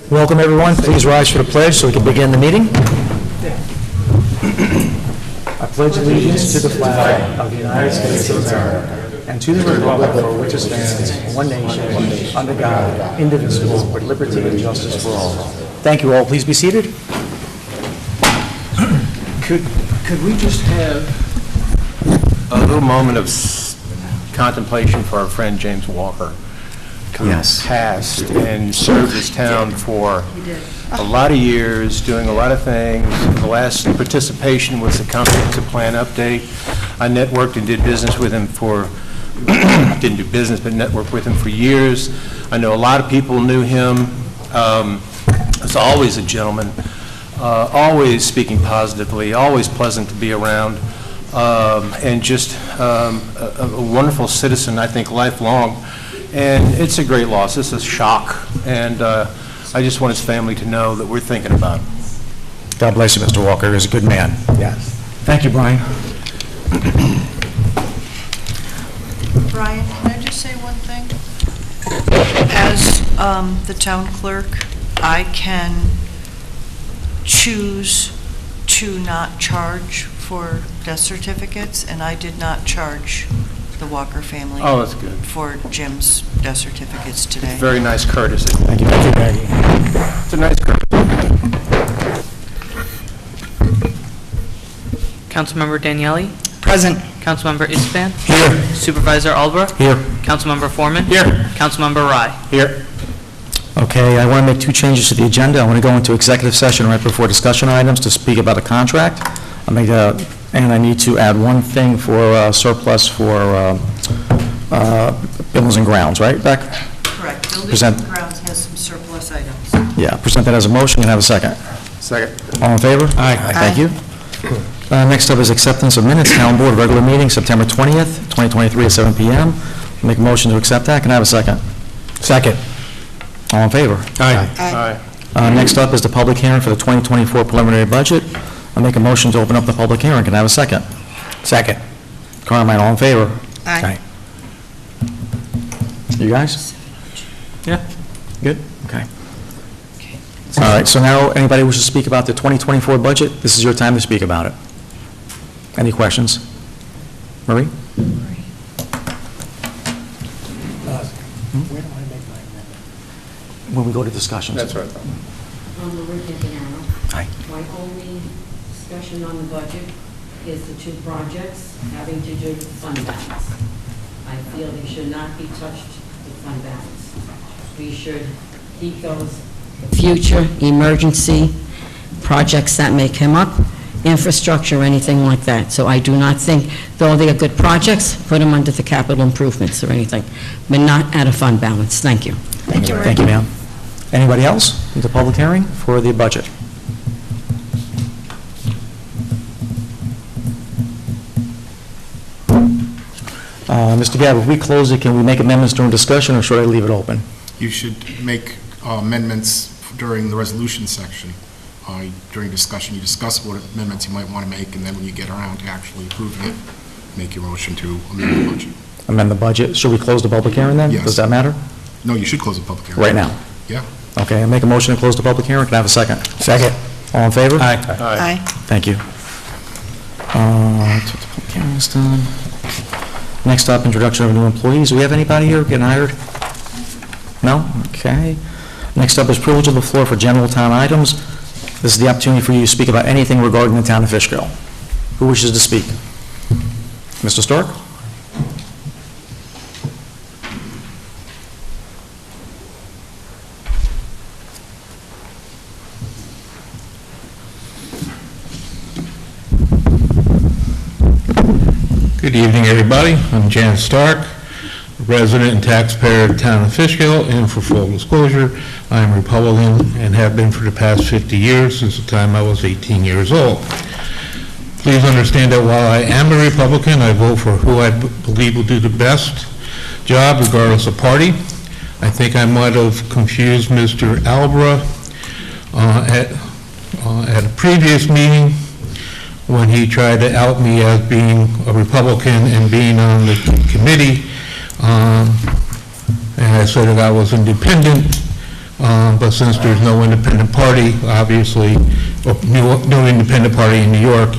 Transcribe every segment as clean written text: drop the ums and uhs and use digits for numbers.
Welcome, everyone. Please rise for the pledge so we can begin the meeting. I pledge allegiance to the flag of the United States of America and to the republic for which it stands, one nation, under God, indivisible, with liberty and justice for all. Thank you all. Please be seated. Could we just have a little moment of contemplation for our friend James Walker? Yes. Passed and served his town for a lot of years, doing a lot of things. The last participation was the comprehensive plan update. I networked and did business with him for, didn't do business, but networked with him for years. I know a lot of people knew him. He's always a gentleman, always speaking positively, always pleasant to be around, and just a wonderful citizen, I think, lifelong. And it's a great loss. It's a shock, and I just want his family to know that we're thinking about him. God bless you, Mr. Walker. He's a good man. Yes. Thank you, Brian. Brian, can I just say one thing? As the town clerk, I can choose to not charge for death certificates, and I did not charge the Walker family Oh, that's good. for Jim's death certificates today. Very nice courtesy. Thank you. Thank you, Maggie. It's a nice courtesy. Councilmember Daniele? Present. Councilmember Ispan? Here. Supervisor Albrecht? Here. Councilmember Foreman? Here. Councilmember Rye? Here. Okay, I want to make two changes to the agenda. I want to go into executive session right before discussion items to speak about a contract. And I need to add one thing for surplus for buildings and grounds, right, Beck? Correct. Buildings Present. and Grounds has some surplus items. Yeah, present that as a motion. Can I have a second? Second. All in favor? Aye. Thank you. Next up is acceptance of minutes, town board regular meeting, September 20th, 2023 at 7 p.m. Make a motion to accept that. Can I have a second? Second. All in favor? Aye. Next up is the public hearing for the 2024 preliminary budget. I'll make a motion to open up the public hearing. Can I have a second? Second. Carmine, all in favor? Aye. You guys? Yeah. Good? Okay. All right, so now, anybody wishes to speak about the 2024 budget, this is your time to speak about it. Any questions? Marie? Where do I make my amendment? When we go to discussions. That's right. Marie Campanaro. Hi. My only discussion on the budget is the two projects having to do with fund balance. I feel they should not be touched with fund balance. We should keep those future emergency projects that may come up, infrastructure, anything like that. So I do not think, though they are good projects, put them under the capital improvements or anything, but not out of fund balance. Thank you. Thank you, Marie. Thank you, ma'am. Anybody else in the public hearing for the budget? Mr. Gabb, if we close it, can we make amendments during discussion, or should I leave it open? You should make amendments during the resolution section. During discussion, you discuss what amendments you might want to make, and then when you get around to actually approving it, make your motion to amend the budget. Amend the budget. Should we close the public hearing then? Yes. Does that matter? No, you should close the public hearing. Right now? Yeah. Okay, I make a motion to close the public hearing. Can I have a second? Second. All in favor? Aye. Aye. Thank you. The public hearing is done. Next up, introduction of new employees. Do we have anybody here getting hired? No? Okay. Next up is privilege of the floor for general town items. This is the opportunity for you to speak about anything regarding the town of Fishkill. Who wishes to speak? Mr. Stark? Good evening, everybody. I'm Jan Stark, resident and taxpayer of the Town of Fishkill, and for full disclosure, I am Republican and have been for the past 50 years, since the time I was 18 years old. Please understand that while I am a Republican, I vote for who I believe will do the best job, regardless of party. I think I might have confused Mr. Albrecht at a previous meeting when he tried to out me as being a Republican and being on the committee. And I said that I was independent. But since there's no independent party, obviously, or no independent party in New York,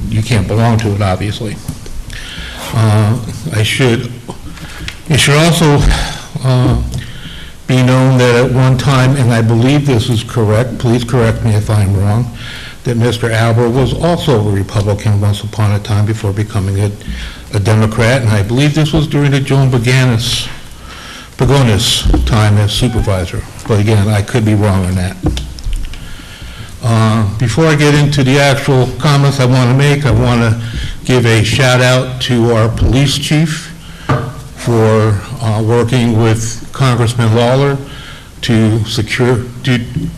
you can't belong to it, obviously. It should also be known that at one time, and I believe this is correct, please correct me if I'm wrong, that Mr. Albert was also a Republican once upon a time before becoming a Democrat, and I believe this was during the Joan Pagonis time as supervisor. But again, I could be wrong on that. Before I get into the actual comments I want to make, I want to give a shout out to our police chief for working with Congressman Lawler to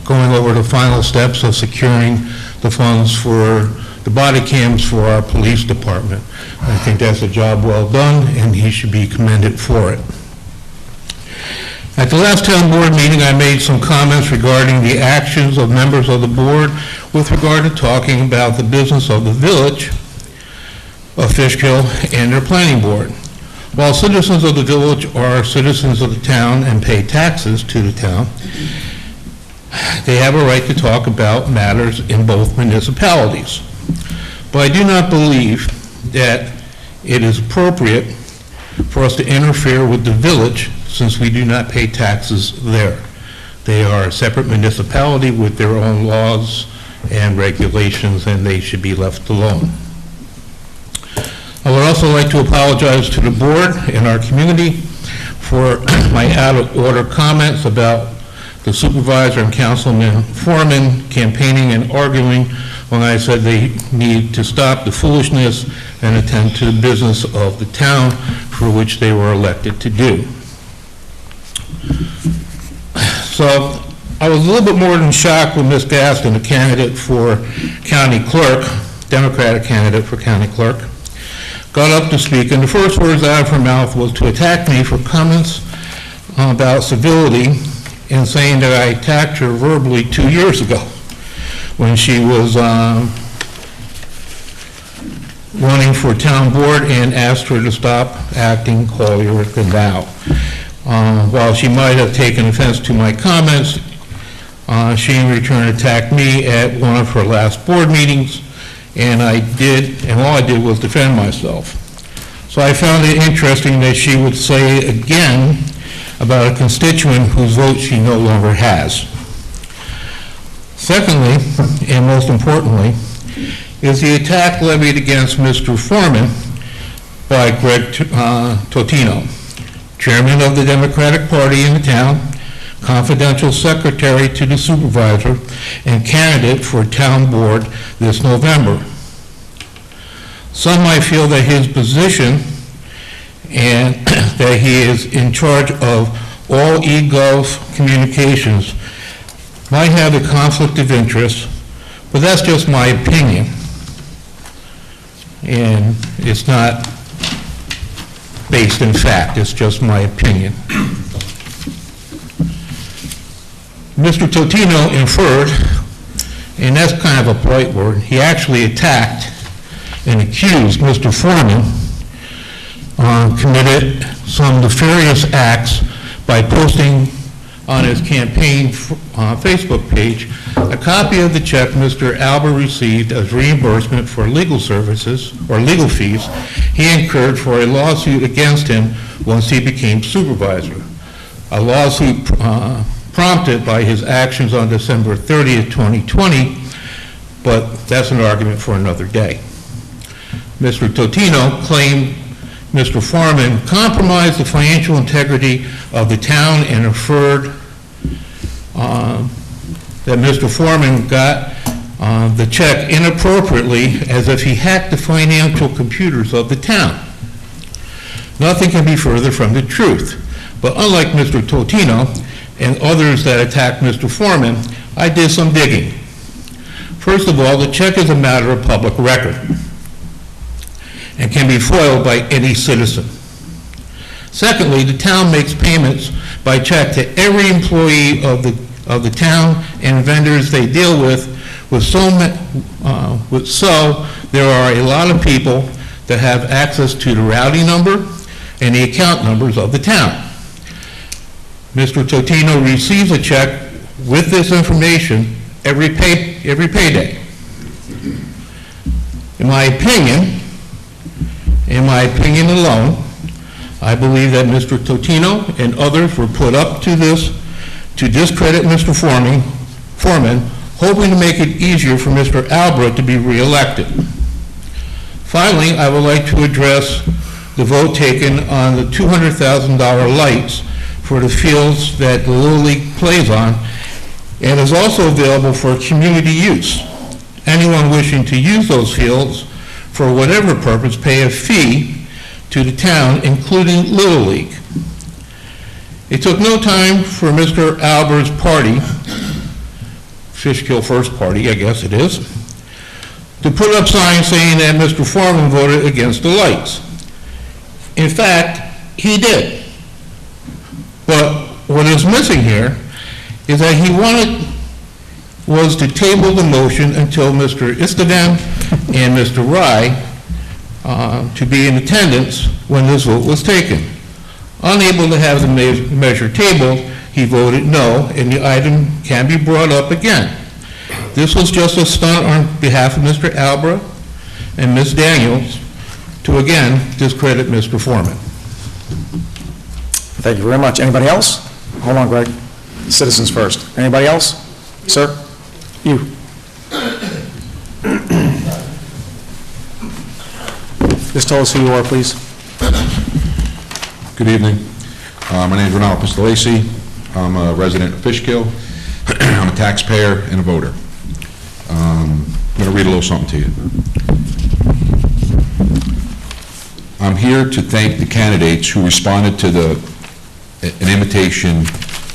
going over the final steps of securing the funds for the body cams for our police department. I think that's a job well done, and he should be commended for it. At the last town board meeting, I made some comments regarding the actions of members of the board with regard to talking about the business of the village of Fishkill and their planning board. While citizens of the village are citizens of the town and pay taxes to the town, they have a right to talk about matters in both municipalities. But I do not believe that it is appropriate for us to interfere with the village since we do not pay taxes there. They are a separate municipality with their own laws and regulations, and they should be left alone. I would also like to apologize to the board and our community for my out-of-order comments about the supervisor and councilman foreman campaigning and arguing when I said they need to stop the foolishness and attend to the business of the town for which they were elected to do. So I was a little bit more than shocked when Ms. Gaston, the candidate for county clerk, Democratic candidate for county clerk, got up to speak, and the first words out of her mouth was to attack me for comments about civility and saying that I attacked her verbally 2 years ago when she was running for town board and asked her to stop acting holier than thou. While she might have taken offense to my comments, she in return attacked me at one of her last board meetings, and all I did was defend myself. So I found it interesting that she would say it again about a constituent whose vote she no longer has. Secondly, and most importantly, is the attack levied against Mr. Foreman by Greg Totino, chairman of the Democratic Party in the town, confidential secretary to the supervisor, and candidate for town board this November. Some might feel that his position and that he is in charge of all eGov communications might have a conflict of interest, but that's just my opinion. And it's not based in fact, it's just my opinion. Mr. Totino inferred, and that's kind of a polite word, he actually attacked and accused Mr. Foreman committed some nefarious acts by posting on his campaign Facebook page a copy of the check Mr. Albert received as reimbursement for legal services or legal fees he incurred for a lawsuit against him once he became supervisor. A lawsuit prompted by his actions on December 30th, 2020, but that's an argument for another day. Mr. Totino claimed Mr. Foreman compromised the financial integrity of the town and inferred that Mr. Foreman got the check inappropriately as if he hacked the financial computers of the town. Nothing can be further from the truth. But unlike Mr. Totino and others that attacked Mr. Foreman, I did some digging. First of all, the check is a matter of public record and can be foiled by any citizen. Secondly, the town makes payments by check to every employee of the town and vendors they deal with so there are a lot of people that have access to the routing number and the account numbers of the town. Mr. Totino receives a check with this information every payday. In my opinion alone, I believe that Mr. Totino and others were put up to this to discredit Mr. Foreman, hoping to make it easier for Mr. Albrecht to be reelected. Finally, I would like to address the vote taken on the $200,000 lights for the fields that the Little League plays on, and is also available for community use. Anyone wishing to use those fields for whatever purpose pay a fee to the town, including Little League. It took no time for Mr. Albert's party, Fishkill First Party, I guess it is, to put up signs saying that Mr. Foreman voted against the lights. In fact, he did. But what is missing here is that he was to table the motion until Mr. Istvan and Mr. Rye to be in attendance when this vote was taken. Unable to have the measure tabled, he voted no, and the item can be brought up again. This was just a stunt on behalf of Mr. Albrecht and Ms. Daniels to again discredit Mr. Foreman. Thank you very much. Anybody else? Hold on, Greg. Citizens first. Anybody else? Sir? You. Just tell us who you are, please. Good evening. My name is Ronaldo Pistolesi. I'm a resident of Fishkill. I'm a taxpayer and a voter. I'm going to read a little something to you. I'm here to thank the candidates who responded to an invitation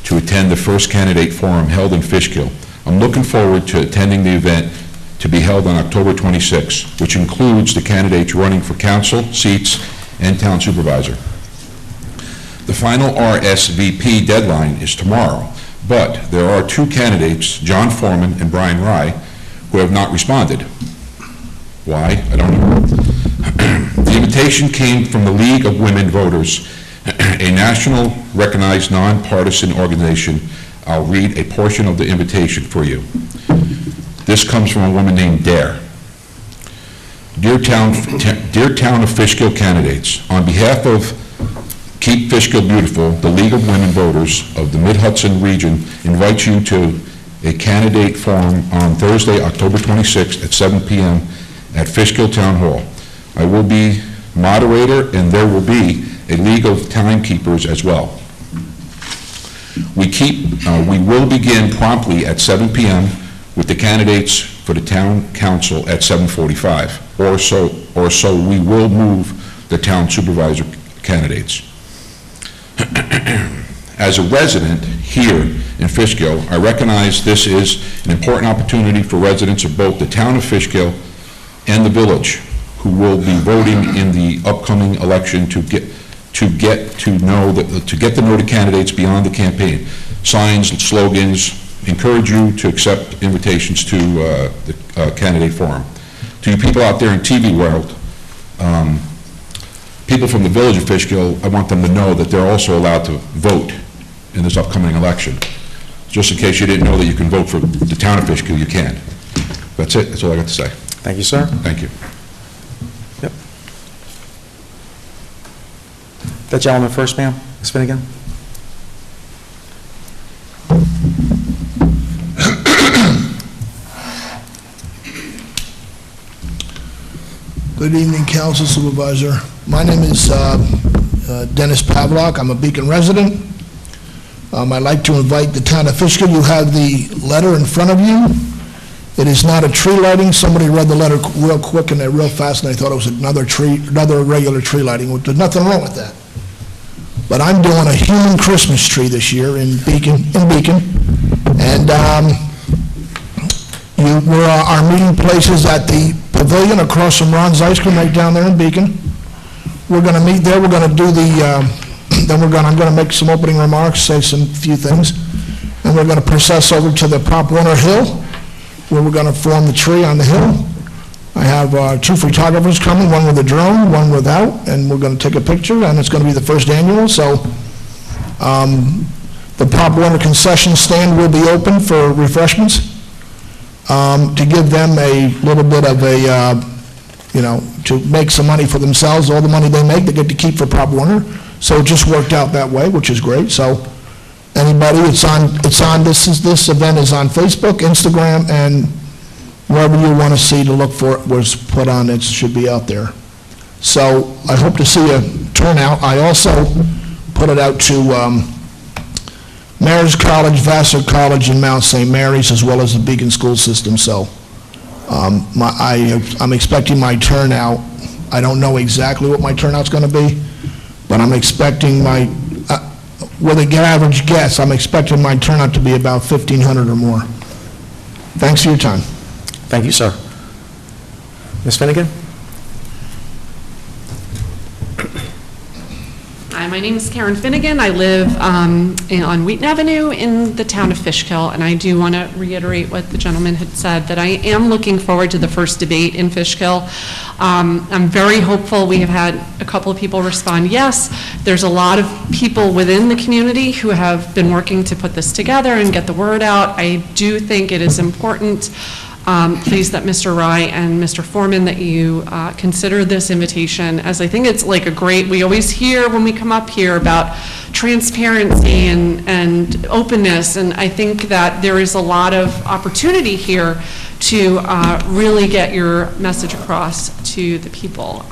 to attend the first candidate forum held in Fishkill. I'm looking forward to attending the event to be held on October 26, which includes the candidates running for council seats and town supervisor. The final RSVP deadline is tomorrow, but there are two candidates, John Foreman and Brian Rye, who have not responded. Why? I don't know. The invitation came from the League of Women Voters, a national recognized nonpartisan organization. I'll read a portion of the invitation for you. This comes from a woman named Dare. Dear Town of Fishkill candidates, on behalf of Keep Fishkill Beautiful, the League of Women Voters of the Mid-Hudson region invites you to a candidate forum on Thursday, October 26th at 7 p.m. at Fishkill Town Hall. I will be moderator, and there will be a League of Timekeepers as well. We will begin promptly at 7 p.m. with the candidates for the town council at 7:45, or so we will move the town supervisor candidates. As a resident here in Fishkill, I recognize this is an important opportunity for residents of both the town of Fishkill and the village who will be voting in the upcoming election to get to know the candidates beyond the campaign. Signs and slogans encourage you to accept invitations to the candidate forum. To you people out there in TV world, people from the village of Fishkill, I want them to know that they're also allowed to vote in this upcoming election. Just in case you didn't know that you can vote for the town of Fishkill, you can. That's it. That's all I got to say. Thank you, sir. Thank you. Yep. That gentleman first, ma'am. Ms. Finnegan. Good evening, Council Supervisor. My name is Dennis Pavlak. I'm a Beacon resident. I'd like to invite the town of Fishkill. You have the letter in front of you. It is not a tree lighting. Somebody read the letter real quick and real fast, and they thought it was another regular tree lighting. There's nothing wrong with that. But I'm doing a human Christmas tree this year in Beacon, and our meeting place is at the Pavilion across from Ron's Ice Cream right down there in Beacon. We're going to meet there. We're going to do the, I'm going to make some opening remarks, say some few things, and we're going to process over to the Pop Warner Hill, where we're going to form the tree on the hill. I have two photographers coming, one with a drone, one without, and we're going to take a picture, and it's going to be the first annual, so The Pop Warner concession stand will be open for refreshments, to give them a little bit of a, to make some money for themselves. All the money they make, they get to keep for Pop Warner. So it just worked out that way, which is great. So anybody, this event is on Facebook, Instagram, and wherever you want to see to look for it was put on, it should be out there. So I hope to see a turnout. I also put it out to Mayor's College, Vassar College, and Mount St. Mary's, as well as the Beacon School System. So I'm expecting my turnout. I don't know exactly what my turnout's going to be, but I'm expecting with an average guess, I'm expecting my turnout to be about 1,500 or more. Thanks for your time. Thank you, sir. Ms. Finnegan? Hi, my name is Karen Finnegan. I live on Wheaton Avenue in the town of Fishkill, and I do want to reiterate what the gentleman had said, that I am looking forward to the first debate in Fishkill. I'm very hopeful. We have had a couple of people respond, yes. There's a lot of people within the community who have been working to put this together and get the word out. I do think it is important, pleased that Mr. Rye and Mr. Foreman, that you consider this invitation, as I think it's like a great, we always hear when we come up here about transparency and openness, and I think that there is a lot of opportunity here to really get your message across to the people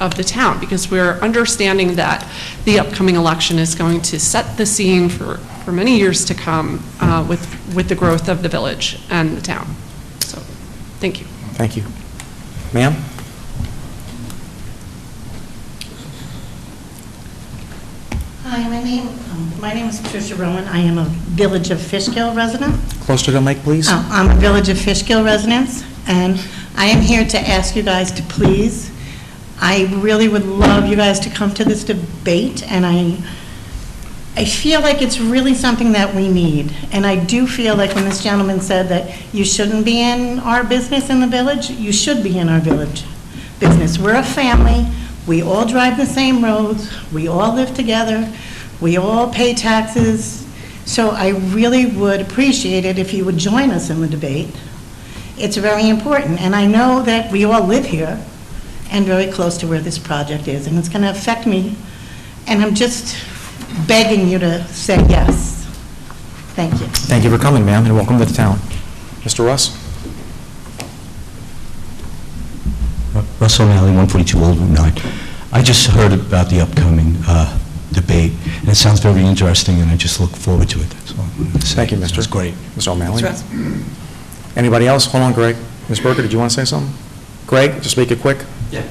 of the town, because we're understanding that the upcoming election is going to set the scene for many years to come with the growth of the village and the town. So, thank you. Thank you. Ma'am? Hi, my name is Patricia Rowan. I am a Village of Fishkill resident. Closer to the mic, please. I'm a Village of Fishkill resident, and I am here to ask you guys to please, I really would love you guys to come to this debate, and I feel like it's really something that we need. And I do feel like when this gentleman said that you shouldn't be in our business in the village, you should be in our village business. We're a family. We all drive the same roads. We all live together. We all pay taxes. So I really would appreciate it if you would join us in the debate. It's very important. And I know that we all live here and very close to where this project is. And it's going to affect me. And I'm just begging you to say yes. Thank you. Thank you for coming, ma'am, and welcome to the town. Mr. Russ? Russ O'Malley, 142 Old Route 9. I just heard about the upcoming debate, and it sounds very interesting, and I just look forward to it. That's all I'm going to say. Thank you, Mr. It's great. Mr. O'Malley? Russ. Anybody else? Hold on, Greg. Ms. Berger, did you want to say something? Greg, just make it quick. Yeah.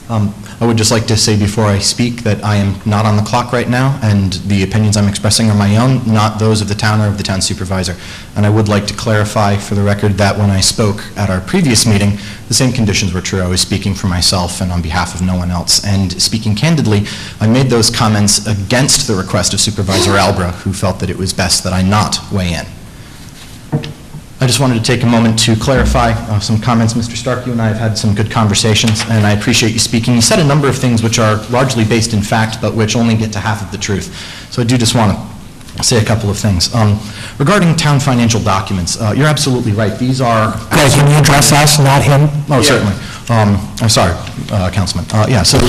I would just like to say before I speak that I am not on the clock right now, and the opinions I'm expressing are my own, not those of the town or of the town supervisor. And I would like to clarify for the record that when I spoke at our previous meeting, the same conditions were true. I was speaking for myself and on behalf of no one else. And speaking candidly, I made those comments against the request of Supervisor Albra, who felt that it was best that I not weigh in. I just wanted to take a moment to clarify some comments. Mr. Stark, you and I have had some good conversations, and I appreciate you speaking. You said a number of things which are largely based in fact, but which only get to half of the truth. So I do just want to say a couple of things. Regarding town financial documents, you're absolutely right. These are... Greg, can you address us, not him? Oh, yeah. Certainly. I'm sorry, Councilman. Yeah, so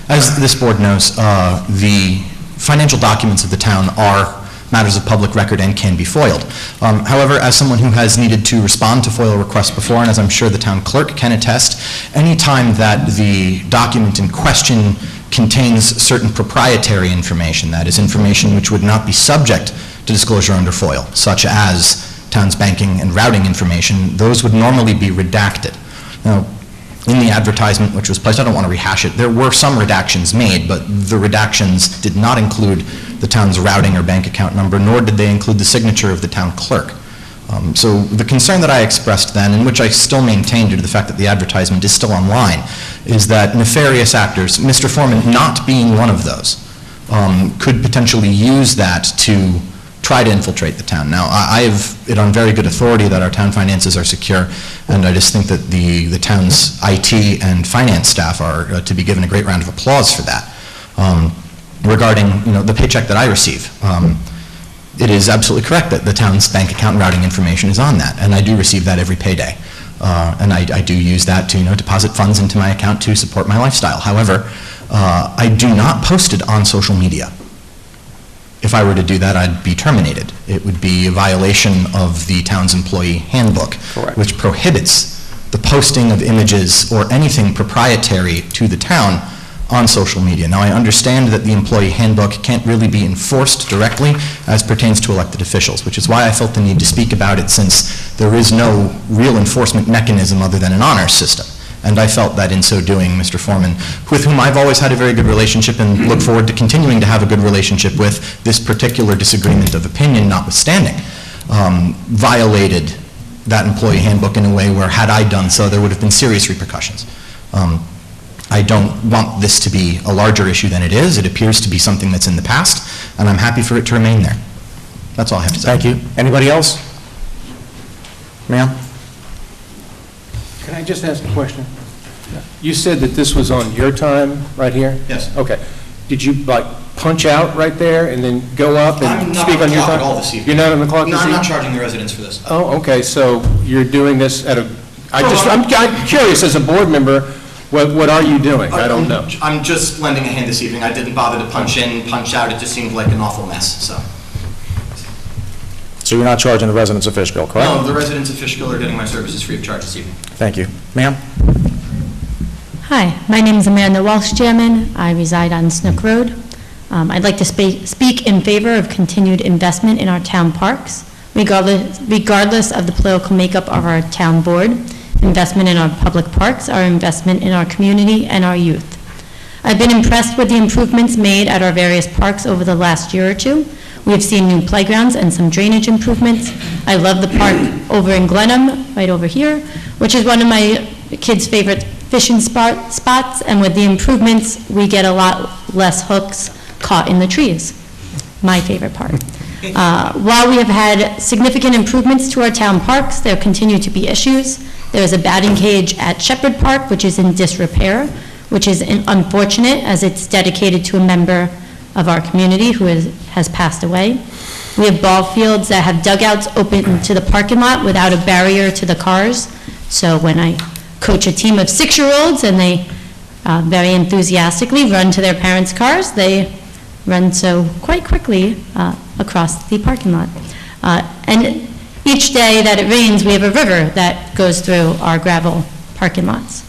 as this board knows, the financial documents of the town are matters of public record and can be foiled. However, as someone who has needed to respond to FOIL requests before, and as I'm sure the town clerk can attest, any time that the document in question contains certain proprietary information, that is information which would not be subject to disclosure under FOIL, such as town's banking and routing information, those would normally be redacted. Now, in the advertisement which was placed, I don't want to rehash it, there were some redactions made, but the redactions did not include the town's routing or bank account number, nor did they include the signature of the town clerk. So the concern that I expressed then, and which I still maintain due to the fact that the advertisement is still online, is that nefarious actors, Mr. Foreman not being one of those, could potentially use that to try to infiltrate the town. Now, I have it on very good authority that our town finances are secure, and I just think that the town's IT and finance staff are to be given a great round of applause for that. Regarding, the paycheck that I receive, it is absolutely correct that the town's bank account routing information is on that, and I do receive that every payday. And I do use that to, deposit funds into my account to support my lifestyle. However, I do not post it on social media. If I were to do that, I'd be terminated. It would be a violation of the town's employee handbook, Correct. which prohibits the posting of images or anything proprietary to the town on social media. Now, I understand that the employee handbook can't really be enforced directly as pertains to elected officials, which is why I felt the need to speak about it, since there is no real enforcement mechanism other than an honor system. And I felt that in so doing, Mr. Foreman, with whom I've always had a very good relationship and look forward to continuing to have a good relationship with, this particular disagreement of opinion notwithstanding, violated that employee handbook in a way where, had I done so, there would have been serious repercussions. I don't want this to be a larger issue than it is. It appears to be something that's in the past, and I'm happy for it to remain there. That's all I have to say. Thank you. Anybody else? Ma'am? Can I just ask a question? You said that this was on your time, right here? Yes. Okay. Did you, punch out right there and then go up and speak on your time? this evening. You're not on the clock this evening? No, I'm not charging the residents for this. Oh, okay, so you're doing this at I'm curious, as a board member, what are you doing? I don't know. I'm just lending a hand this evening. I didn't bother to punch in, punch out. It just seemed like an awful mess, so. So you're not charging the residents of Fishkill, correct? No, the residents of Fishkill are getting my services free of charge this evening. Thank you. Ma'am? Hi, my name is Amanda Walsh Chairman. I reside on Snook Road. I'd like to speak in favor of continued investment in our town parks, regardless of the political makeup of our town board. Investment in our public parks, our investment in our community and our youth. I've been impressed with the improvements made at our various parks over the last year or two. We have seen new playgrounds and some drainage improvements. I love the park over in Glenham, right over here, which is one of my kids' favorite fishing spots, and with the improvements, we get a lot less hooks caught in the trees. My favorite part. While we have had significant improvements to our town parks, there continue to be issues. There is a batting cage at Shepherd Park, which is in disrepair, which is unfortunate as it's dedicated to a member of our community who has passed away. We have ball fields that have dugouts open to the parking lot without a barrier to the cars. So when I coach a team of 6-year-olds and they very enthusiastically run to their parents' cars, they run so quite quickly across the parking lot. And each day that it rains, we have a river that goes through our gravel parking lots.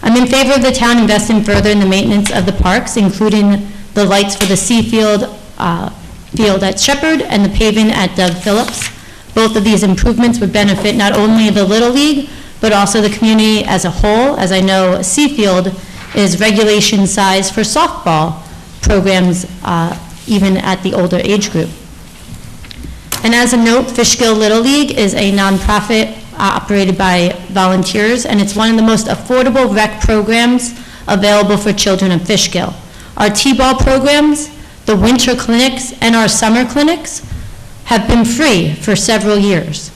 I'm in favor of the town investing further in the maintenance of the parks, including the lights for the field at Shepherd and the paving at Doug Phillips. Both of these improvements would benefit not only the Little League, but also the community as a whole, as I know Seafield is regulation size for softball programs, even at the older age group. And as a note, Fishkill Little League is a nonprofit operated by volunteers, and it's one of the most affordable rec programs available for children of Fishkill. Our T-ball programs, the winter clinics, and our summer clinics have been free for several years.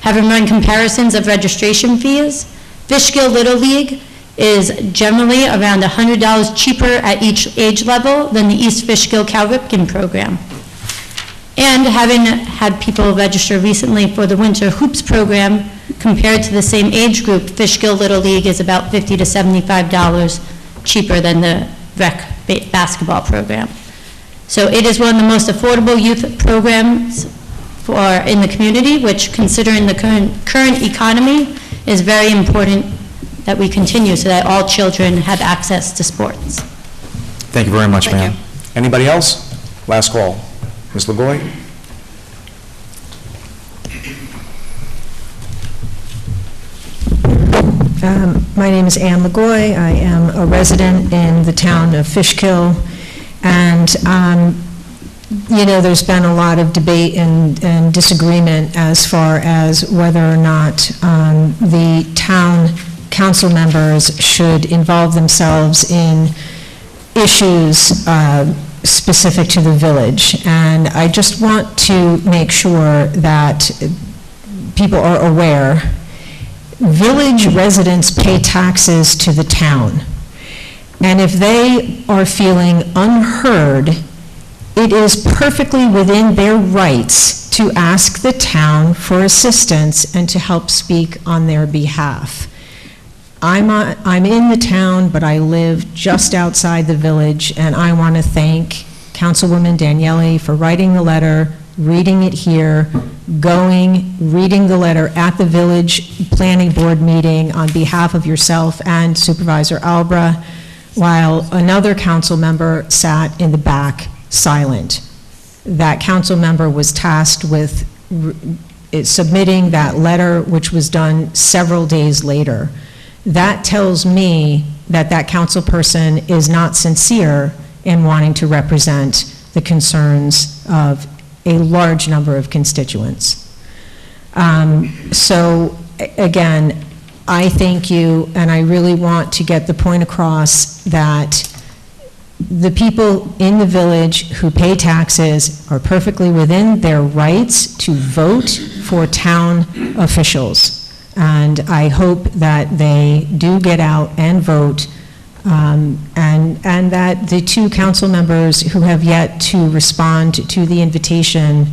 Having run comparisons of registration fees, Fishkill Little League is generally around $100 cheaper at each age level than the East Fishkill Cal Ripken program. And having had people register recently for the Winter Hoops program, compared to the same age group, Fishkill Little League is about $50 to $75 cheaper than the rec basketball program. So it is one of the most affordable youth programs in the community, which, considering the current economy, is very important that we continue so that all children have access to sports. Thank you very much, ma'am. Anybody else? Last call. Ms. LaGoy? My name is Ann LaGoy. I am a resident in the town of Fishkill, and there's been a lot of debate and disagreement as far as whether or not the town council members should involve themselves in issues specific to the village. And I just want to make sure that people are aware, village residents pay taxes to the town. And if they are feeling unheard it is perfectly within their rights to ask the town for assistance and to help speak on their behalf. I'm in the town, but I live just outside the village, and I want to thank Councilwoman Daniele for writing the letter, reading it here, reading the letter at the village planning board meeting on behalf of yourself and Supervisor Albra, while another council member sat in the back silent. That council member was tasked with submitting that letter, which was done several days later. That tells me that that council person is not sincere in wanting to represent the concerns of a large number of constituents. So, again, I thank you, and I really want to get the point across that the people in the village who pay taxes are perfectly within their rights to vote for town officials. And I hope that they do get out and vote, and that the two council members who have yet to respond to the invitation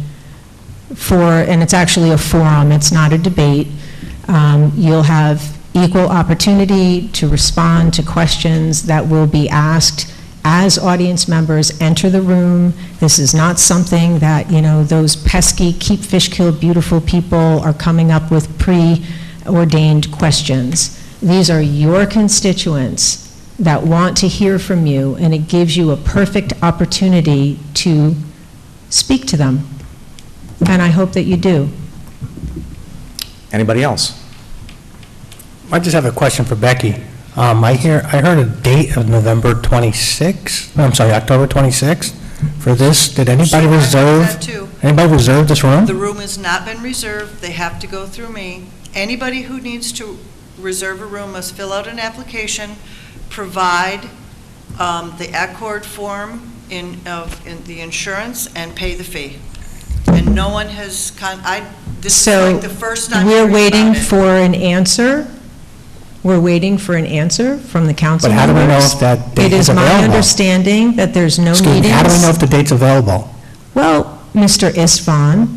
and it's actually a forum, it's not a debate, you'll have equal opportunity to respond to questions that will be asked as audience members enter the room. This is not something that, those pesky Keep Fishkill beautiful people are coming up with preordained questions. These are your constituents that want to hear from you, and it gives you a perfect opportunity to speak to them. And I hope that you do. Anybody else? I just have a question for Becky. I heard a date of October 26th for this. Did anybody reserve this room? The room has not been reserved. They have to go through me. Anybody who needs to reserve a room must fill out an application, provide the Accord form in the insurance, and pay the fee. And no one has, this is like the first time. So we're waiting for an answer? We're waiting for an answer from the council But how do we know members? if that date It is is my available? understanding that there's no Excuse me, meetings. how do we know if the date's available? Well, Mr. Istvan,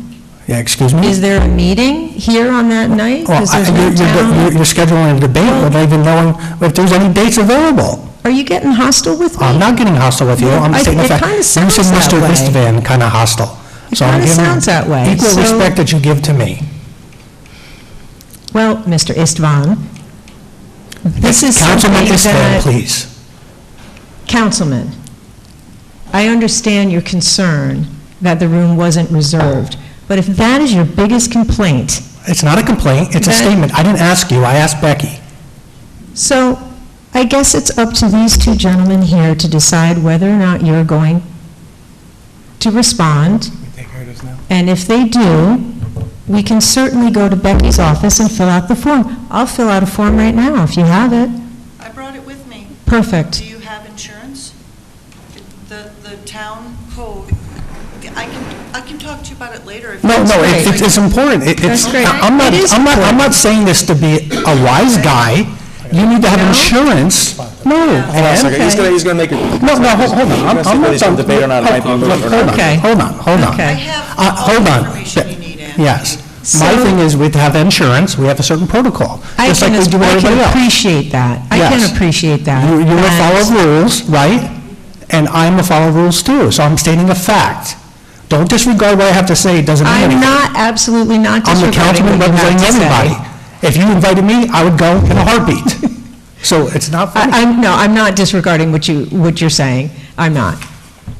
Yeah, excuse me? is there a meeting here on that night? Well, 'Cause there's no town- you're scheduling a debate without even knowing if there's any dates available. Are you getting hostile with me? I'm not getting hostile with you. I'm stating the It fact. kind of You sounds said that Mr. way. Istvan kind of hostile. It So I'm kinda giving sounds that way. Equal So- respect that you give to me. Well, Mr. Istvan, this is Councilman something Istvan, that... please. Councilman, I understand your concern that the room wasn't reserved, but if that is your biggest complaint... It's not a complaint, it's a statement. I didn't ask you, I asked Becky. So, I guess it's up to these two gentlemen here to decide whether or not you're going to respond. And if they do, we can certainly go to Becky's office and fill out the form. I'll fill out a form right now if you have it. I brought it with me. Perfect. Do you have insurance? The town code, I can talk to you about it later. If No, great. it's important. That's great. I'm It is not important. saying this to be a wise guy. You need to have No? insurance. No. Hold on a second, he's Okay. gonna make it. No, hold on. I'm not done. Debate or not, it might be moved or not. Okay. Hold on. I Okay. have all Hold the on. information you need, Ann. Yes. My So- thing is, we have insurance, we have a certain protocol, just like we do with I everybody can else. appreciate that. I Yes. can appreciate that. You will And- follow rules, right? And I'm a follow rules too, so I'm stating a fact. Don't disregard what I have to say, it doesn't mean anything. I'm not, absolutely not I'm the disregarding councilman what you have representing to say. everybody. If you invited me, I would go in a heartbeat. So it's not funny. I'm not disregarding what you're saying. I'm not.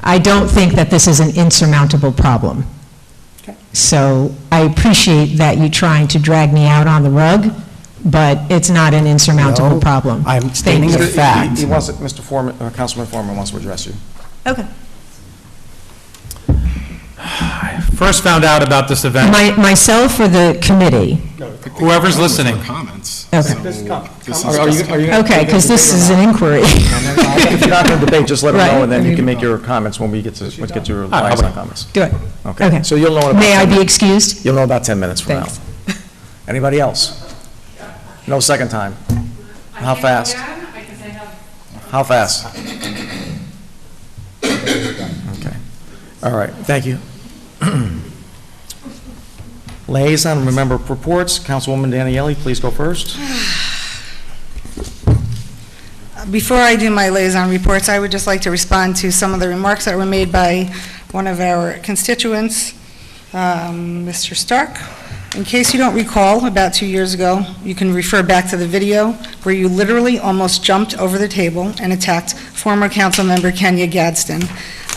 I don't think that this is an insurmountable problem. So I appreciate that you trying to drag me out on the rug, but it's not an insurmountable No, problem. I'm stating Thank a you. fact. He wants, Mr. Foreman, Councilman Foreman wants to address you. Okay. First found out about this event, Myself or the committee? whoever's listening. Comments. Okay. So this is Are just- you? Okay, because this is an inquiry. If you're not going to debate, just let him Right. know, and then you can make your comments when we get to your liaison comments. Do it. Okay. So you'll know in about May 10 I be minutes. excused? You'll know about 10 minutes from now. Thanks. Anybody else? No second time. How fast? How fast? Okay. All right, thank you. Liaison, remember reports. Councilwoman Daniele, please go first. Before I do my liaison reports, I would just like to respond to some of the remarks that were made by one of our constituents, Mr. Stark. In case you don't recall, about 2 years ago, you can refer back to the video where you literally almost jumped over the table and attacked former council member Kenya Gadsden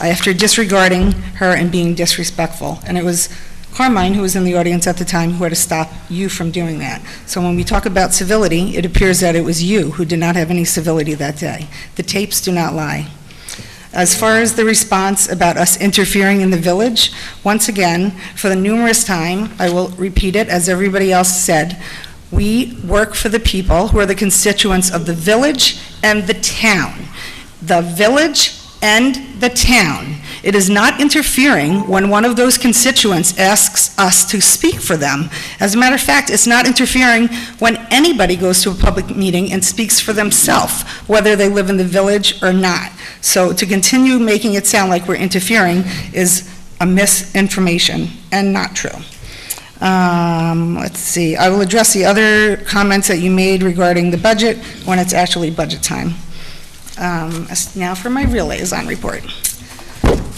after disregarding her and being disrespectful. And it was Carmine, who was in the audience at the time, who had to stop you from doing that. So when we talk about civility, it appears that it was you who did not have any civility that day. The tapes do not lie. As far as the response about us interfering in the village, once again, for the numerous time, I will repeat it as everybody else said, we work for the people who are the constituents of the village and the town. The village and the town. It is not interfering when one of those constituents asks us to speak for them. As a matter of fact, it's not interfering when anybody goes to a public meeting and speaks for themselves, whether they live in the village or not. So to continue making it sound like we're interfering is a misinformation and not true. Let's see. I will address the other comments that you made regarding the budget when it's actually budget time. Now for my real liaison report.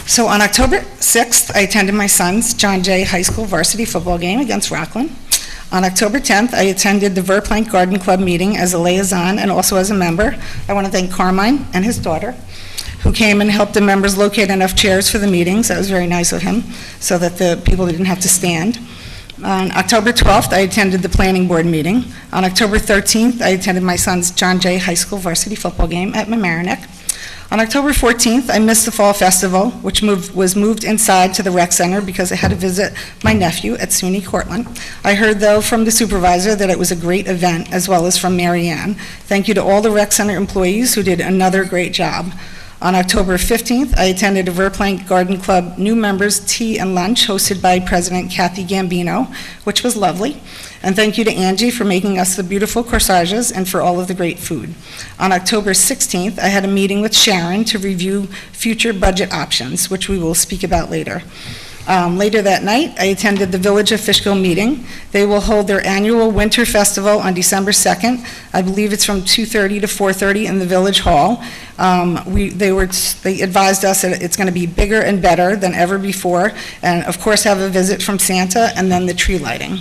So on October 6th, I attended my son's John Jay High School varsity football game against Rockland. On October 10th, I attended the Verplank Garden Club meeting as a liaison and also as a member. I want to thank Carmine and his daughter, who came and helped the members locate enough chairs for the meetings. That was very nice of him, so that the people didn't have to stand. On October 12th, I attended the planning board meeting. On October 13th, I attended my son's John Jay High School varsity football game at Mamaroneck. On October 14th, I missed the Fall Festival, which was moved inside to the rec center because I had to visit my nephew at SUNY Cortland. I heard, though, from the supervisor that it was a great event, as well as from Mary Ann. Thank you to all the rec center employees who did another great job. On October 15th, I attended a Verplank Garden Club new members tea and lunch hosted by President Kathy Gambino, which was lovely. And thank you to Angie for making us the beautiful corsages and for all of the great food. On October 16th, I had a meeting with Sharon to review future budget options, which we will speak about later. Later that night, I attended the Village of Fishkill meeting. They will hold their annual winter festival on December 2nd. I believe it's from 2:30 to 4:30 in the Village Hall. They advised us that it's going to be bigger and better than ever before, and of course have a visit from Santa and then the tree lighting.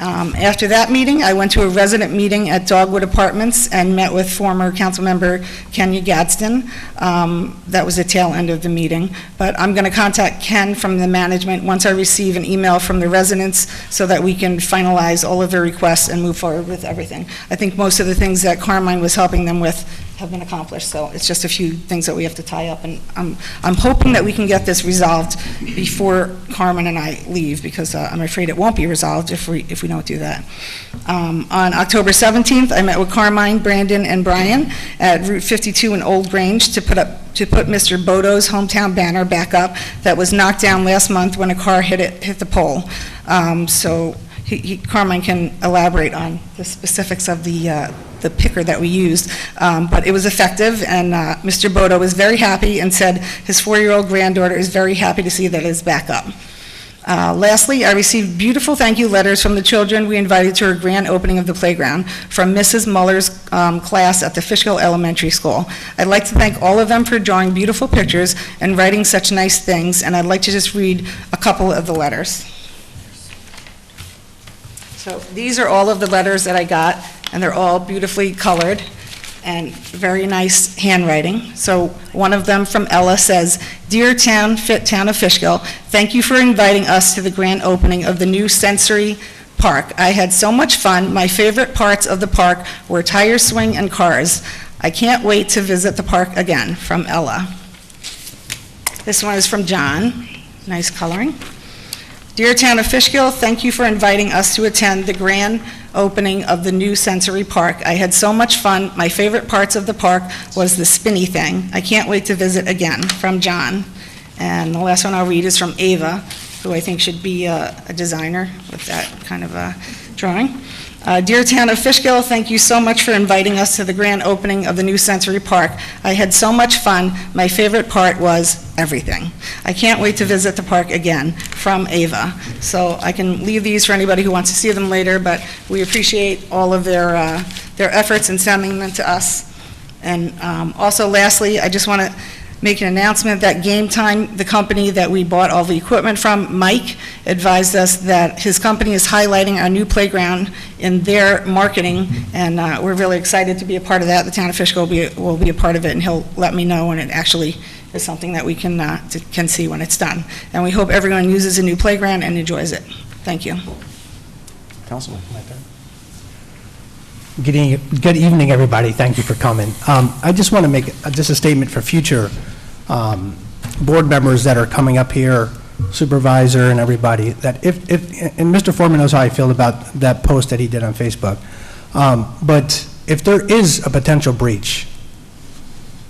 After that meeting, I went to a resident meeting at Dogwood Apartments and met with former council member Kenya Gadsden. That was the tail end of the meeting. But I'm going to contact Ken from the management once I receive an email from the residents so that we can finalize all of their requests and move forward with everything. I think most of the things that Carmine was helping them with have been accomplished, so it's just a few things that we have to tie up, and I'm hoping that we can get this resolved before Carmen and I leave, because I'm afraid it won't be resolved if we don't do that. On October 17th, I met with Carmine, Brandon, and Brian at Route 52 in Old Grange to put Mr. Bodo's hometown banner back up that was knocked down last month when a car hit the pole. So Carmine can elaborate on the specifics of the picker that we used, but it was effective, and Mr. Bodo was very happy and said his 4-year-old granddaughter is very happy to see that it's back up. Lastly, I received beautiful thank you letters from the children we invited to our grand opening of the playground from Mrs. Muller's class at the Fishkill Elementary School. I'd like to thank all of them for drawing beautiful pictures and writing such nice things, and I'd like to just read a couple of the letters. So these are all of the letters that I got, and they're all beautifully colored and very nice handwriting. So one of them from Ella says, "Dear Town of Fishkill, thank you for inviting us to the grand opening of the new sensory park. I had so much fun. My favorite parts of the park were tire swing and cars. I can't wait to visit the park again," from Ella. This one is from John. Nice coloring. "Dear Town of Fishkill, thank you for inviting us to attend the grand opening of the new sensory park. I had so much fun. My favorite parts of the park was the spinny thing. I can't wait to visit again," from John. And the last one I'll read is from Ava, who I think should be a designer with that kind of a drawing. Dear Town of Fishkill, thank you so much for inviting us to the grand opening of the new Sensory Park. I had so much fun. My favorite part was everything. I can't wait to visit the park again, from Ava. So I can leave these for anybody who wants to see them later, but we appreciate all of their efforts in sending them to us. And also lastly, I just want to make an announcement that Game Time, the company that we bought all the equipment from, Mike, advised us that his company is highlighting our new playground in their marketing, and we're really excited to be a part of that. The Town of Fishkill will be a part of it, and he'll let me know when it actually is something that we can see when it's done. And we hope everyone uses a new playground and enjoys it. Thank you. Councilman, my turn. Good evening, everybody. Thank you for coming. I just want to make just a statement for future board members that are coming up here, supervisor and everybody, that and Mr. Foreman knows how I feel about that post that he did on Facebook, but if there is a potential breach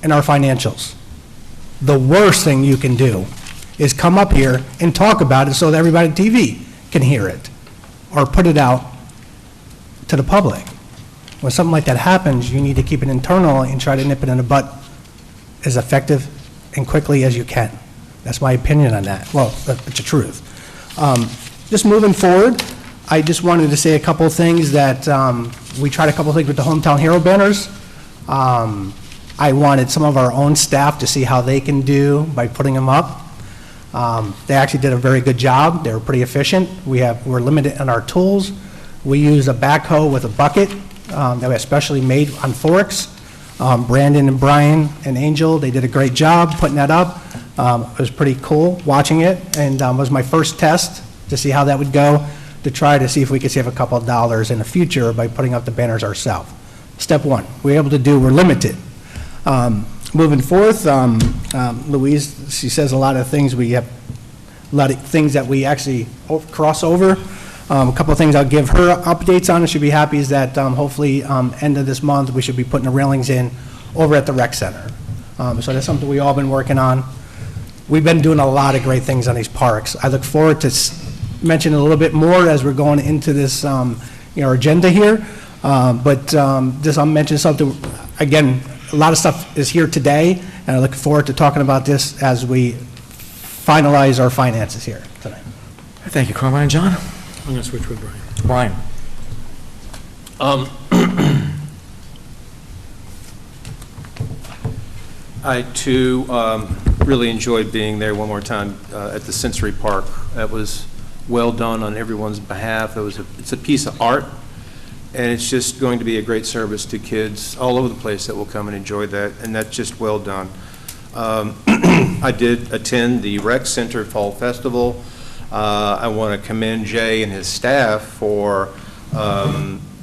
in our financials, the worst thing you can do is come up here and talk about it so that everybody on TV can hear it or put it out to the public. When something like that happens, you need to keep it internal and try to nip it in the butt as effective and quickly as you can. That's my opinion on that. Well, it's the truth. Just moving forward, I just wanted to say a couple of things that we tried a couple of things with the Hometown Hero banners. I wanted some of our own staff to see how they can do by putting them up. They actually did a very good job. They were pretty efficient. We're limited on our tools. We used a backhoe with a bucket that we especially made on forks. Brandon and Brian and Angel, they did a great job putting that up. It was pretty cool watching it, and it was my first test to see how that would go, to try to see if we could save a couple of dollars in the future by putting up the banners ourselves. Step one, we're limited. Moving forth, Louise, she says a lot of things. We have a lot of things that we actually cross over. A couple of things I'll give her updates on, and she'll be happy, is that hopefully end of this month, we should be putting the railings in over at the rec center. So that's something we've all been working on. We've been doing a lot of great things on these parks. I look forward to mention a little bit more as we're going into this agenda here. But just I'll mention something, again, a lot of stuff is here today, and I look forward to talking about this as we finalize our finances here tonight. Thank you, Carmine. John? I'm going to switch with Brian. Brian? I, too, really enjoyed being there one more time at the Sensory Park. That was well done on everyone's behalf. It's a piece of art, and it's just going to be a great service to kids all over the place that will come and enjoy that, and that's just well done. I did attend the Rec Center Fall Festival. I want to commend Jay and his staff for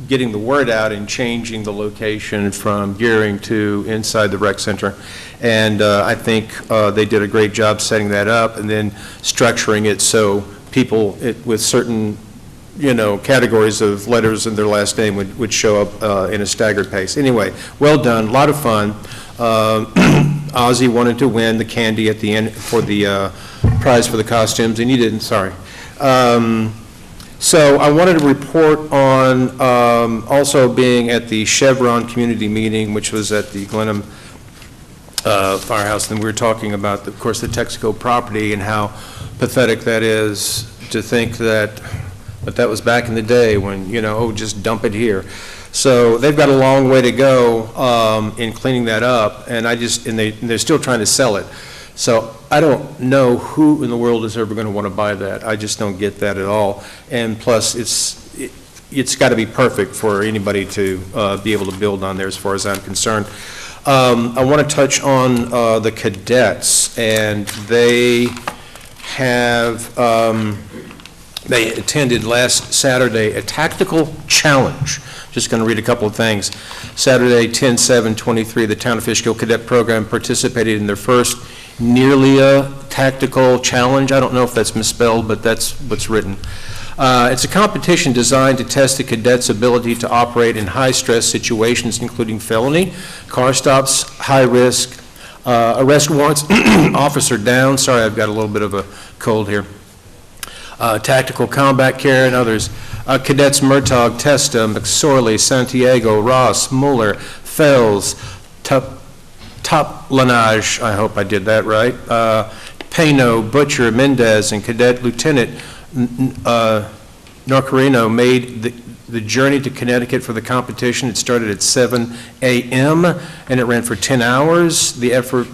getting the word out and changing the location from Gearing to inside the rec center. And I think they did a great job setting that up and then structuring it so people with certain categories of letters in their last name would show up in a staggered pace. Anyway, well done, a lot of fun. Ozzy wanted to win the candy at the end for the prize for the costumes, and you didn't, sorry. So I wanted to report on also being at the Chevron community meeting, which was at the Glenham Firehouse, and we were talking about, of course, the Texaco property and how pathetic that is to think that, but that was back in the day when, just dump it here. So they've got a long way to go in cleaning that up, and they're still trying to sell it. So I don't know who in the world is ever going to want to buy that. I just don't get that at all. And plus, it's got to be perfect for anybody to be able to build on there, as far as I'm concerned. I want to touch on the cadets, and they have they attended last Saturday a tactical challenge. Just going to read a couple of things. Saturday, 10/7/23, the Town of Fishkill Cadet Program participated in their first nearly a tactical challenge. I don't know if that's misspelled, but that's what's written. It's a competition designed to test the cadets' ability to operate in high-stress situations, including felony, car stops, high-risk, arrest warrants, officer down. Sorry, I've got a little bit of a cold here. Tactical combat care and others. Cadets Murtaugh, Testa, McSorley, Santiago, Ross, Mueller, Fells, Toplanage, I hope I did that right, Pano, Butcher, Mendez, and Cadet Lieutenant Norcarino made the journey to Connecticut for the competition. It started at 7 a.m. and it ran for 10 hours. The effort,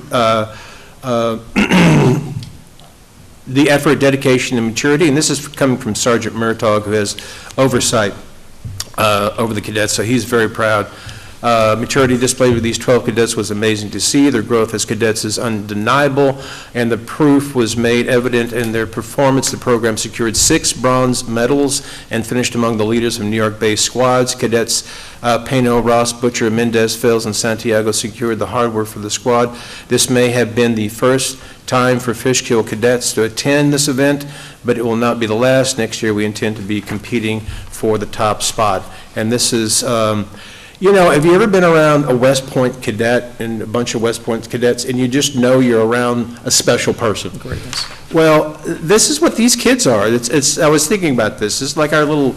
dedication, and maturity, and this is coming from Sergeant Murtaugh, who has oversight over the cadets, so he's very proud. Maturity displayed with these 12 cadets was amazing to see. Their growth as cadets is undeniable, and the proof was made evident in their performance. The program secured 6 bronze medals and finished among the leaders of New York-based squads. Cadets Pano, Ross, Butcher, Mendez, Fils, and Santiago secured the hardware for the squad. This may have been the first time for Fishkill cadets to attend this event, but it will not be the last. Next year we intend to be competing for the top spot. And this is you know, have you ever been around a West Point cadet and a bunch of West Point cadets, and you just know you're around a special person? Greatness. Well, this is what these kids are. I was thinking about this. It's like our little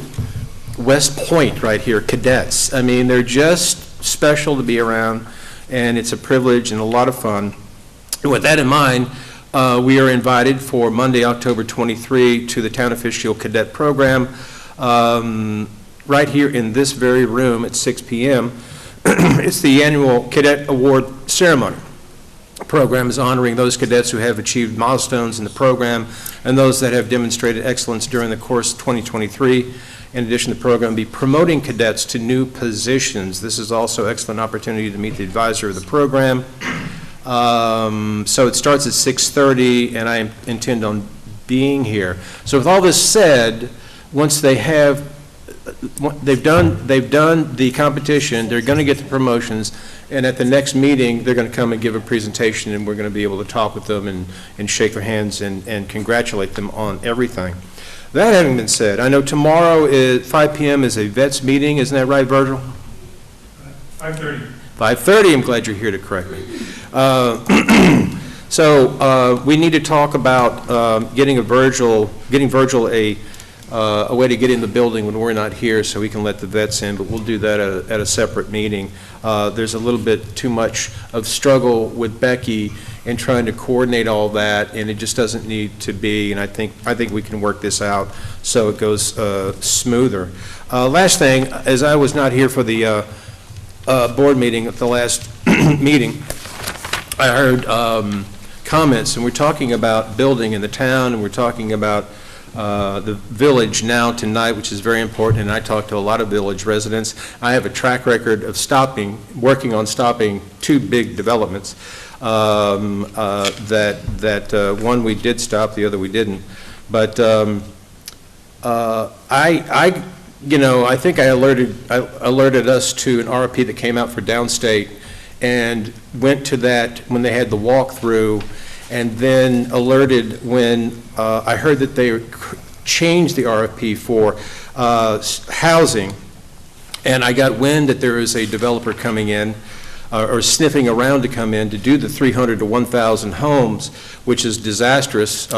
West Point right here, cadets. I mean, they're just special to be around, and it's a privilege and a lot of fun. And with that in mind, we are invited for Monday, October 23, to the Town of Fishkill Cadet Program. Right here in this very room at 6 p.m. It's the annual Cadet Award Ceremony. The program is honoring those cadets who have achieved milestones in the program and those that have demonstrated excellence during the course of 2023. In addition, the program will be promoting cadets to new positions. This is also an excellent opportunity to meet the advisor of the program. So it starts at 6:30, and I intend on being here. So with all this said, once they've done the competition, they're going to get the promotions, and at the next meeting, they're going to come and give a presentation, and we're going to be able to talk with them and shake their hands and congratulate them on everything. That having been said, I know tomorrow at 5 p.m. is a vets meeting. Isn't that right, Virgil? 5:30. 5:30. I'm glad you're here to correct me. So we need to talk about getting Virgil a way to get in the building when we're not here so we can let the vets in, but we'll do that at a separate meeting. There's a little bit too much of struggle with Becky in trying to coordinate all that, and it just doesn't need to be, and I think we can work this out so it goes smoother. Last thing, as I was not here for the board meeting at the last meeting, I heard comments, and we're talking about building in the town, and we're talking about the village now tonight, which is very important, and I talked to a lot of village residents. I have a track record of working on stopping 2 big developments. One we did stop, the other we didn't. But I think I alerted us to an RFP that came out for downstate, and went to that when they had the walkthrough, and then alerted when I heard that they changed the RFP for housing, and I got wind that there is a developer coming in, or sniffing around to come in to do the 300 to 1,000 homes, which is disastrous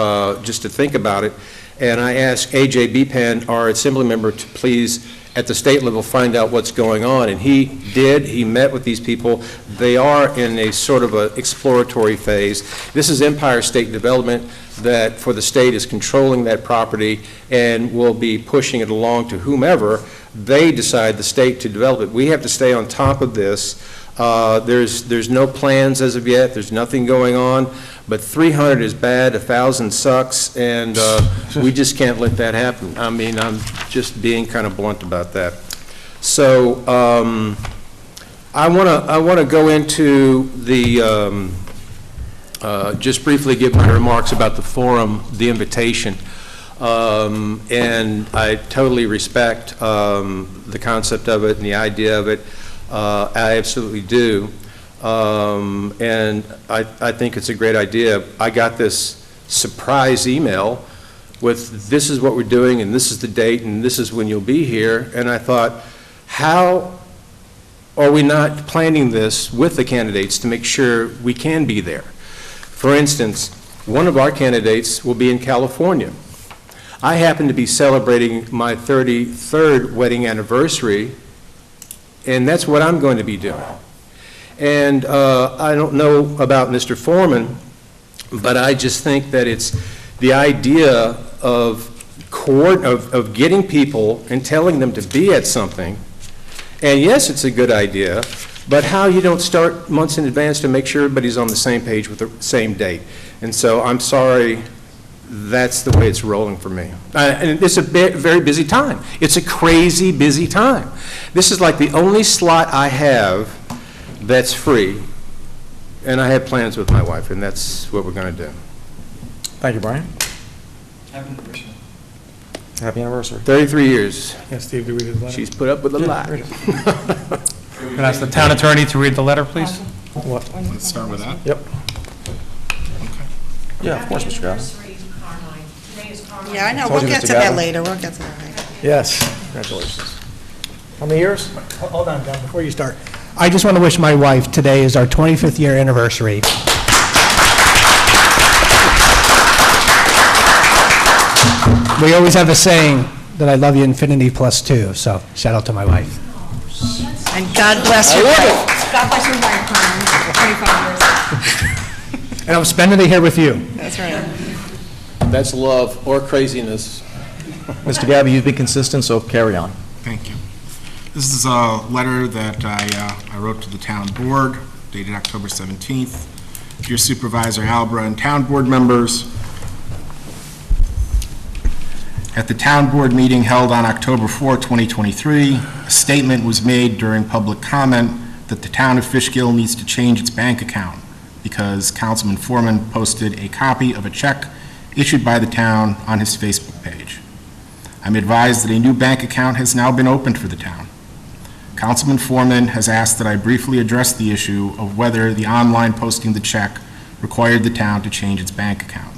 just to think about it. And I asked A.J. Bepan, our assembly member, to please, at the state level, find out what's going on. And he did. He met with these people. They are in a sort of an exploratory phase. This is Empire State Development that, for the state, is controlling that property and will be pushing it along to whomever they decide, the state, to develop it. We have to stay on top of this. There's no plans as of yet. There's nothing going on. But 300 is bad, 1,000 sucks, and we just can't let that happen. I mean, I'm just being kind of blunt about that. So I want to go into the just briefly give my remarks about the forum, the invitation, and I totally respect the concept of it and the idea of it. I absolutely do. And I think it's a great idea. I got this surprise email with, this is what we're doing, and this is the date, and this is when you'll be here. And I thought, how are we not planning this with the candidates to make sure we can be there? For instance, one of our candidates will be in California. I happen to be celebrating my 33rd wedding anniversary, and that's what I'm going to be doing. And I don't know about Mr. Foreman, but I just think that it's the idea of getting people and telling them to be at something, and yes, it's a good idea, but how you don't start months in advance to make sure everybody's on the same page with the same date. And so I'm sorry, that's the way it's rolling for me. And it's a very busy time. It's a crazy busy time. This is like the only slot I have that's free, and I have plans with my wife, and that's what we're going to do. Thank you, Brian. Happy anniversary. 33 years. Yes, Steve, do we read his letter? She's put up with a lot. Can I ask the town attorney to read the letter, please? What? Let's start with that. Yep. Yeah, of course, Mr. Gavin. Yeah, I know, Told we'll you, get Mr. to that Gavin. later, we'll get to that later. Yes. Congratulations. How many years? Hold on, John, before you start. I just want to wish my wife, today is our 25th year anniversary. We always have a saying that I love you infinity plus 2, so shout out to my wife. And God bless you. God bless your wife, Brian. 25 years. And I'm spending it here with you. That's right. That's love or craziness. Mr. Gabby, you've been consistent, so carry on. Thank you. This is a letter that I wrote to the town board, dated October 17th. Dear Supervisor Albra and town board members, at the town board meeting held on October 4, 2023, a statement was made during public comment that the town of Fishkill needs to change its bank account because Councilman Foreman posted a copy of a check issued by the town on his Facebook page. I'm advised that a new bank account has now been opened for the town. Councilman Foreman has asked that I briefly address the issue of whether the online posting the check required the town to change its bank account.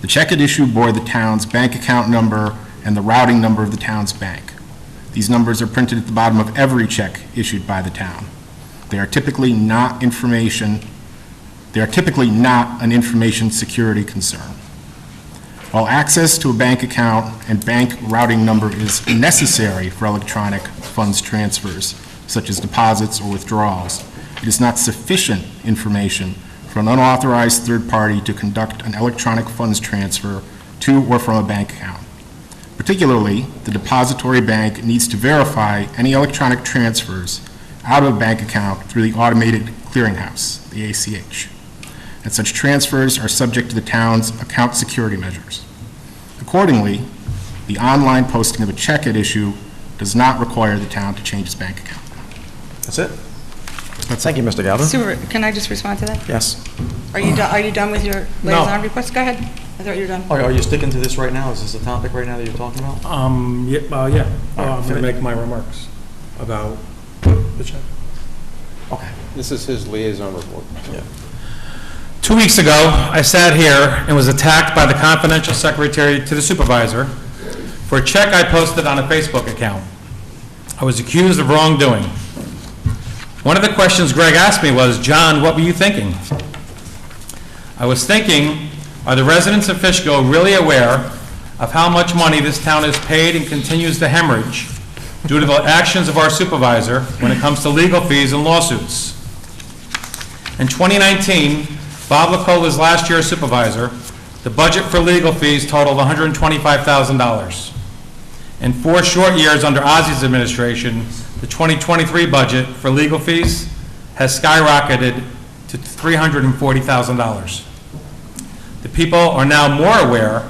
The check at issue bore the town's bank account number and the routing number of the town's bank. These numbers are printed at the bottom of every check issued by the town. They are typically not an information security concern. While access to a bank account and bank routing number is necessary for electronic funds transfers, such as deposits or withdrawals, it is not sufficient information for an unauthorized third party to conduct an electronic funds transfer to or from a bank account. Particularly, the depository bank needs to verify any electronic transfers out of a bank account through the automated clearinghouse, the ACH. And such transfers are subject to the town's account security measures. Accordingly, the online posting of a check at issue does not require the town to change its bank account. That's it. Thank you, Mr. Galvin. Super, can I just respond to that? Yes. Are you done with your liaison reports? Go ahead. I thought you were done. Are you sticking to this right now? Is this the topic right now that you're talking about? I'm going to make my remarks about the check. Okay. This is his liaison report. Yeah. 2 weeks ago, I sat here and was attacked by the confidential secretary to the supervisor for a check I posted on a Facebook account. I was accused of wrongdoing. One of the questions Greg asked me was, John, what were you thinking? I was thinking, are the residents of Fishkill really aware of how much money this town has paid and continues to hemorrhage due to the actions of our supervisor when it comes to legal fees and lawsuits? In 2019, Bob LaCola's last year's supervisor, the budget for legal fees totaled $125,000. In 4 short years under Ozzy's administration, the 2023 budget for legal fees has skyrocketed to $340,000. The people are now more aware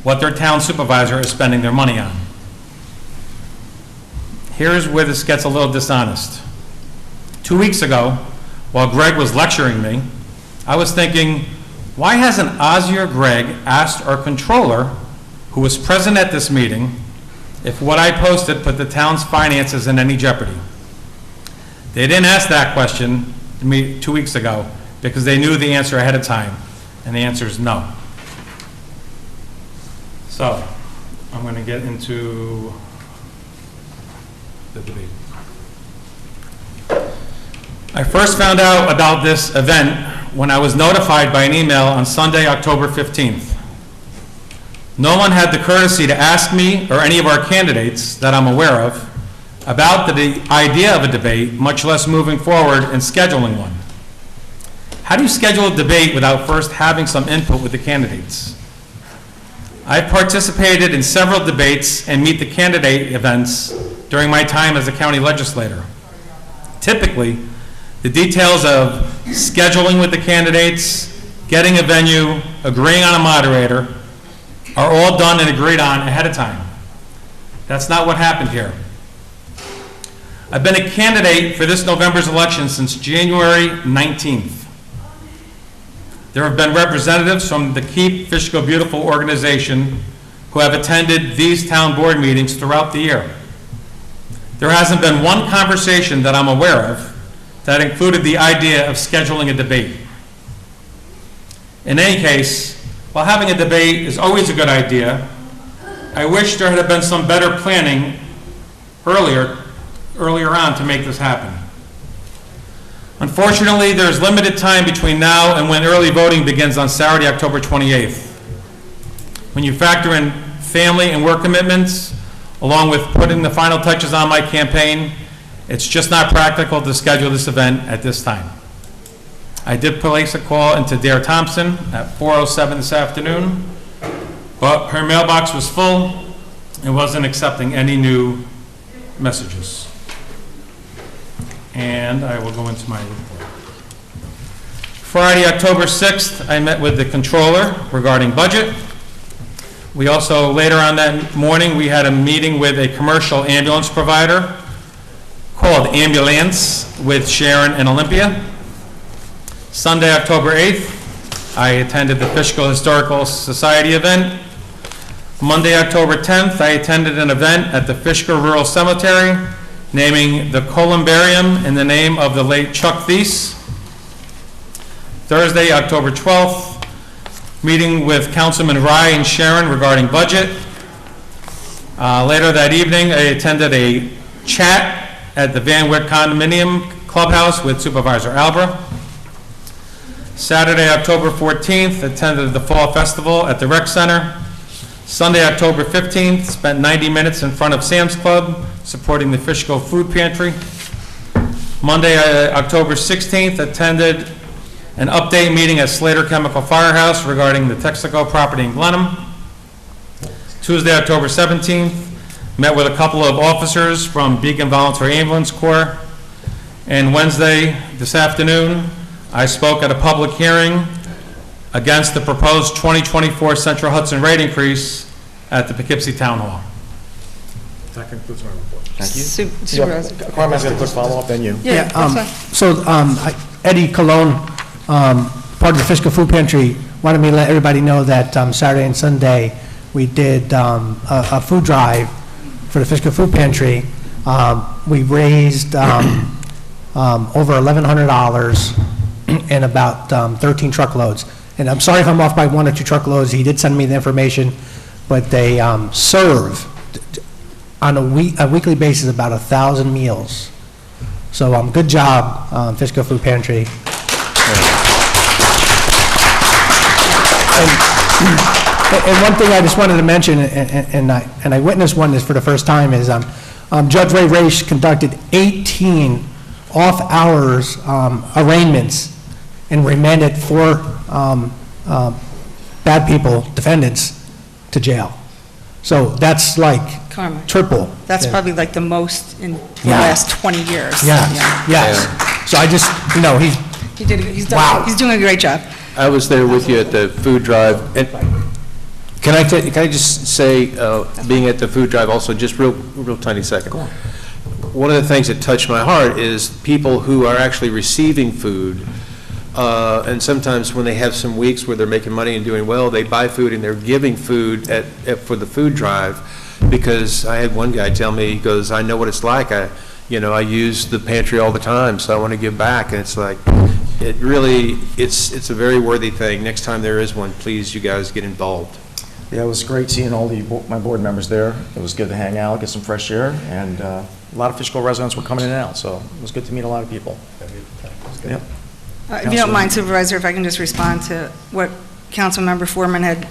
what their town supervisor is spending their money on. Here's where this gets a little dishonest. 2 weeks ago, while Greg was lecturing me, I was thinking, why hasn't Ozzy or Greg asked our controller, who was present at this meeting, if what I posted put the town's finances in any jeopardy? They didn't ask that question to me 2 weeks ago because they knew the answer ahead of time, and the answer is no. So, I'm going to get into the debate. I first found out about this event when I was notified by an email on Sunday, October 15th. No one had the courtesy to ask me or any of our candidates that I'm aware of about the idea of a debate, much less moving forward and scheduling one. How do you schedule a debate without first having some input with the candidates? I've participated in several debates and meet the candidate events during my time as a county legislator. Typically, the details of scheduling with the candidates, getting a venue, agreeing on a moderator, are all done and agreed on ahead of time. That's not what happened here. I've been a candidate for this November's election since January 19th. There have been representatives from the Keep Fishkill Beautiful organization who have attended these town board meetings throughout the year. There hasn't been one conversation that I'm aware of that included the idea of scheduling a debate. In any case, while having a debate is always a good idea, I wish there had been some better planning earlier on to make this happen. Unfortunately, there is limited time between now and when early voting begins on Saturday, October 28th. When you factor in family and work commitments, along with putting the final touches on my campaign, it's just not practical to schedule this event at this time. I did place a call into Dare Thompson at 4:07 this afternoon, but her mailbox was full and wasn't accepting any new messages. And I will go into my report. Friday, October 6th, I met with the controller regarding budget. We also, later on that morning, we had a meeting with a commercial ambulance provider called Ambulance with Sharon and Olympia. Sunday, October 8th, I attended the Fishkill Historical Society event. Monday, October 10th, I attended an event at the Fishkill Rural Cemetery naming the columbarium in the name of the late Chuck Thies. Thursday, October 12th, meeting with Councilman Rye and Sharon regarding budget. Later that evening, I attended a chat at the Van Wyck Condominium Clubhouse with Supervisor Albra. Saturday, October 14th, attended the Fall Festival at the Rec Center. Sunday, October 15th, spent 90 minutes in front of Sam's Club supporting the Fishkill Food Pantry. Monday, October 16th, attended an update meeting at Slater Chemical Firehouse regarding the Texaco property in Glenham. Tuesday, October 17th, met with a couple of officers from Beacon Voluntary Ambulance Corps. And Wednesday, this afternoon, I spoke at a public hearing against the proposed 2024 Central Hudson rate increase at the Poughkeepsie Town Hall. That concludes my report. Thank you. Supervisor. Carmen's got a quick follow-up, then you. Yeah, that's fine. Eddie Colon, part of the Fishkill Food Pantry, wanted me to let everybody know that Saturday and Sunday, we did a food drive for the Fishkill Food Pantry. We raised over $1,100 and about 13 truckloads. And I'm sorry if I'm off by 1 or 2 truckloads. He did send me the information, but they serve on a weekly basis about 1,000 meals. So good job, Fishkill Food Pantry. And one thing I just wanted to mention, and I witnessed one this for the first time, is Judge Ray Raish conducted 18 off-hours arraignments and remanded 4 bad people, defendants, to jail. So that's like Carmen. triple. That's probably like the most in the last 20 years. Yes. So I just, He's doing a great job. I was there with you at the food drive, and can I just say, being at the food drive also, just real tiny second. One of the things that touched my heart is people who are actually receiving food, and sometimes when they have some weeks where they're making money and doing well, they buy food and they're giving food for the food drive, because I had one guy tell me, he goes, I know what it's like. I use the pantry all the time, so I want to give back. And it's like, it really, it's a very worthy thing. Next time there is one, please, you guys get involved. Yeah, it was great seeing all my board members there. It was good to hang out, get some fresh air, and a lot of Fishkill residents were coming in and out, so it was good to meet a lot of people. Yep. If you don't mind, Supervisor, if I can just respond to what Councilmember Foreman had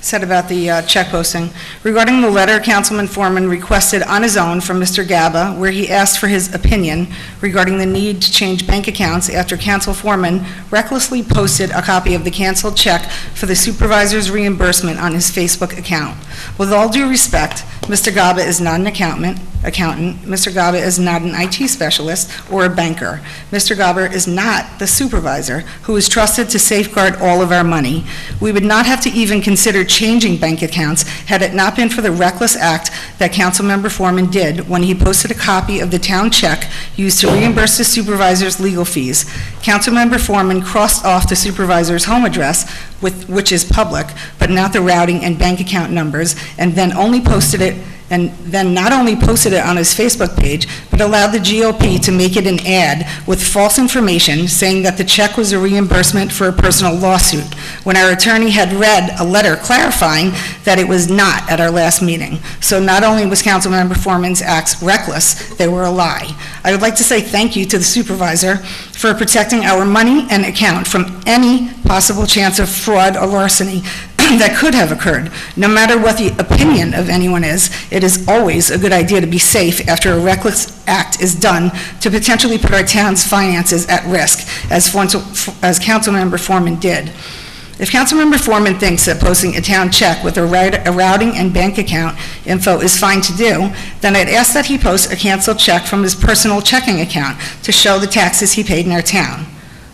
said about the check posting. Regarding the letter Councilman Foreman requested on his own from Mr. Gaba, where he asked for his opinion regarding the need to change bank accounts after Council Foreman recklessly posted a copy of the canceled check for the supervisor's reimbursement on his Facebook account. With all due respect, Mr. Gaba is not an accountant. Mr. Gaba is not an IT specialist or a banker. Mr. Gaba is not the supervisor who is trusted to safeguard all of our money. We would not have to even consider changing bank accounts had it not been for the reckless act that Councilmember Foreman did when he posted a copy of the town check used to reimburse the supervisor's legal fees. Councilmember Foreman crossed off the supervisor's home address, which is public, but not the routing and bank account numbers, and then not only posted it on his Facebook page, but allowed the GOP to make it an ad with false information saying that the check was a reimbursement for a personal lawsuit, when our attorney had read a letter clarifying that it was not at our last meeting. So not only was Councilmember Foreman's acts reckless, they were a lie. I would like to say thank you to the supervisor for protecting our money and account from any possible chance of fraud or larceny that could have occurred. No matter what the opinion of anyone is, it is always a good idea to be safe after a reckless act is done to potentially put our town's finances at risk, as Councilmember Foreman did. If Councilmember Foreman thinks that posting a town check with a routing and bank account info is fine to do, then I'd ask that he post a canceled check from his personal checking account to show the taxes he paid in our town.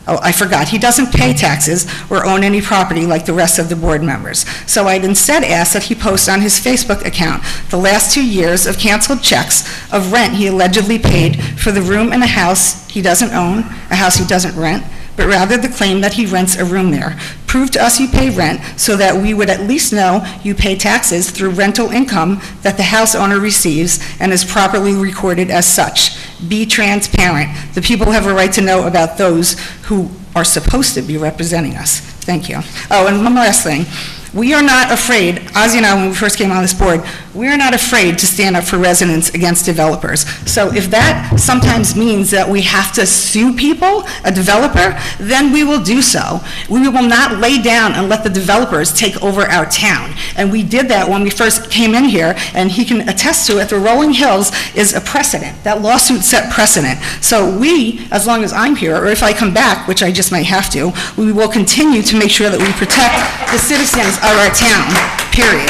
Oh, I forgot, he doesn't pay taxes or own any property like the rest of the board members. So I'd instead ask that he post on his Facebook account the last 2 years of canceled checks of rent he allegedly paid for the room in a house he doesn't own, a house he doesn't rent, but rather the claim that he rents a room there. Prove to us you pay rent so that we would at least know you pay taxes through rental income that the house owner receives and is properly recorded as such. Be transparent. The people have a right to know about those who are supposed to be representing us. Thank you. Oh, and one last thing. We are not afraid, Ozzy and I, when we first came on this board, we are not afraid to stand up for residents against developers. So if that sometimes means that we have to sue people, a developer, then we will do so. We will not lay down and let the developers take over our town. And we did that when we first came in here, and he can attest to it, the Rolling Hills is a precedent. That lawsuit set precedent. So we, as long as I'm here, or if I come back, which I just might have to, we will continue to make sure that we protect the citizens of our town, period.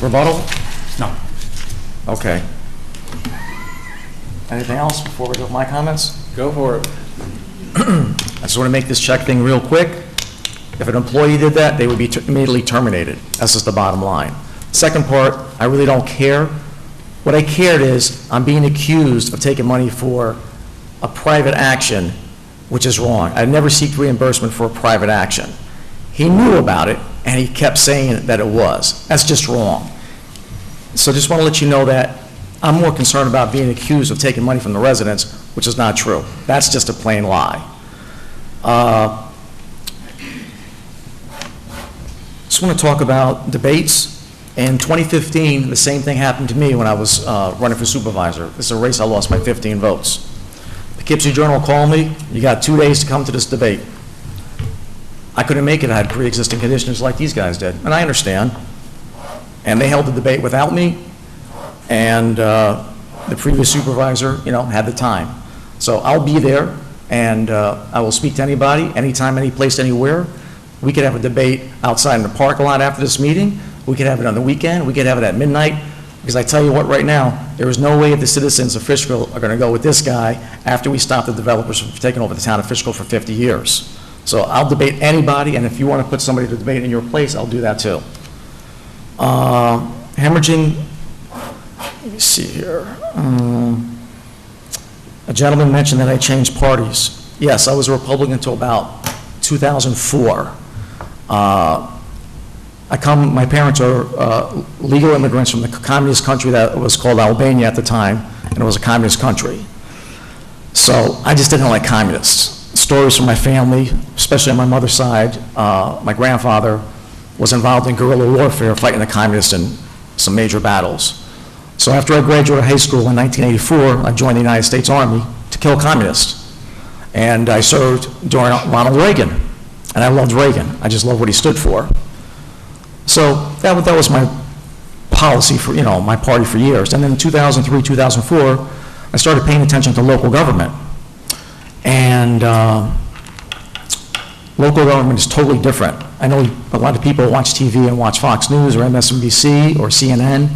Rebuttal? No. Okay. Anything else before we go with my comments? Go for it. I just want to make this check thing real quick. If an employee did that, they would be immediately terminated. That's just the bottom line. Second part, I really don't care. What I cared is I'm being accused of taking money for a private action, which is wrong. I never seek reimbursement for a private action. He knew about it, and he kept saying that it was. That's just wrong. So just want to let you know that I'm more concerned about being accused of taking money from the residents, which is not true. That's just a plain lie. Just want to talk about debates. In 2015, the same thing happened to me when I was running for supervisor. This is a race I lost by 15 votes. The Poughkeepsie Journal called me, you got 2 days to come to this debate. I couldn't make it. I had pre-existing conditions like these guys did, and I understand. And they held the debate without me, and the previous supervisor, had the time. So I'll be there, and I will speak to anybody, anytime, any place, anywhere. We could have a debate outside in the parking lot after this meeting. We could have it on the weekend. We could have it at midnight. Because I tell you what, right now, there is no way the citizens of Fishkill are going to go with this guy after we stop the developers from taking over the town of Fishkill for 50 years. So I'll debate anybody, and if you want to put somebody to debate in your place, I'll do that too. Hemorrhaging, let me see here. A gentleman mentioned that I changed parties. Yes, I was a Republican until about 2004. My parents are legal immigrants from the communist country that was called Albania at the time, and it was a communist country. So I just didn't like communists. Stories from my family, especially on my mother's side, my grandfather was involved in guerrilla warfare fighting the communists in some major battles. So after I graduated high school in 1984, I joined the United States Army to kill communists. And I served during Ronald Reagan, and I loved Reagan. I just loved what he stood for. So that was my policy for, my party for years. And then in 2003, 2004, I started paying attention to local government. And local government is totally different. I know a lot of people watch TV and watch Fox News or MSNBC or CNN.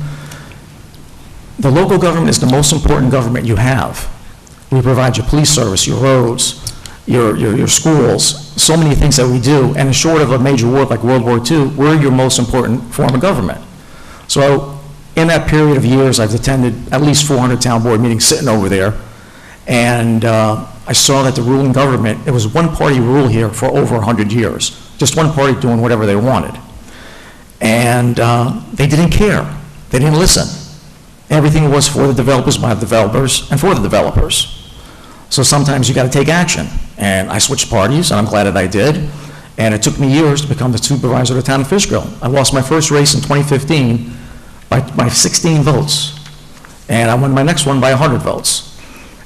The local government is the most important government you have. We provide your police service, your roads, your schools, so many things that we do, and short of a major war like World War II, we're your most important form of government. So in that period of years, I've attended at least 400 town board meetings sitting over there, and I saw that the ruling government, it was one-party rule here for over 100 years, just one party doing whatever they wanted. And they didn't care. They didn't listen. Everything was for the developers, by the developers, and for the developers. So sometimes you got to take action. And I switched parties, and I'm glad that I did. And it took me years to become the supervisor of the town of Fishkill. I lost my first race in 2015 by 16 votes. And I won my next one by 100 votes.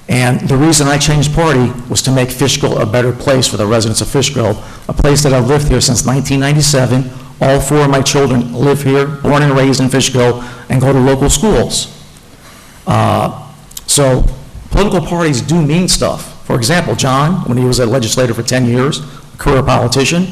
And the reason I changed party was to make Fishkill a better place for the residents of Fishkill, a place that I've lived here since 1997. All 4 of my children live here, born and raised in Fishkill, and go to local schools. So political parties do mean stuff. For example, John, when he was a legislator for 10 years, a career politician,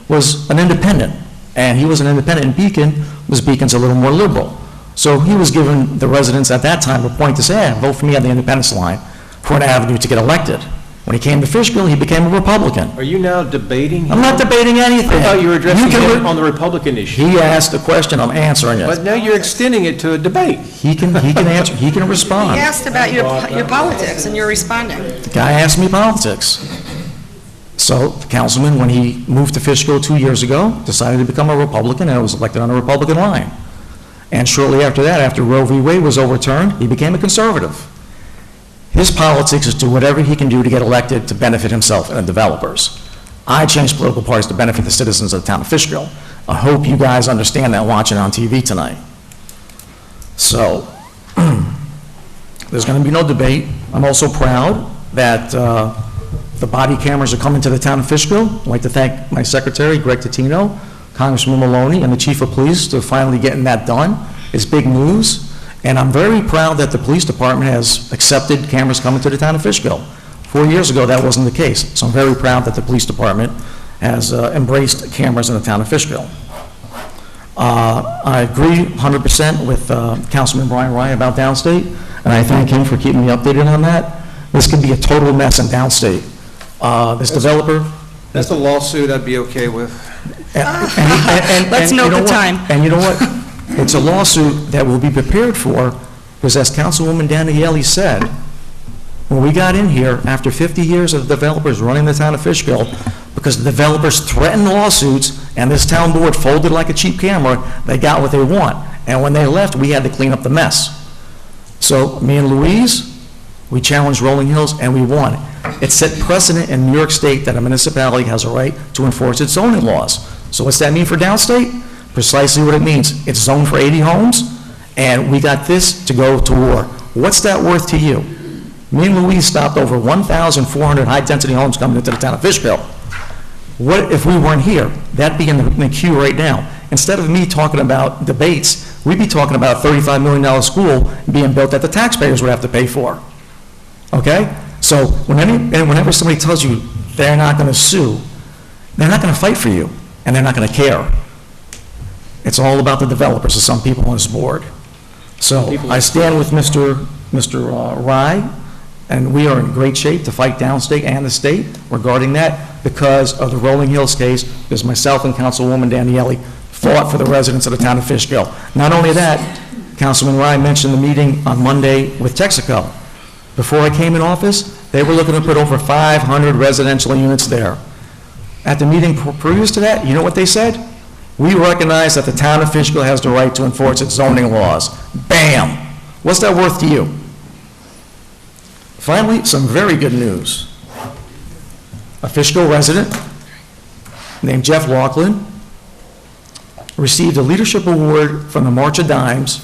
was an independent. And he was an independent in Beacon, was Beacon's a little more liberal. So he was given the residents at that time a point to say, hey, vote for me on the independence line for an avenue to get elected. When he came to Fishkill, he became a Republican. Are you now debating? I'm not debating anything. I thought you were addressing him on the Republican issue. He asked a question, I'm answering it. But now you're extending it to a debate. He can answer, he can respond. He asked about your politics, and you're responding. The guy asked me politics. So the councilman, when he moved to Fishkill 2 years ago, decided to become a Republican and was elected on a Republican line. And shortly after that, after Roe v. Wade was overturned, he became a conservative. His politics is to do whatever he can do to get elected to benefit himself and the developers. I changed political parties to benefit the citizens of the town of Fishkill. I hope you guys understand that watching on TV tonight. So, there's going to be no debate. I'm also proud that the body cameras are coming to the town of Fishkill. I'd like to thank my secretary, Greg Tatino, Congressman Maloney, and the chief of police for finally getting that done. It's big news. And I'm very proud that the police department has accepted cameras coming to the town of Fishkill. 4 years ago, that wasn't the case. So I'm very proud that the police department has embraced cameras in the town of Fishkill. I agree 100% with Councilman Brian Rye about downstate, and I thank him for keeping me updated on that. This could be a total mess in downstate. This developer... That's a lawsuit I'd be okay with. Let's note the time. And you know what? It's a lawsuit that we'll be prepared for, because as Councilwoman Daniele said, when we got in here, after 50 years of developers running the town of Fishkill, because the developers threatened lawsuits, and this town board folded like a cheap camera, they got what they want. And when they left, we had to clean up the mess. So me and Louise, we challenged Rolling Hills, and we won. It set precedent in New York State that a municipality has a right to enforce its zoning laws. So what's that mean for downstate? Precisely what it means. It's zoned for 80 homes, and we got this to go to war. What's that worth to you? Me and Louise stopped over 1,400 high-density homes coming into the town of Fishkill. What if we weren't here? That'd be in the queue right now. Instead of me talking about debates, we'd be talking about a $35 million school being built that the taxpayers would have to pay for. Okay? So whenever somebody tells you they're not going to sue, they're not going to fight for you, and they're not going to care. It's all about the developers of some people on this board. So I stand with Mr. Rye, and we are in great shape to fight downstate and the state regarding that because of the Rolling Hills case, because myself and Councilwoman Daniele fought for the residents of the town of Fishkill. Not only that, Councilman Rye mentioned the meeting on Monday with Texaco. Before I came in office, they were looking to put over 500 residential units there. At the meeting previous to that, you know what they said? We recognize that the town of Fishkill has the right to enforce its zoning laws. Bam! What's that worth to you? Finally, some very good news. A Fishkill resident named Jeff Laughlin received a leadership award from the March of Dimes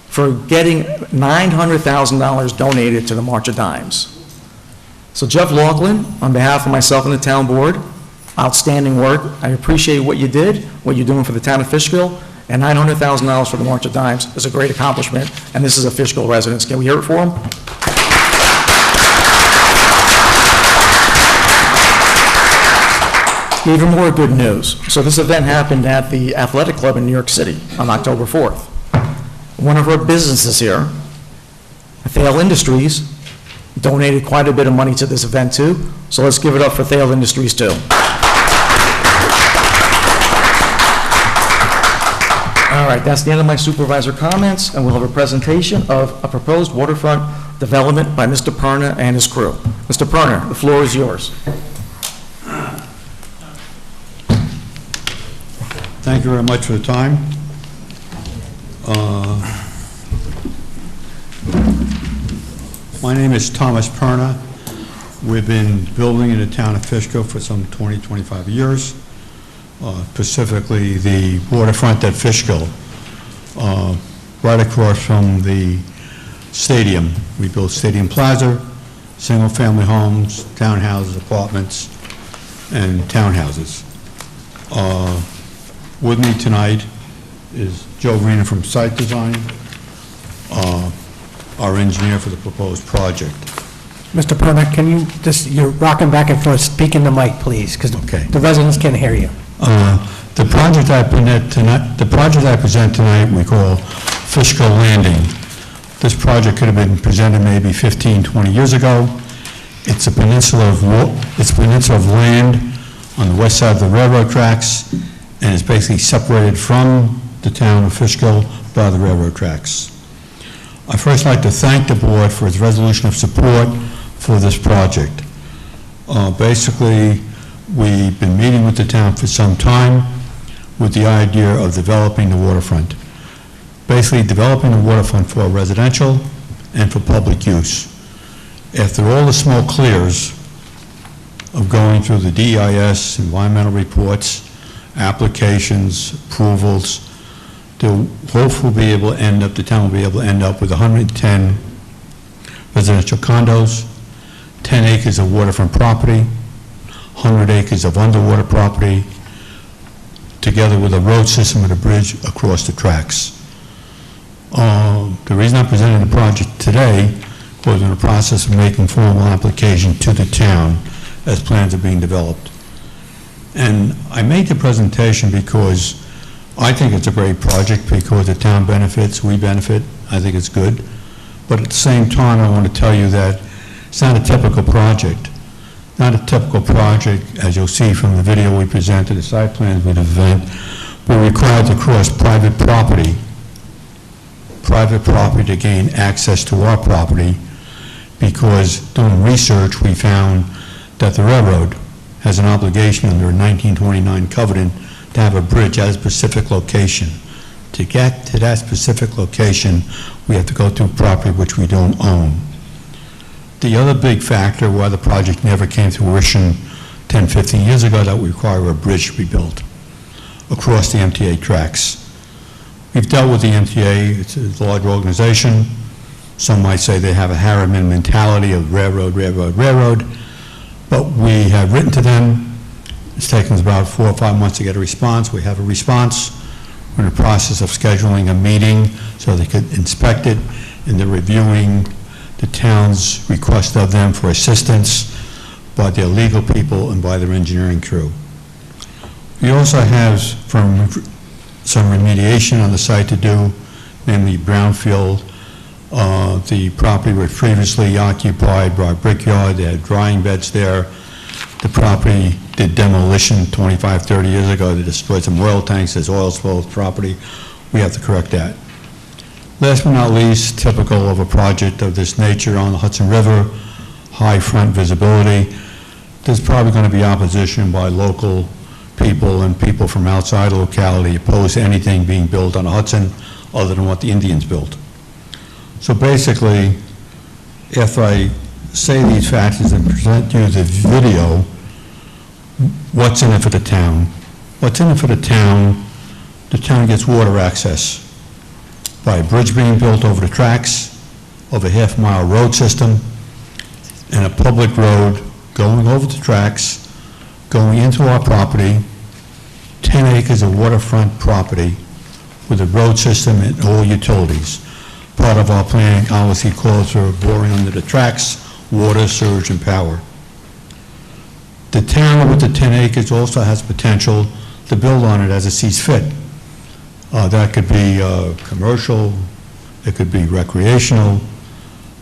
for getting $900,000 donated to the March of Dimes. So Jeff Laughlin, on behalf of myself and the town board, Outstanding work. I appreciate what you did, what you're doing for the town of Fishkill, and $900,000 for the March of Dimes is a great accomplishment, and this is a Fishkill resident. Can we hear it for him? Even more good news. So this event happened at the Athletic Club in New York City on October 4th. One of our businesses here, Thale Industries, donated quite a bit of money to this event too, so let's give it up for Thale Industries too. All right, that's the end of my supervisor comments, and we'll have a presentation of a proposed waterfront development by Mr. Perna and his crew. Mr. Perna, the floor is yours. Thank you very much for the time. My name is Thomas Perna. We've been building in the town of Fishkill for some 20, 25 years, specifically the waterfront at Fishkill, right across from the stadium. We built Stadium Plaza, single-family homes, townhouses, apartments, and townhouses. With me tonight is Joe Rena from Site Design, our engineer for the proposed project. Mr. Perna, can you just, you're rocking back and forth, speak in the mic, please, because the residents can't hear you. The project I present tonight, we call Fishkill Landing. This project could have been presented maybe 15, 20 years ago. It's a peninsula of land on the west side of the railroad tracks, and it's basically separated from the town of Fishkill by the railroad tracks. I'd first like to thank the board for its resolution of support for this project. Basically, we've been meeting with the town for some time with the idea of developing the waterfront. Basically, developing the waterfront for residential and for public use. After all the smoke clears of going through the DEIS, environmental reports, applications, approvals, they'll hopefully be able to end up, the town will be able to end up with 110 residential condos, 10 acres of waterfront property, 100 acres of underwater property, together with a road system and a bridge across the tracks. The reason I'm presenting the project today was in the process of making formal application to the town as plans are being developed. And I made the presentation because I think it's a great project because the town benefits, we benefit, I think it's good. But at the same time, I want to tell you that it's not a typical project. Not a typical project, as you'll see from the video we presented, the site plans with the event. We're required to cross private property to gain access to our property, because doing research, we found that the railroad has an obligation under a 1929 covenant to have a bridge at a specific location. To get to that specific location, we have to go through property which we don't own. The other big factor why the project never came to fruition 10, 15 years ago, that we require a bridge to be built across the MTA tracks. We've dealt with the MTA, it's a large organization. Some might say they have a Harriman mentality of railroad, but we have written to them. It's taken us about 4 or 5 months to get a response. We have a response. We're in the process of scheduling a meeting so they could inspect it, and they're reviewing the town's request of them for assistance by their legal people and by their engineering crew. We also have some remediation on the site to do, namely brownfield. The property was previously occupied by a brickyard. They had drying beds there. The property did demolition 25, 30 years ago. They destroyed some oil tanks. There's oil spills property. We have to correct that. Last but not least, typical of a project of this nature on the Hudson River, high front visibility. There's probably going to be opposition by local people and people from outside the locality opposed to anything being built on the Hudson other than what the Indians built. So basically, if I say these factors and present you the video, what's in it for the town? What's in it for the town gets water access by a bridge being built over the tracks, of a half-mile road system, and a public road going over the tracks, going into our property, 10 acres of waterfront property with a road system and all utilities. Part of our planning obviously calls for boring under the tracks, water, sewage, and power. The town with the 10 acres also has potential to build on it as it sees fit. That could be commercial, it could be recreational,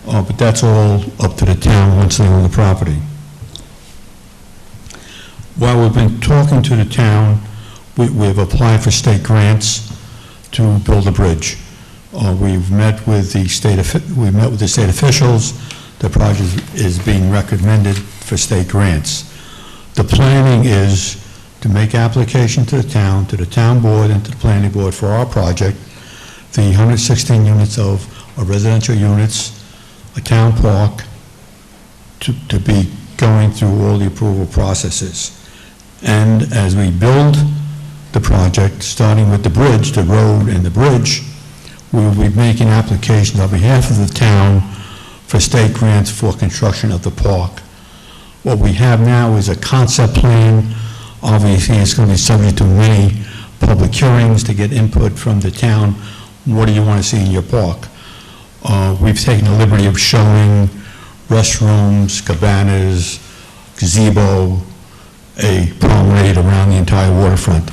but that's all up to the town once they own the property. While we've been talking to the town, we've applied for state grants to build a bridge. We've met with the state officials. The project is being recommended for state grants. The planning is to make application to the town board, and to the planning board for our project, the 116 units of residential units, a town park, to be going through all the approval processes. And as we build the project, starting with the bridge, the road and the bridge, we will be making applications on behalf of the town for state grants for construction of the park. What we have now is a concept plan. Obviously, it's going to be subject to many public hearings to get input from the town. What do you want to see in your park? We've taken the liberty of showing restrooms, cabanas, gazebo, a promenade around the entire waterfront.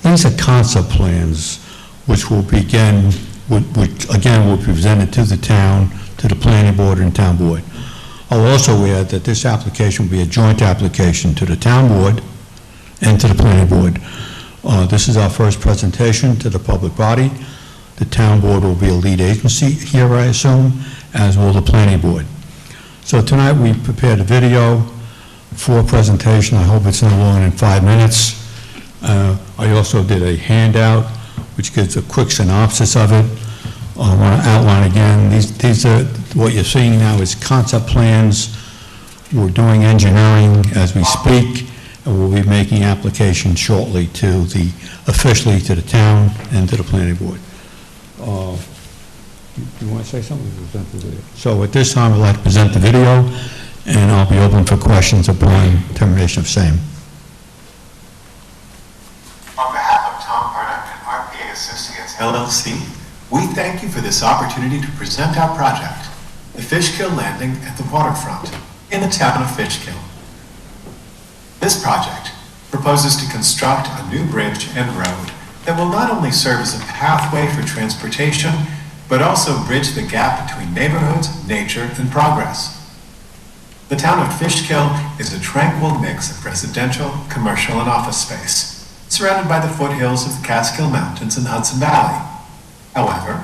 These are concept plans which will begin, which again will be presented to the town, to the planning board and town board. I'll also add that this application will be a joint application to the town board and to the planning board. This is our first presentation to the public body. The town board will be a lead agency here, I assume, as will the planning board. So tonight we prepared a video for a presentation. I hope it's no longer than 5 minutes. I also did a handout which gives a quick synopsis of it. I want to outline again, these are, what you're seeing now is concept plans. We're doing engineering as we speak, and we'll be making applications shortly to officially to the town and to the planning board. You want to say something? Present the video. So at this time, I'd like to present the video, and I'll be open for questions upon termination of same. On behalf of Tom Hardock and RPA Associates LLC, we thank you for this opportunity to present our project, the Fishkill Landing at the waterfront in the town of Fishkill. This project proposes to construct a new bridge and road that will not only serve as a pathway for transportation, but also bridge the gap between neighborhoods, nature, and progress. The town of Fishkill is a tranquil mix of residential, commercial, and office space, surrounded by the foothills of the Catskill Mountains and Hudson Valley. However,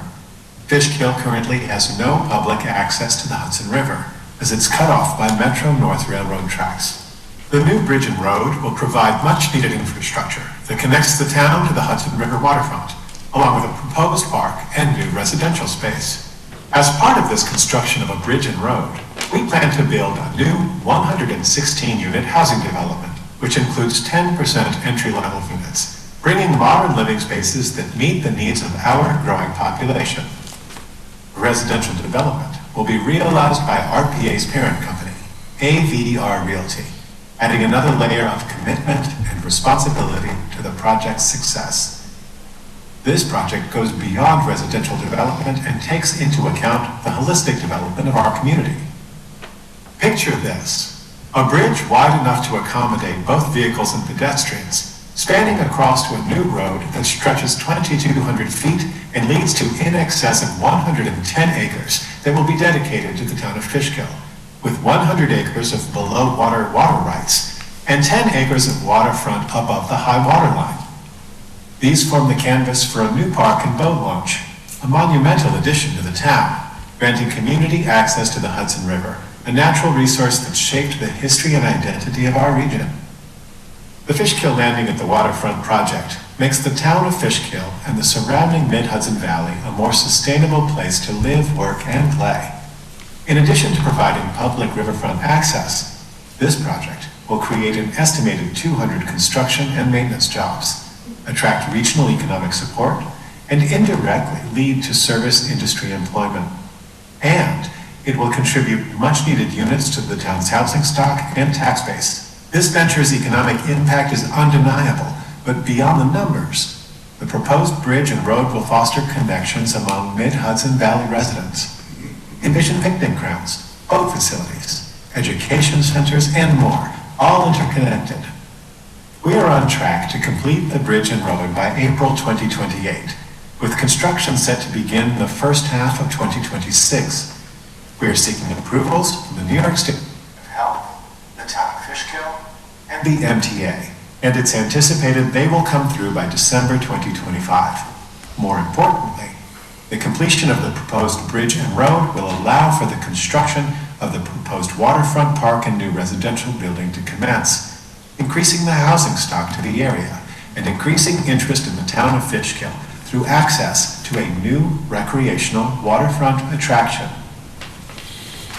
Fishkill currently has no public access to the Hudson River, as it's cut off by Metro North Railroad tracks. The new bridge and road will provide much-needed infrastructure that connects the town to the Hudson River waterfront, along with a proposed park and new residential space. As part of this construction of a bridge and road, we plan to build a new 116-unit housing development, which includes 10% entry-level units, bringing modern living spaces that meet the needs of our growing population. Residential development will be realized by RPA's parent company, AVR Realty, adding another layer of commitment and responsibility to the project's success. This project goes beyond residential development and takes into account the holistic development of our community. Picture this: a bridge wide enough to accommodate both vehicles and pedestrians, spanning across to a new road that stretches 2,200 feet and leads to in excess of 110 acres that will be dedicated to the town of Fishkill, with 100 acres of below water rights and 10 acres of waterfront above the high water line. These form the canvas for a new park and boat launch, a monumental addition to the town, granting community access to the Hudson River, a natural resource that shaped the history and identity of our region. The Fishkill Landing at the Waterfront project makes the town of Fishkill and the surrounding mid-Hudson Valley a more sustainable place to live, work, and play. In addition to providing public riverfront access, this project will create an estimated 200 construction and maintenance jobs, attract regional economic support, and indirectly lead to service industry employment. And it will contribute much-needed units to the town's housing stock and tax base. This venture's economic impact is undeniable, but beyond the numbers, the proposed bridge and road will foster connections among mid-Hudson Valley residents. Envision picnic grounds, boat facilities, education centers, and more, all interconnected. We are on track to complete the bridge and road by April 2028, with construction set to begin the first half of 2026. We are seeking approvals from the New York State of Health, the Town of Fishkill, and the MTA, and it's anticipated they will come through by December 2025. More importantly, the completion of the proposed bridge and road will allow for the construction of the proposed waterfront park and new residential building to commence, increasing the housing stock to the area and increasing interest in the town of Fishkill through access to a new recreational waterfront attraction.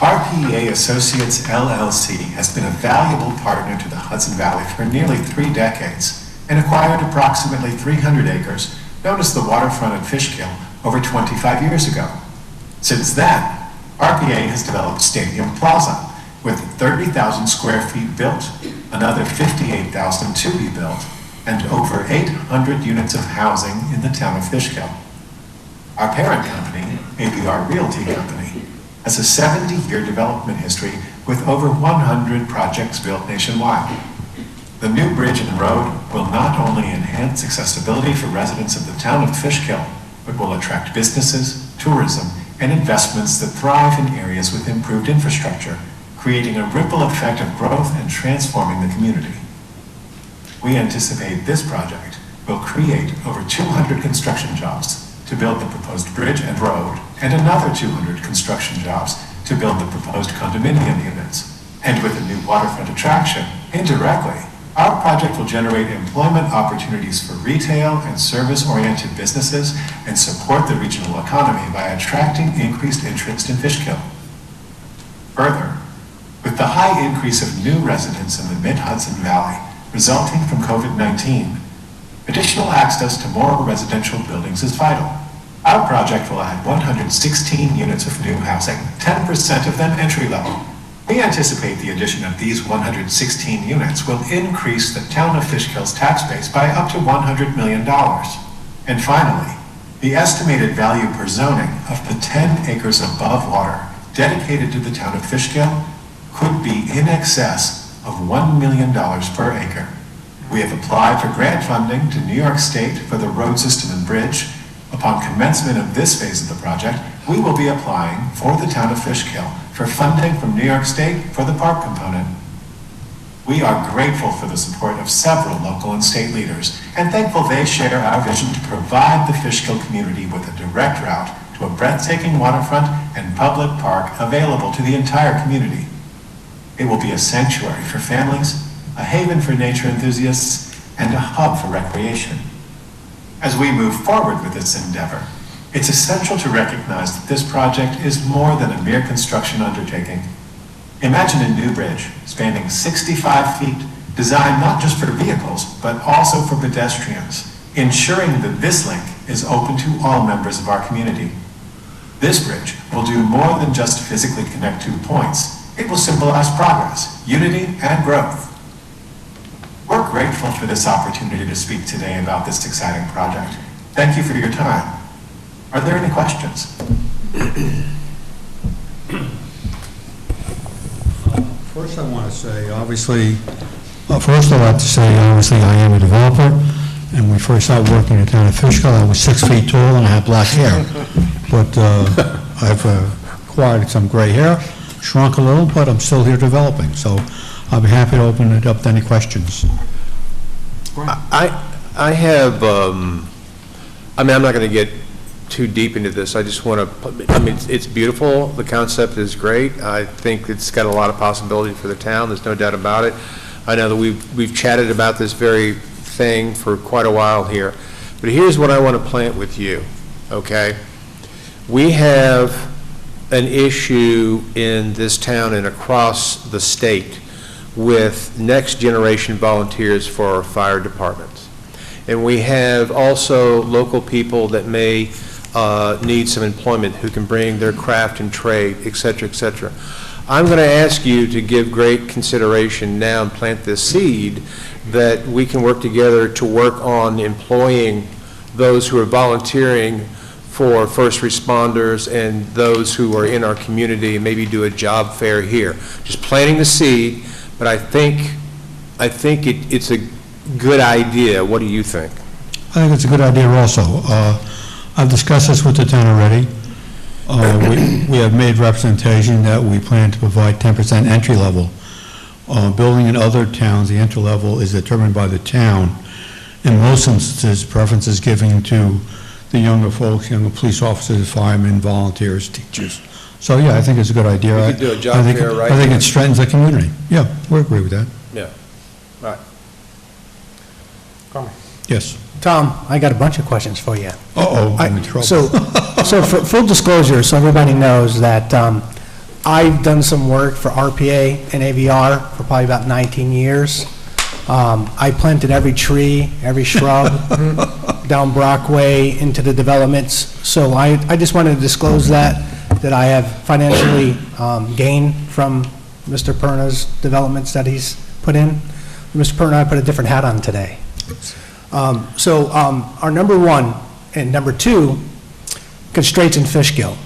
RPA Associates LLC has been a valuable partner to the Hudson Valley for nearly 3 decades and acquired approximately 300 acres known as the waterfront at Fishkill over 25 years ago. Since then, RPA has developed Stadium Plaza with 30,000 square feet built, another 58,000 to be built, and over 800 units of housing in the town of Fishkill. Our parent company, APR Realty Company, has a 70-year development history with over 100 projects built nationwide. The new bridge and road will not only enhance accessibility for residents of the town of Fishkill, but will attract businesses, tourism, and investments that thrive in areas with improved infrastructure, creating a ripple effect of growth and transforming the community. We anticipate this project will create over 200 construction jobs to build the proposed bridge and road, and another 200 construction jobs to build the proposed condominium units. And with a new waterfront attraction, indirectly, our project will generate employment opportunities for retail and service-oriented businesses and support the regional economy by attracting increased interest in Fishkill. Further, with the high increase of new residents in the mid-Hudson Valley resulting from COVID-19, additional access to more residential buildings is vital. Our project will add 116 units of new housing, 10% of them entry-level. We anticipate the addition of these 116 units will increase the town of Fishkill's tax base by up to $100 million. And finally, the estimated value per zoning of the 10 acres above water dedicated to the town of Fishkill could be in excess of $1 million per acre. We have applied for grant funding to New York State for the road system and bridge. Upon commencement of this phase of the project, we will be applying for the town of Fishkill for funding from New York State for the park component. We are grateful for the support of several local and state leaders and thankful they share our vision to provide the Fishkill community with a direct route to a breathtaking waterfront and public park available to the entire community. It will be a sanctuary for families, a haven for nature enthusiasts, and a hub for recreation. As we move forward with this endeavor, it's essential to recognize that this project is more than a mere construction undertaking. Imagine a new bridge spanning 65 feet, designed not just for vehicles, but also for pedestrians, ensuring that this link is open to all members of our community. This bridge will do more than just physically connect 2 points. It will symbolize progress, unity, and growth. We're grateful for this opportunity to speak today about this exciting project. Thank you for your time. Are there any questions? First, I want to say, obviously, first I'd like to say, obviously, I am a developer, and when we first started working in the town of Fishkill, I was 6 feet tall and I had black hair. But I've acquired some gray hair, shrunk a little, but I'm still here developing. So I'll be happy to open it up to any questions. I have, I'm not going to get too deep into this. I just want to, it's beautiful. The concept is great. I think it's got a lot of possibility for the town. There's no doubt about it. I know that we've chatted about this very thing for quite a while here. But here's what I want to plant with you, okay? We have an issue in this town and across the state with next generation volunteers for our fire departments. And we have also local people that may need some employment who can bring their craft and trade, et cetera, et cetera. I'm going to ask you to give great consideration now and plant this seed that we can work together to work on employing those who are volunteering for first responders and those who are in our community, and maybe do a job fair here. Just planting the seed, but I think it's a good idea. What do you think? I think it's a good idea also. I've discussed this with the town already. We have made representation that we plan to provide 10% entry level. Building in other towns, the entry level is determined by the town. In most instances, preference is given to the younger folks, younger police officers, firemen, volunteers, teachers. So, yeah, I think it's a good idea. We could do a job fair right I think here. it strengthens the community. Yeah, we agree with that. Yeah, right. Yes. Tom, I got a bunch of questions for you. Uh-oh, I'm in trouble. So for full disclosure, so everybody knows that I've done some work for RPA and AVR for probably about 19 years. I planted every tree, every shrub down Brockway into the developments. So I just wanted to disclose that I have financially gained from Mr. Perna's developments that he's put in. Mr. Perna, I put a different hat on today. Our number one and number two constraints in Fishkill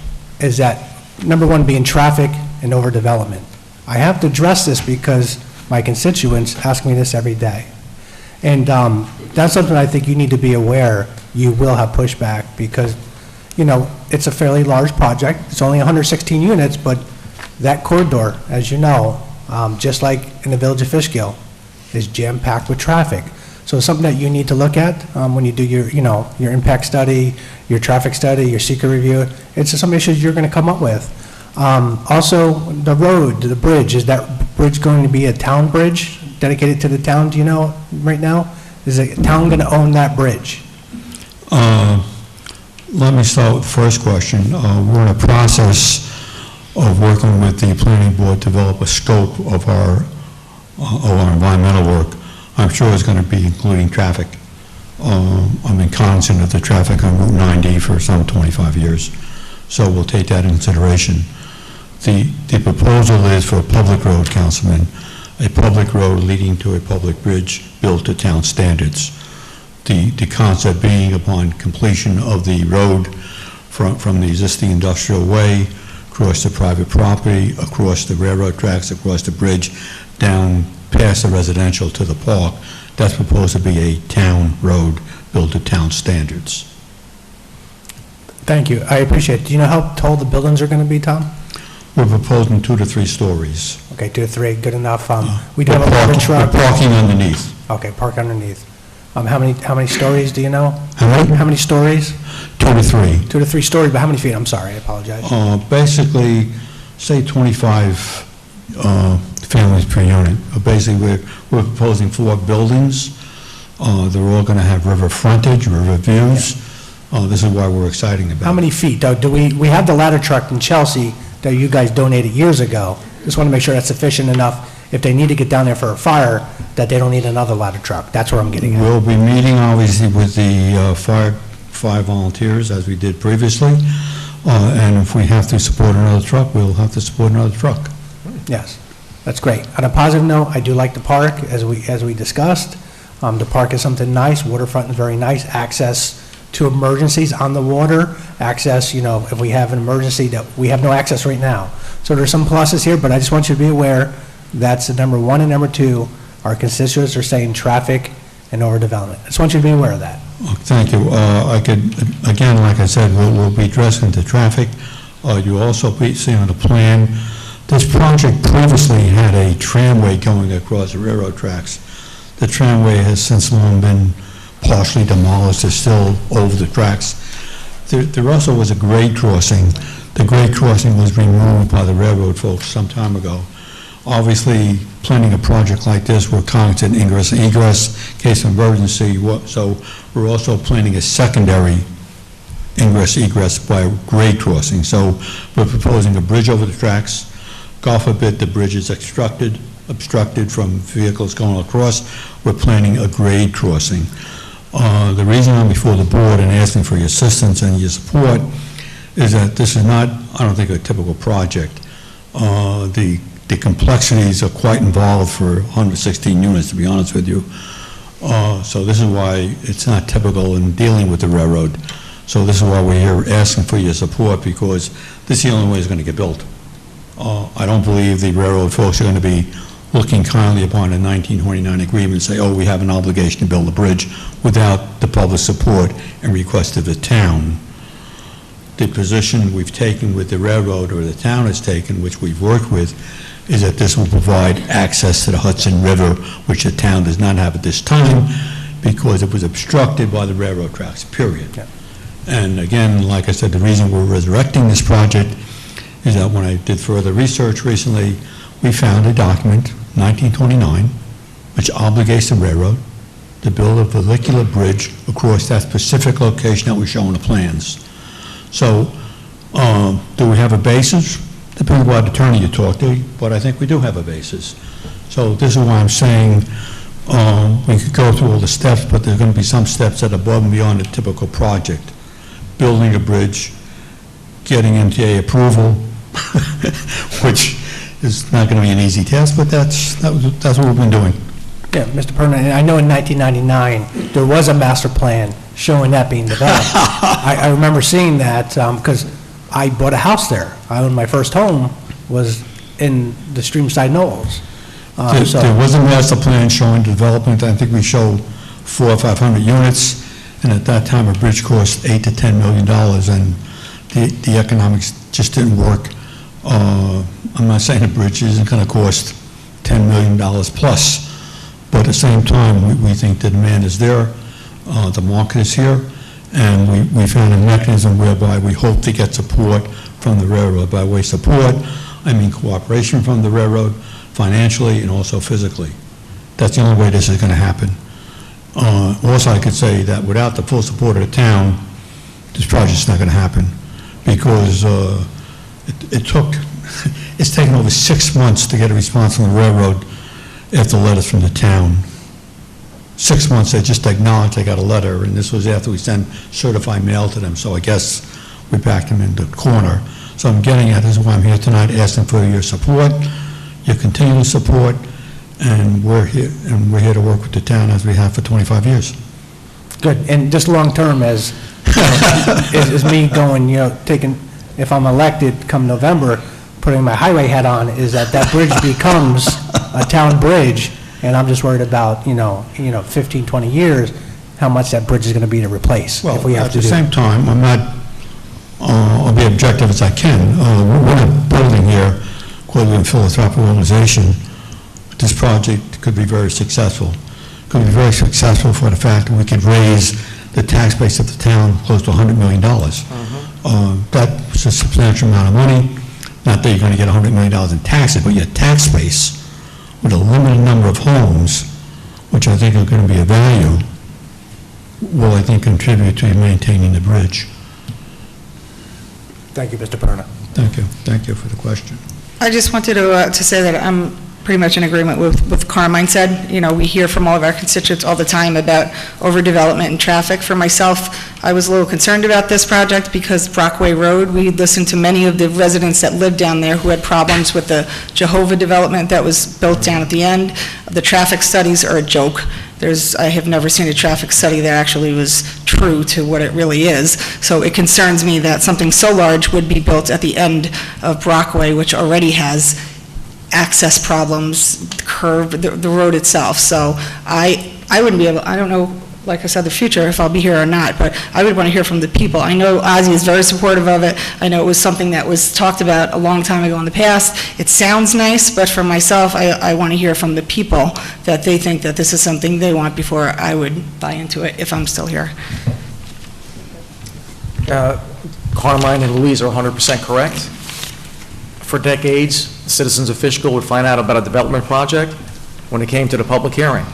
is that number one being traffic and overdevelopment. I have to address this because my constituents ask me this every day. And that's something I think you need to be aware you will have pushback because, you know, it's a fairly large project. It's only 116 units, but that corridor, as you know, just like in the village of Fishkill, is jam-packed with traffic. So it's something that you need to look at when you do your, you know, your impact study, your traffic study, your seeker review. It's some issues you're going to come up with. Also, the road, the bridge, is that bridge going to be a town bridge dedicated to the town? Do you know right now? Is the town going to own that bridge? Let me start with the first question. We're in a process of working with the planning board to develop a scope of our environmental work. I'm sure it's going to be including traffic. I'm in cognizant of the traffic on Route 90 for some 25 years, so we'll take that into consideration. The proposal is for a public road, Councilman, a public road leading to a public bridge built to town standards. The concept being upon completion of the road from the existing industrial way, across the private property, across the railroad tracks, across the bridge, down past the residential to the park, that's proposed to be a town road built to town standards. Thank you. I appreciate it. Do you know how tall the buildings are going to be, Tom? We're proposing 2 to 3 stories. Okay, 2 to 3, good enough. We do have a water truck. We're parking underneath. Okay, park underneath. How many stories do you know? How many stories? 2 to 3. 2 to 3 stories, but how many feet? I'm sorry, I apologize. Basically, say 25 families per unit. Basically, we're proposing 4 buildings. They're all going to have river frontage, river views. This is why we're exciting about it. How many feet? Do we have the ladder truck in Chelsea that you guys donated years ago? Just want to make sure that's sufficient enough if they need to get down there for a fire, that they don't need another ladder truck. That's where I'm getting at. We'll be meeting, obviously, with the fire volunteers, as we did previously. And if we have to support another truck, we'll have to support another truck. Yes, that's great. On a positive note, I do like the park, as we discussed. The park is something nice. Waterfront is very nice. Access to emergencies on the water. Access, you know, if we have an emergency, that we have no access right now. So there's some pluses here, but I just want you to be aware that's the number one and number two. Our constituents are saying traffic and overdevelopment. I just want you to be aware of that. Thank you. I could, again, like I said, we'll be addressing the traffic. You also see on the plan, this project previously had a tramway going across the railroad tracks. The tramway has since long been partially demolished. It's still over the tracks. There also was a grade crossing. The grade crossing was removed by the railroad folks some time ago. Obviously, planning a project like this, we're cognizant ingress and egress, in case of emergency, so we're also planning a secondary ingress egress by grade crossing. So we're proposing a bridge over the tracks. God forbid the bridge is obstructed from vehicles going across. We're planning a grade crossing. The reason I'm before the board and asking for your assistance and your support is that this is not, I don't think, a typical project. The complexities are quite involved for 116 units, to be honest with you. So this is why it's not typical in dealing with the railroad. So this is why we're here asking for your support, because this is the only way it's going to get built. I don't believe the railroad folks are going to be looking kindly upon a 1929 agreement and say, oh, we have an obligation to build a bridge without the public support and request of the town. The position we've taken with the railroad, or the town has taken, which we've worked with, is that this will provide access to the Hudson River, which the town does not have at this time, because it was obstructed by the railroad tracks, period. Yeah. And again, like I said, the reason we're resurrecting this project is that when I did further research recently, we found a document, 1929, which obligates the railroad to build a vernacular bridge across that specific location that we show on the plans. So, do we have a basis? Depends on what attorney you talk to, but I think we do have a basis. So this is why I'm saying we could go through all the steps, but there's going to be some steps that are above and beyond a typical project. Building a bridge, getting MTA approval, which is not going to be an easy task, but that's what we've been doing. Yeah, Mr. Perna, I know in 1999, there was a master plan showing that being developed. I remember seeing that because I bought a house there. My first home was in the Streamside Knolls. There was a master plan showing development. I think we showed 400 or 500 units, and at that time, a bridge cost $8 to $10 million, and the economics just didn't work. I'm not saying a bridge isn't going to cost $10 million plus, but at the same time, we think the demand is there, the market is here, and we found a mechanism whereby we hope to get support from the railroad. By way of support, I mean cooperation from the railroad, financially and also physically. That's the only way this is going to happen. Also, I could say that without the full support of the town, this project's not going to happen, because it's taken over 6 months to get a response from the railroad after letters from the town. 6 months, they just acknowledged they got a letter, and this was after we sent certified mail to them, so I guess we backed them in the corner. So I'm getting at, this is why I'm here tonight, asking for your support, your continued support, and we're here to work with the town as we have for 25 years. Good, and just long-term as me going, taking, if I'm elected come November, putting my highway hat on, is that bridge becomes a town bridge, and I'm just worried about, 15, 20 years, how much that bridge is going to be to replace if we have to do it. At the same time, I'm not, I'll be objective as I can. We're in a building here called the Philanthropic Organization. This project could be very successful. Could be very successful for the fact that we could raise the tax base of the town close to $100 million. That's a substantial amount of money. Not that you're going to get $100 million in taxes, but your tax base with a limited number of homes, which I think are going to be of value, will, I think, contribute to maintaining the bridge. Thank you, Mr. Perna. Thank you. Thank you for the question. I just wanted to say that I'm pretty much in agreement with Carmine said. We hear from all of our constituents all the time about overdevelopment and traffic. For myself, I was a little concerned about this project because Brockway Road, we listened to many of the residents that lived down there who had problems with the Jehovah development that was built down at the end. The traffic studies are a joke. I have never seen a traffic study that actually was true to what it really is. So it concerns me that something so large would be built at the end of Brockway, which already has access problems, curve, the road itself. So I wouldn't be able, I don't know, like I said, the future, if I'll be here or not, but I would want to hear from the people. I know Ozzy is very supportive of it. I know it was something that was talked about a long time ago in the past. It sounds nice, but for myself, I want to hear from the people that they think that this is something they want before I would buy into it if I'm still here. Carmine and Louise are 100% correct. For decades, citizens of Fishkill would find out about a development project when it came to the public hearing.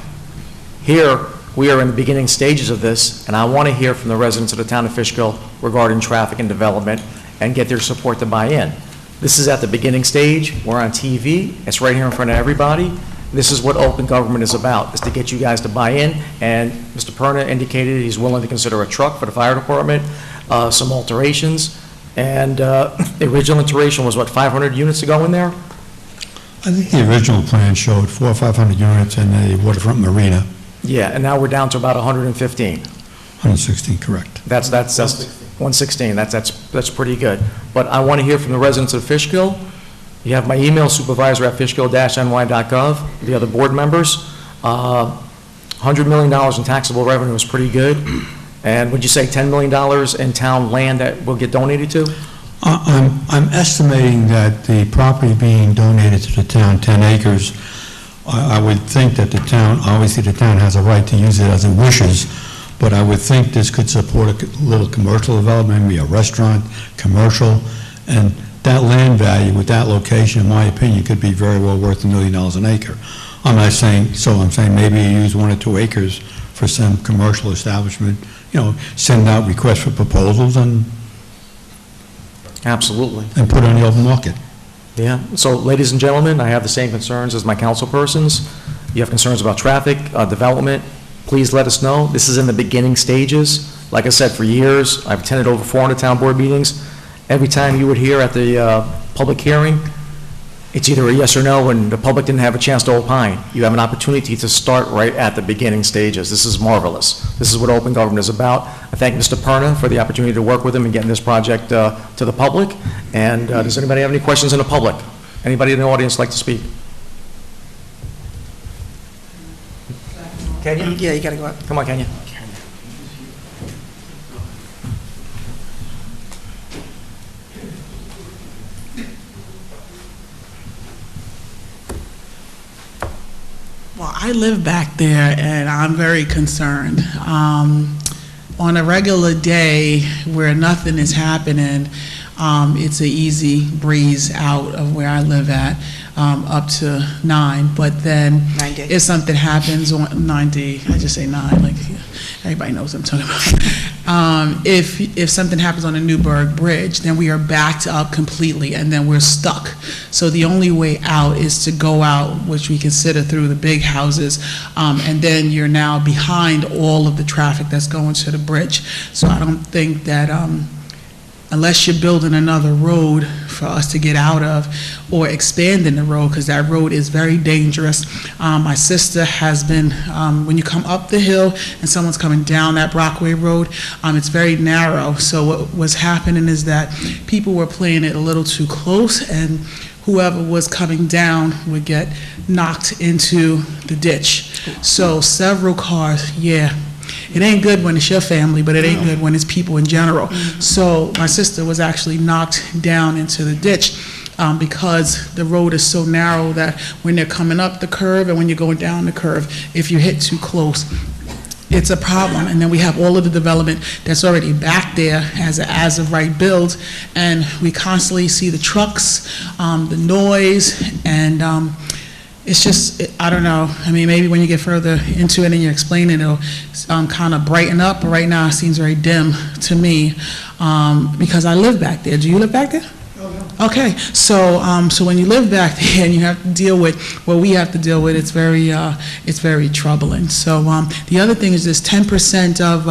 Here, we are in the beginning stages of this, and I want to hear from the residents of the town of Fishkill regarding traffic and development and get their support to buy in. This is at the beginning stage. We're on TV. It's right here in front of everybody. This is what open government is about, is to get you guys to buy in. And Mr. Perna indicated he's willing to consider a truck for the fire department, some alterations, And the original iteration was, what, 500 units to go in there? I think the original plan showed 400 or 500 units in a waterfront marina. Yeah, and now we're down to about 115. 116, correct. That's 116, that's pretty good. But I want to hear from the residents of Fishkill. You have my email, supervisor@fishkill-ny.gov, the other board members. $100 million in taxable revenue is pretty good. And would you say $10 million in town land that will get donated to? I'm estimating that the property being donated to the town, 10 acres, I would think that the town, obviously the town has a right to use it as it wishes, but I would think this could support a little commercial development, maybe a restaurant, commercial, and that land value with that location, in my opinion, could be very well worth $1 million an acre. I'm not saying, so I'm saying maybe you use 1 or 2 acres for some commercial establishment, send out requests for proposals and Absolutely. And put it on the open market. Yeah. So, ladies and gentlemen, I have the same concerns as my council persons. You have concerns about traffic, development, please let us know. This is in the beginning stages. Like I said, for years, I've attended over 400 town board meetings. Every time you would hear at the public hearing, it's either a yes or no, and the public didn't have a chance to opine. You have an opportunity to start right at the beginning stages. This is marvelous. This is what open government is about. I thank Mr. Perna for the opportunity to work with him in getting this project to the public. And does anybody have any questions in the public? Anybody in the audience like to speak? Kenya? Yeah, you gotta go up. Come on, Kenya. Well, I live back there, and I'm very concerned. On a regular day where nothing is happening, it's an easy breeze out of where I live at, up to 9. But then 9D. if something happens on 9D, I just say 9, like everybody knows what I'm talking about. If something happens on the Newburgh Bridge, then we are backed up completely, and then we're stuck. So the only way out is to go out, which we consider through the big houses, and then you're now behind all of the traffic that's going to the bridge. So I don't think that unless you're building another road for us to get out of, or expanding the road, because that road is very dangerous. My sister has been, when you come up the hill and someone's coming down that Brockway Road, it's very narrow. So what was happening is that people were playing it a little too close, and whoever was coming down would get knocked into the ditch. So several cars, yeah. It ain't good when it's your family, but it ain't good when it's people in general. So my sister was actually knocked down into the ditch because the road is so narrow that when they're coming up the curve and when you're going down the curve, if you hit too close, it's a problem. And then we have all of the development that's already back there as of right build, and we constantly see the trucks, the noise, and it's just, I don't know. I mean, maybe when you get further into it and you explain it, it'll kind of brighten up. But right now, it seems very dim to me because I live back there. Do you live back there? Okay, so when you live back there and you have to deal with what we have to deal with, it's very troubling. So the other thing is this 10% of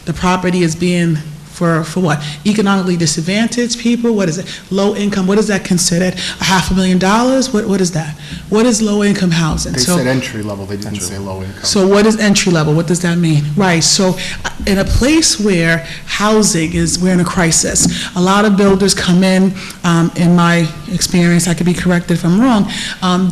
the property is being for what? Economically disadvantaged people? What is it? Low income? What is that considered? $500,000? What is that? What is low income housing? They said entry level, they didn't say low income. So what is entry level? What does that mean? Right, so in a place where housing is, we're in a crisis. A lot of builders come in my experience, I could be corrected if I'm wrong,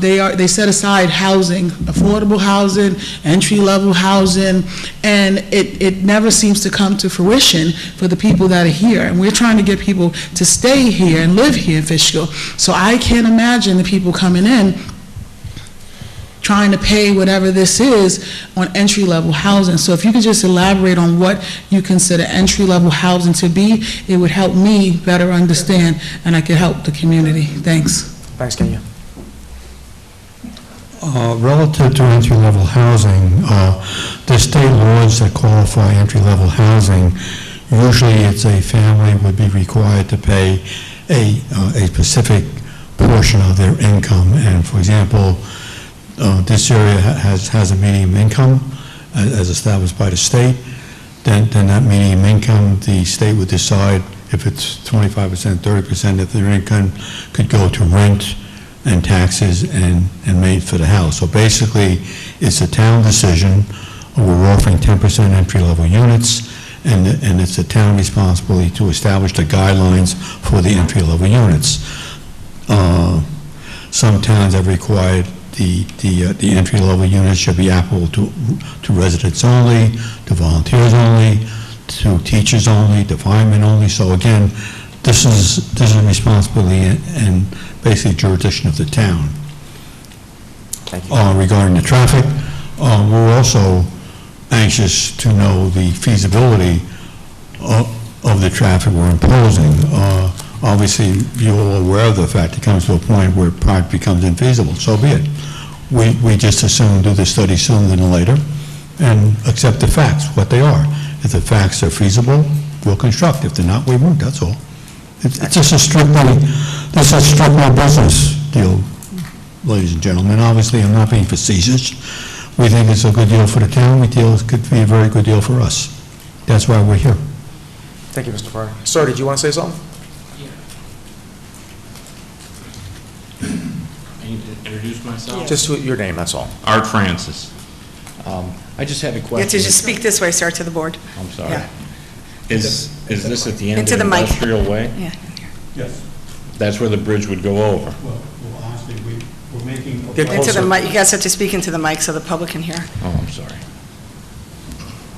they set aside housing, affordable housing, entry level housing, and it never seems to come to fruition for the people that are here. And we're trying to get people to stay here and live here in Fishkill. So I can't imagine the people coming in trying to pay whatever this is on entry-level housing. So if you could just elaborate on what you consider entry-level housing to be, it would help me better understand, and I could help the community. Thanks. Thanks, Kenya. Relative to entry-level housing, the state laws that qualify entry-level housing, usually it's a family would be required to pay a specific portion of their income. And for example, this area has a medium income as established by the state. Then that medium income, the state would decide if it's 25%, 30% of their income could go to rent and taxes and made for the house. So basically, it's a town decision. We're offering 10% entry-level units, and it's a town responsibility to establish the guidelines for the entry-level units. Some towns have required the entry-level units should be applicable to residents only, to volunteers only, to teachers only, to firemen only. So again, this is responsibility and basically jurisdiction of the town. Thank you. Regarding the traffic, we're also anxious to know the feasibility of the traffic we're imposing. Obviously, you're all aware of the fact it comes to a point where project becomes infeasible, so be it. We just as soon do the study sooner than later and accept the facts, what they are. If the facts are feasible, we'll construct. If they're not, we won't, that's all. It's just a strictly business deal, ladies and gentlemen. Obviously, I'm not being facetious. We think it's a good deal for the town. We feel it could be a very good deal for us. That's why we're here. Thank you, Mr. Farr. Sir, did you want to say something? I need to introduce myself. Just your name, that's all. Art Francis. I just had a question. You have to just speak this way, sir, to the board. I'm sorry. Yeah. Is this at the end Into of the mic. Industrial Way? Yeah. Yes. That's where the bridge would go over? Well, honestly, we're making... Into the mic, you guys have to speak into the mic so the public can hear. Oh, I'm sorry.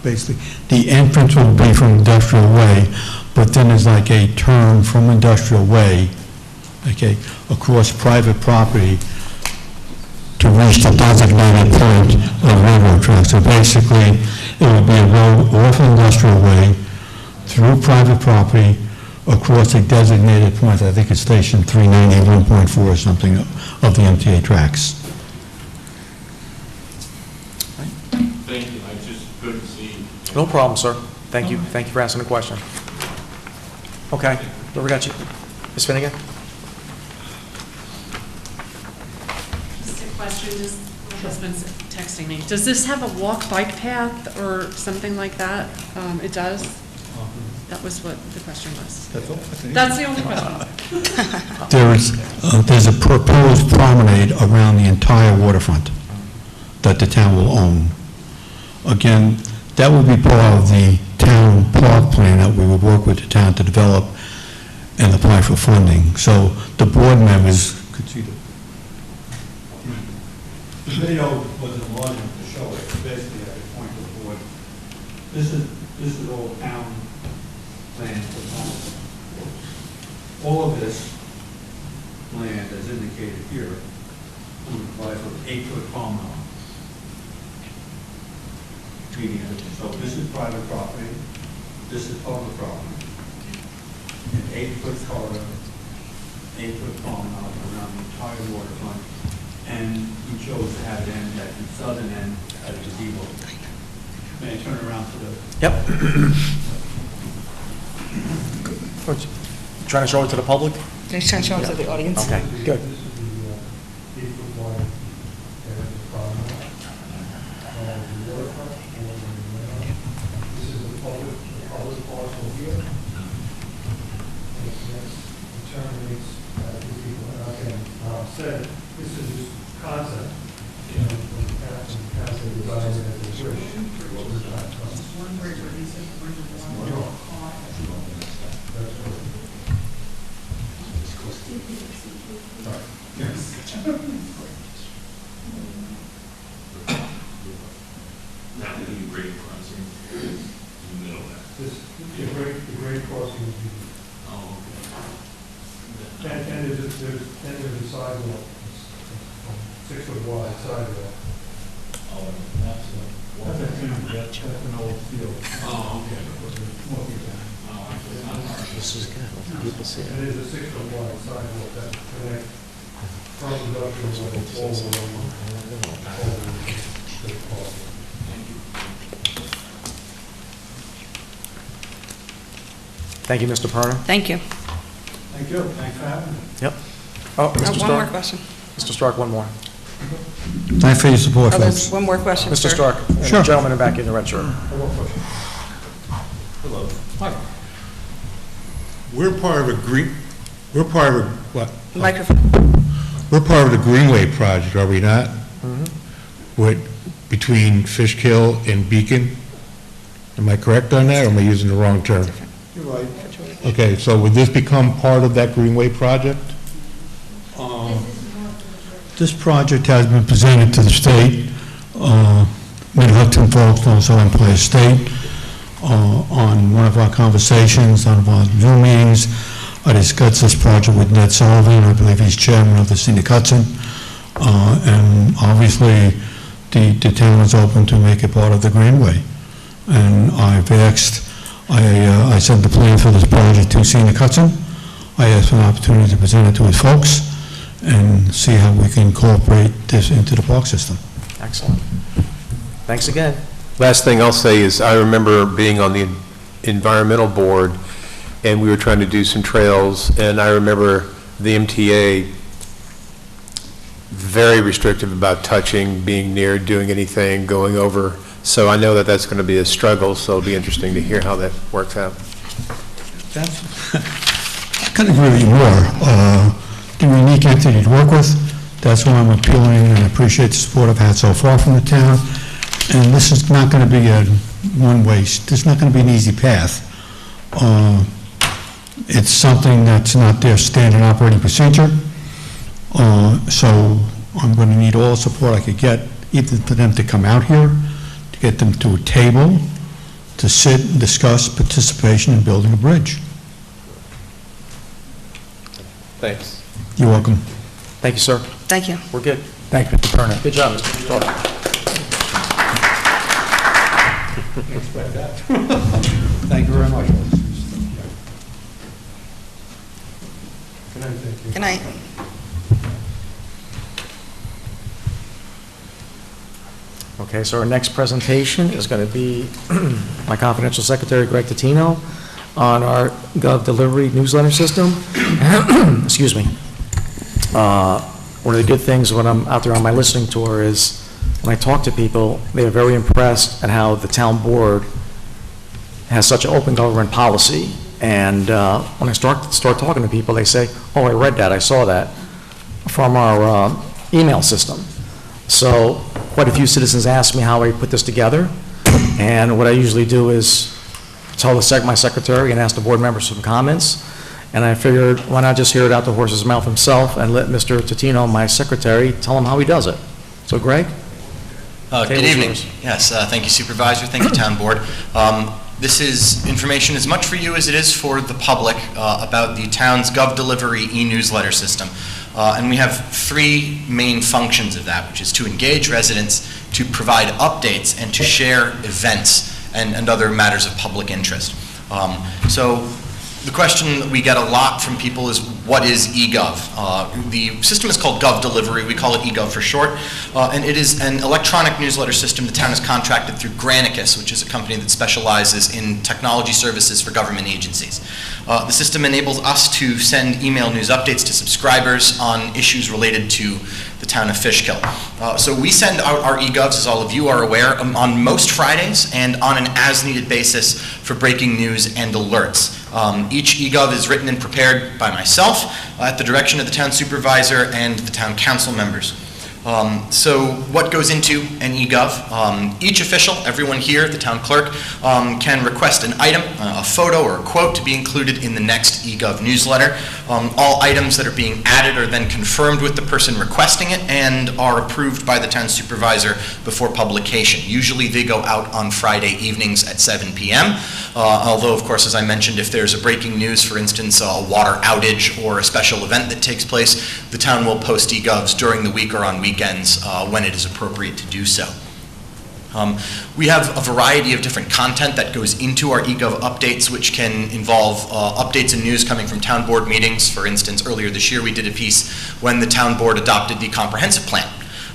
Basically, the entrance will be from Industrial Way, but then there's like a turn from Industrial Way, okay, across private property to reach the designated point of railroad track. So basically, it would be a road off Industrial Way, through private property, across a designated point, I think it's station 391.4 or something, of the MTA tracks. Thank you. I just couldn't see. No problem, sir. Thank you. Thank you for asking the question. Okay, where we got you? Ms. Finnegan? Just a question, my husband's texting me. Does this have a walk-bike path or something like that? It does? That was what the question was. That's all? That's the only question. There's a proposed promenade around the entire waterfront that the town will own. Again, that would be part of the town park plan that we would work with the town to develop and apply for funding. So the board members could see the video wasn't large enough to show it. Basically, I could point to the board. This is all town plan for town. All of this land, as indicated here, would apply for 8-foot palm oil. So this is private property, this is public property. An 8-foot corridor, 8-foot palm oil around the entire waterfront, and we chose to have it end at the southern end at a gazebo. May I turn around to the... Yep. Trying to show it to the public? They're trying to show it to the audience. Okay, good. Said, this is just concept. Now, the new grade crossing in the middle there. The grade crossing is the... Oh, okay. And there's a sidewalk, 6-foot wide sidewalk. Oh, that's That's an old field. Oh, okay. This is good. People see It is a 6-foot wide sidewalk that connects from industrial all the way. Thank you, Mr. Perna. Thank you. Thank you. Thanks for having me. Yep. Oh, Mr. Stark? One more question. Mr. Stark, one more. Thanks for your support, Oh, there's folks. one more question, Mr. sir. Stark. Sure. Gentleman in back in the red shirt. Hello. We're part of a we're part of a, what? Microphone. We're part of the Greenway project, are we not? With, between Fishkill and Beacon? Am I correct on that, or am I using the wrong term? You're right. Okay, so would this become part of that Greenway project? This project has been presented to the state. Mid-Hudson folks also employ state. On one of our conversations, on one of our Zoom meetings, I discussed this project with Ned Sullivan. I believe he's chairman of the Scenic Hudson. And obviously, the town is open to make it part of the Greenway. And I've asked, I sent the plan for this project to Scenic Hudson. I asked for an opportunity to present it to his folks and see how we can incorporate this into the park system. Excellent. Thanks again. Last thing I'll say is I remember being on the environmental board, and we were trying to do some trails, and I remember the MTA very restrictive about touching, being near, doing anything, going over. So I know that that's going to be a struggle, so it'll be interesting to hear how that works out. I couldn't agree with you more. The unique entity to work with, that's why I'm appealing and appreciate the support I've had so far from the town. And this is not going to be a one-way, this is not going to be an easy path. It's something that's not their standard operating procedure. So I'm going to need all the support I could get, either for them to come out here, to get them to a table, to sit and discuss participation in building a bridge. Thanks. You're welcome. Thank you, sir. Thank you. We're good. Thank you, Mr. Turner. Good job, Mr. Stark. Thank you very much. Good night. Okay, so our next presentation is going to be my confidential secretary, Greg Tatino, on our Gov Delivery newsletter system. Excuse me. One of the good things when I'm out there on my listening tour is when I talk to people, they're very impressed at how the town board has such an open government policy. And when I start talking to people, they say, oh, I read that, I saw that from our email system. So quite a few citizens ask me how I put this together. And what I usually do is tell my secretary and ask the board members some comments. And I figured, why not just hear it out the horse's mouth himself and let Mr. Tatino, my secretary, tell him how he does it. So Greg? Good evening. Yes, thank you, Supervisor. Thank you, Town Board. This is information as much for you as it is for the public about the town's Gov Delivery e-newsletter system. And we have three main functions of that, which is to engage residents, to provide updates, and to share events and other matters of public interest. So the question that we get a lot from people is, what is eGov? The system is called Gov Delivery. We call it eGov for short. And it is an electronic newsletter system the town has contracted through Granicus, which is a company that specializes in technology services for government agencies. The system enables us to send email news updates to subscribers on issues related to the town of Fishkill. So we send out our eGovs, as all of you are aware, on most Fridays and on an as-needed basis for breaking news and alerts. Each eGov is written and prepared by myself at the direction of the town supervisor and the town council members. So what goes into an eGov? Each official, everyone here, the town clerk, can request an item, a photo or a quote to be included in the next eGov newsletter. All items that are being added are then confirmed with the person requesting it and are approved by the town supervisor before publication. Usually they go out on Friday evenings at 7 p.m. Although, of course, as I mentioned, if there's a breaking news, for instance, a water outage or a special event that takes place, the town will post eGovs during the week or on weekends when it is appropriate to do so. We have a variety of different content that goes into our eGov updates, which can involve updates and news coming from town board meetings. For instance, earlier this year we did a piece when the town board adopted the comprehensive plan.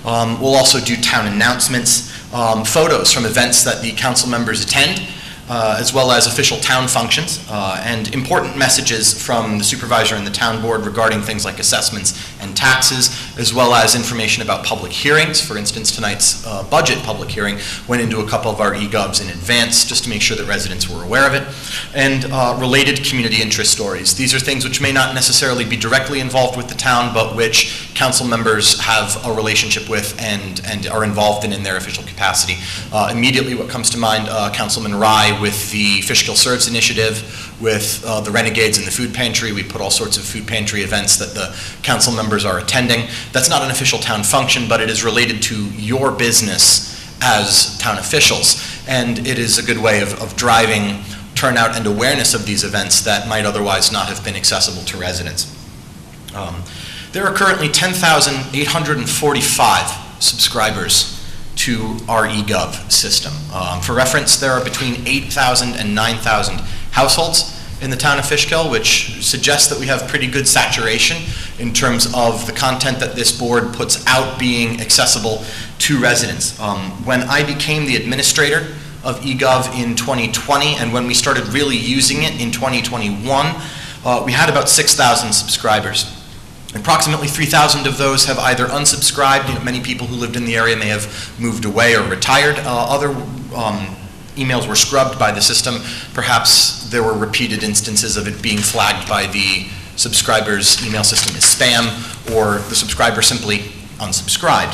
We'll also do town announcements, photos from events that the council members attend, as well as official town functions, and important messages from the supervisor and the town board regarding things like assessments and taxes, as well as information about public hearings. For instance, tonight's budget public hearing went into a couple of our e-govs in advance, just to make sure that residents were aware of it, and related community interest stories. These are things which may not necessarily be directly involved with the town, but which council members have a relationship with and are involved in their official capacity. Immediately what comes to mind, Councilman Rye with the Fishkill Serves Initiative, with the Renegades and the Food Pantry. We put all sorts of food pantry events that the council members are attending. That's not an official town function, but it is related to your business as town officials, and it is a good way of driving turnout and awareness of these events that might otherwise not have been accessible to residents. There are currently 10,845 subscribers to our eGov system. For reference, there are between 8,000 and 9,000 households in the town of Fishkill, which suggests that we have pretty good saturation in terms of the content that this board puts out being accessible to residents. When I became the administrator of eGov in 2020, and when we started really using it in 2021, we had about 6,000 subscribers. Approximately 3,000 of those have either unsubscribed. Many people who lived in the area may have moved away or retired. Other emails were scrubbed by the system. Perhaps there were repeated instances of it being flagged by the subscriber's email system as spam, or the subscriber simply unsubscribed,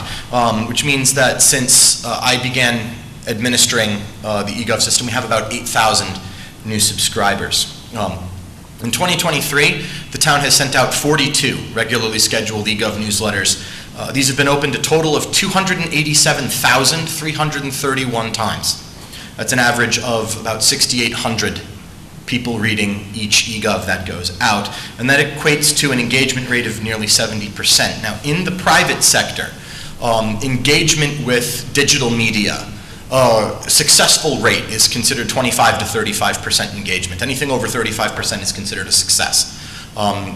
which means that since I began administering the eGov system, we have about 8,000 new subscribers. In 2023, the town has sent out 42 regularly scheduled eGov newsletters. These have been opened a total of 287,331 times. That's an average of about 6,800 people reading each eGov that goes out, and that equates to an engagement rate of nearly 70%. Now, in the private sector, engagement with digital media, successful rate is considered 25 to 35% engagement. Anything over 35% is considered a success.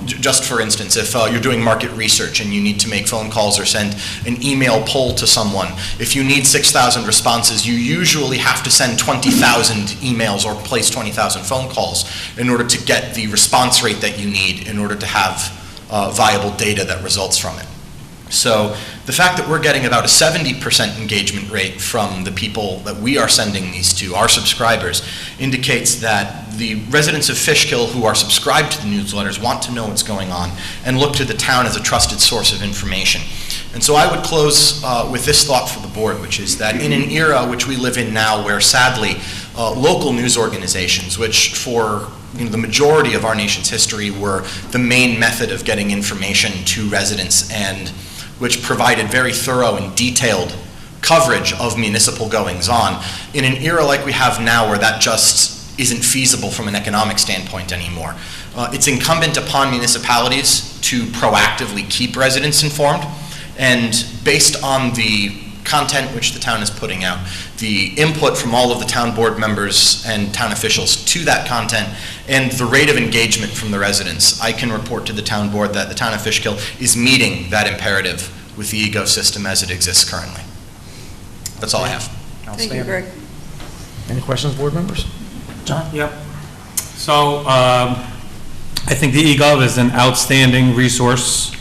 Just for instance, if you're doing market research and you need to make phone calls or send an email poll to someone, if you need 6,000 responses, you usually have to send 20,000 emails or place 20,000 phone calls in order to get the response rate that you need in order to have viable data that results from it. So the fact that we're getting about a 70% engagement rate from the people that we are sending these to, our subscribers, indicates that the residents of Fishkill who are subscribed to the newsletters want to know what's going on and look to the town as a trusted source of information. And so I would close with this thought for the board, which is that in an era which we live in now where sadly local news organizations, which for the majority of our nation's history were the main method of getting information to residents and which provided very thorough and detailed coverage of municipal goings-on, in an era like we have now where that just isn't feasible from an economic standpoint anymore. It's incumbent upon municipalities to proactively keep residents informed, and based on the content which the town is putting out, the input from all of the town board members and town officials to that content, and the rate of engagement from the residents, I can report to the town board that the town of Fishkill is meeting that imperative with the eGov system as it exists currently. That's all I have. Thank you, Greg. Any questions, board members? John? Yep. So I think the eGov is an outstanding resource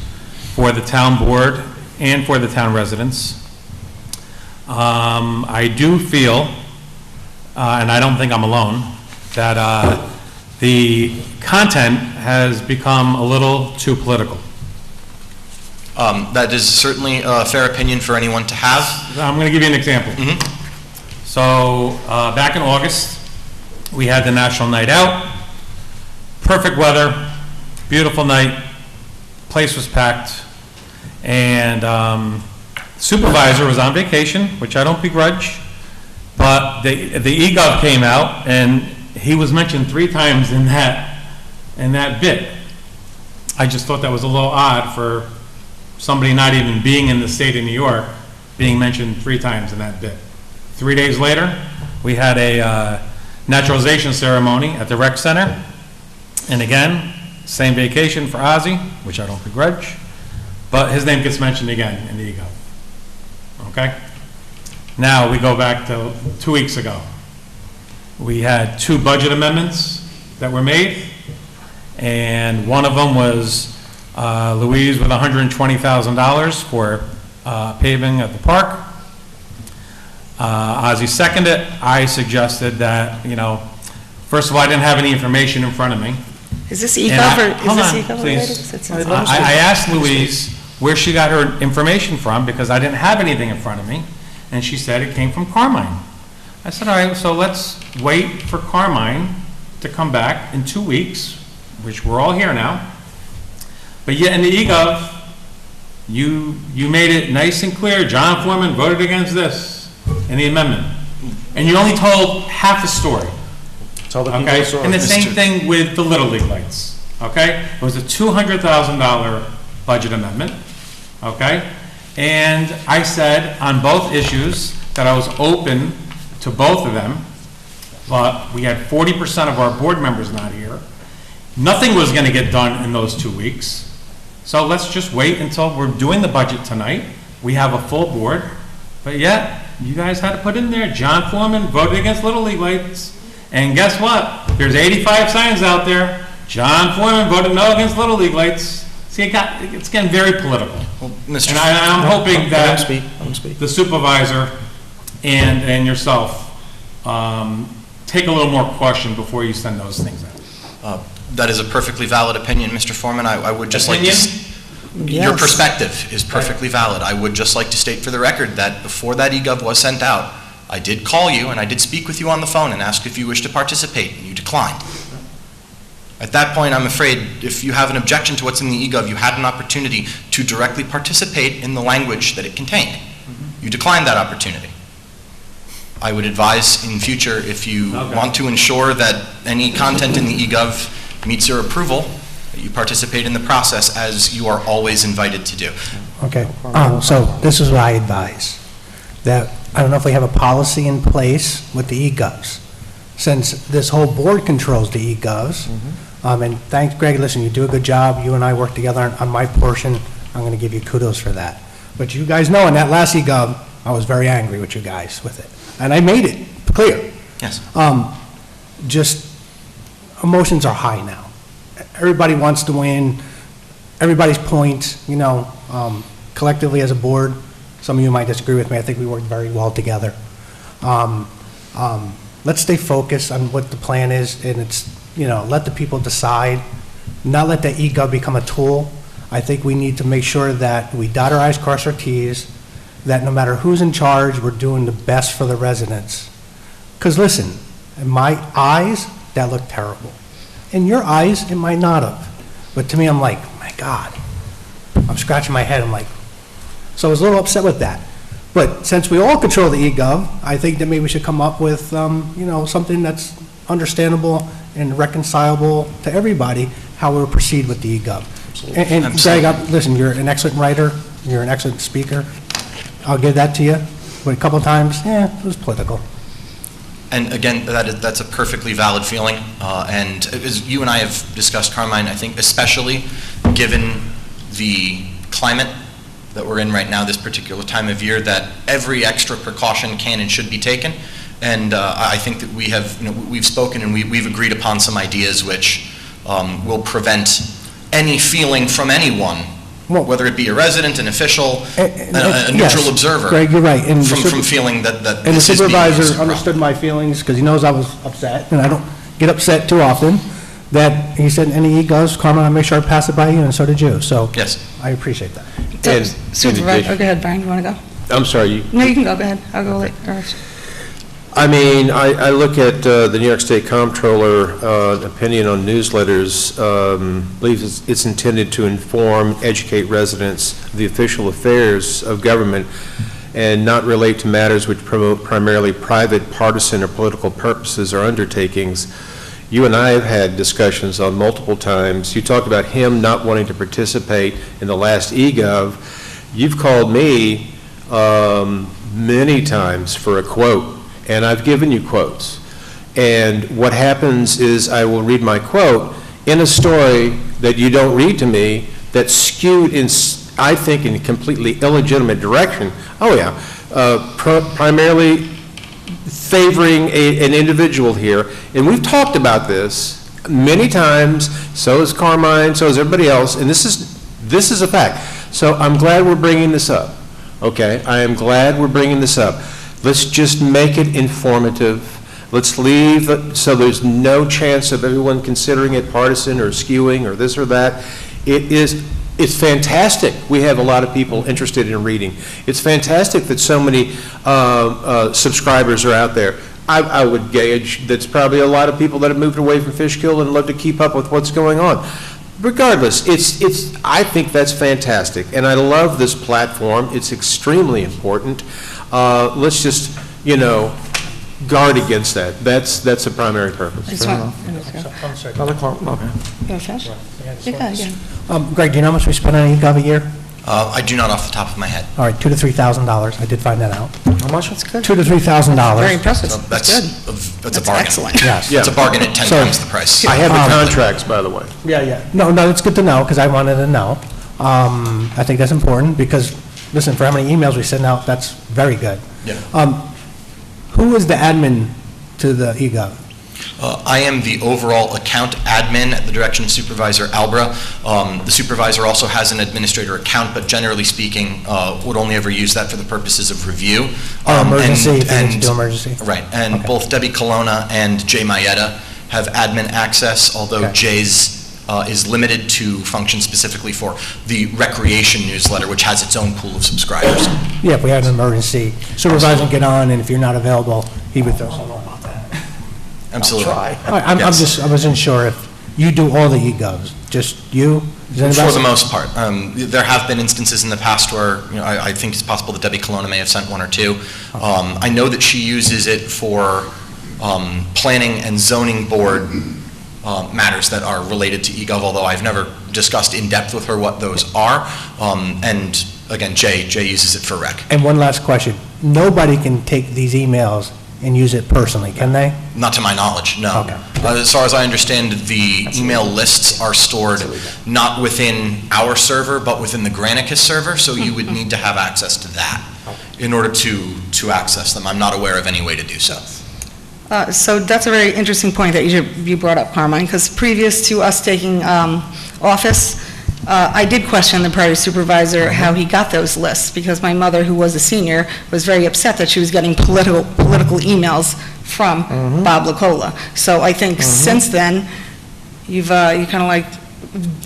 for the town board and for the town residents. I do feel, and I don't think I'm alone, that the content has become a little too political. That is certainly a fair opinion for anyone to have. I'm going to give you an example. So back in August, we had the National Night Out. Perfect weather, beautiful night, place was packed, and supervisor was on vacation, which I don't begrudge, but the eGov came out, and he was mentioned 3 times in that bit. I just thought that was a little odd for somebody not even being in the state of New York being mentioned 3 times in that bit. 3 days later, we had a naturalization ceremony at the rec center, and again, same vacation for Ozzy, which I don't begrudge, but his name gets mentioned again in the eGov. Okay? Now we go back to 2 weeks ago. We had 2 budget amendments that were made, and one of them was Louise with $120,000 for paving at the park. Ozzy seconded it. I suggested that, first of all, I didn't have any information in front of me. Is this And EGOV or hold is on, this EGOV please. related? I asked Louise where she got her information from because I didn't have anything in front of me, and she said it came from Carmine. I said, all right, so let's wait for Carmine to come back in 2 weeks, which we're all here now. But yet in the EGOV, you made it nice and clear, John Foreman voted against this in the amendment. And you only told half the story. Okay? And the same thing with the Little League lights. Okay? It was a $200,000 budget amendment. Okay? And I said on both issues that I was open to both of them, but we had 40% of our board members not here. Nothing was going to get done in those 2 weeks. So let's just wait until we're doing the budget tonight. We have a full board, but yet you guys had to put in there, John Foreman voted against Little League lights. And guess what? There's 85 signs out there. John Foreman voted no against Little League lights. See, it's getting very political. Well, And I'm hoping that the supervisor and yourself take a little more caution before you send those things out. That is a perfectly valid opinion, Mr. Foreman. I would just like to... Your perspective is perfectly valid. I would just like to state for the record that before that EGOV was sent out, I did call you and I did speak with you on the phone and ask if you wished to participate, and you declined. At that point, I'm afraid if you have an objection to what's in the EGOV, you had an opportunity to directly participate in the language that it contained. You declined that opportunity. I would advise in future, if you want to ensure that any content in the EGOV meets your approval, that you participate in the process as you are always invited to do. Okay, so this is what I advise, that, I don't know if we have a policy in place with the EGOVs, since this whole board controls the EGOVs, and thanks, Greg, listen, you do a good job, you and I work together on my portion, I'm going to give you kudos for that. But you guys know, in that last EGOV, I was very angry with you guys with it, and I made it clear. Yes. Just, emotions are high now. Everybody wants to win, everybody's points, collectively as a board, some of you might disagree with me, I think we work very well together. Let's stay focused on what the plan is, and it's, let the people decide, not let the EGOV become a tool. I think we need to make sure that we dot our i's, cross our t's, that no matter who's in charge, we're doing the best for the residents. Because listen, in my eyes, that looked terrible. In your eyes, it might not have. But to me, I'm like, my God. I'm scratching my head, I'm like, so I was a little upset with that. But since we all control the EGOV, I think that maybe we should come up with, something that's understandable and reconcilable to everybody, how we'll proceed with the EGOV. And Greg, listen, you're an excellent writer, you're an excellent speaker. I'll give that to you. But a couple of times, it was political. And again, that's a perfectly valid feeling. And as you and I have discussed, Carmine, I think especially given the climate that we're in right now, this particular time of year, that every extra precaution can and should be taken. And I think that we have, we've spoken and we've agreed upon some ideas which will prevent any feeling from anyone, whether it be a resident, an official, a neutral observer. Greg, you're right. And from feeling that and the this is being used as supervisor a problem. understood my feelings, because he knows I was upset, and I don't get upset too often, that he said, any EGOVs, Carmen, I'll make sure I pass it by you, and so did you. So yes, I appreciate that. Supervisor, go ahead, Brian, you want to go? I'm sorry. No, you can go ahead. I'll go later. I mean, I look at the New York State Comptroller opinion on newsletters, believes it's intended to inform, educate residents of the official affairs of government and not relate to matters which promote primarily private, partisan, or political purposes or undertakings. You and I have had discussions on multiple times. You talked about him not wanting to participate in the last EGOV. You've called me many times for a quote, and I've given you quotes. And what happens is I will read my quote in a story that you don't read to me that's skewed in, I think, in a completely illegitimate direction. Oh yeah, primarily favoring an individual here, and we've talked about this many times, so is Carmine, so is everybody else, and this is a fact. So I'm glad we're bringing this up, okay? I am glad we're bringing this up. Let's just make it informative. Let's leave, so there's no chance of everyone considering it partisan or skewing or this or that. It's fantastic. We have a lot of people interested in reading. It's fantastic that so many subscribers are out there. I would gauge that's probably a lot of people that have moved away from Fishkill and love to keep up with what's going on. Regardless, I think that's fantastic, and I love this platform. It's extremely important. Let's just, guard against that. That's a primary purpose. I'm sorry. Okay. Greg, do you know how much we spend on e-gov a year? I do not off the top of my head. All right, $2,000 to $3,000. I did find that out. How much? That's good. $2,000 to $3,000. Very impressive. So That's good. That's a bargain. Excellent. Yes. It's a bargain at 10 So- times the price. I have the contracts, by the way. Yeah. No, it's good to know, because I wanted to know. I think that's important, because, listen, for how many emails we send out, that's very good. Yeah. Who is the admin to the eGov? I am the overall account admin at the direction of Supervisor Albra. The supervisor also has an administrator account, but generally speaking, would only ever use that for the purposes of review. Emergency, if you need to do emergency. Right, and both Debbie Colonna and Jay Mayetta have admin access, although Okay. Jay's is limited to function specifically for the recreation newsletter, which has its own pool of subscribers. Yeah, if we had an emergency, supervisor can get on, and if you're not available, he would throw someone on. Absolutely. I wasn't sure if you do all the e-govs, just you? Is anybody For else? the most part. There have been instances in the past where, I think it's possible that Debbie Colonna may have sent one or two. I know that she uses it for planning and zoning board matters that are related to eGov, although I've never discussed in depth with her what those are. And again, Jay uses it for rec. And one last question. Nobody can take these emails and use it personally, can they? Not to my knowledge, no. Okay. As far as I understand, the email lists are stored not within our server, but within the Granicus server, so you would need to have access to that in order to access them. I'm not aware of any way to do so. So that's a very interesting point that you brought up, Carmine, because previous to us taking office, I did question the prior supervisor how he got those lists, because my mother, who was a senior, was very upset that she was getting political emails from Bob Lacola. So I think since then, you kind of like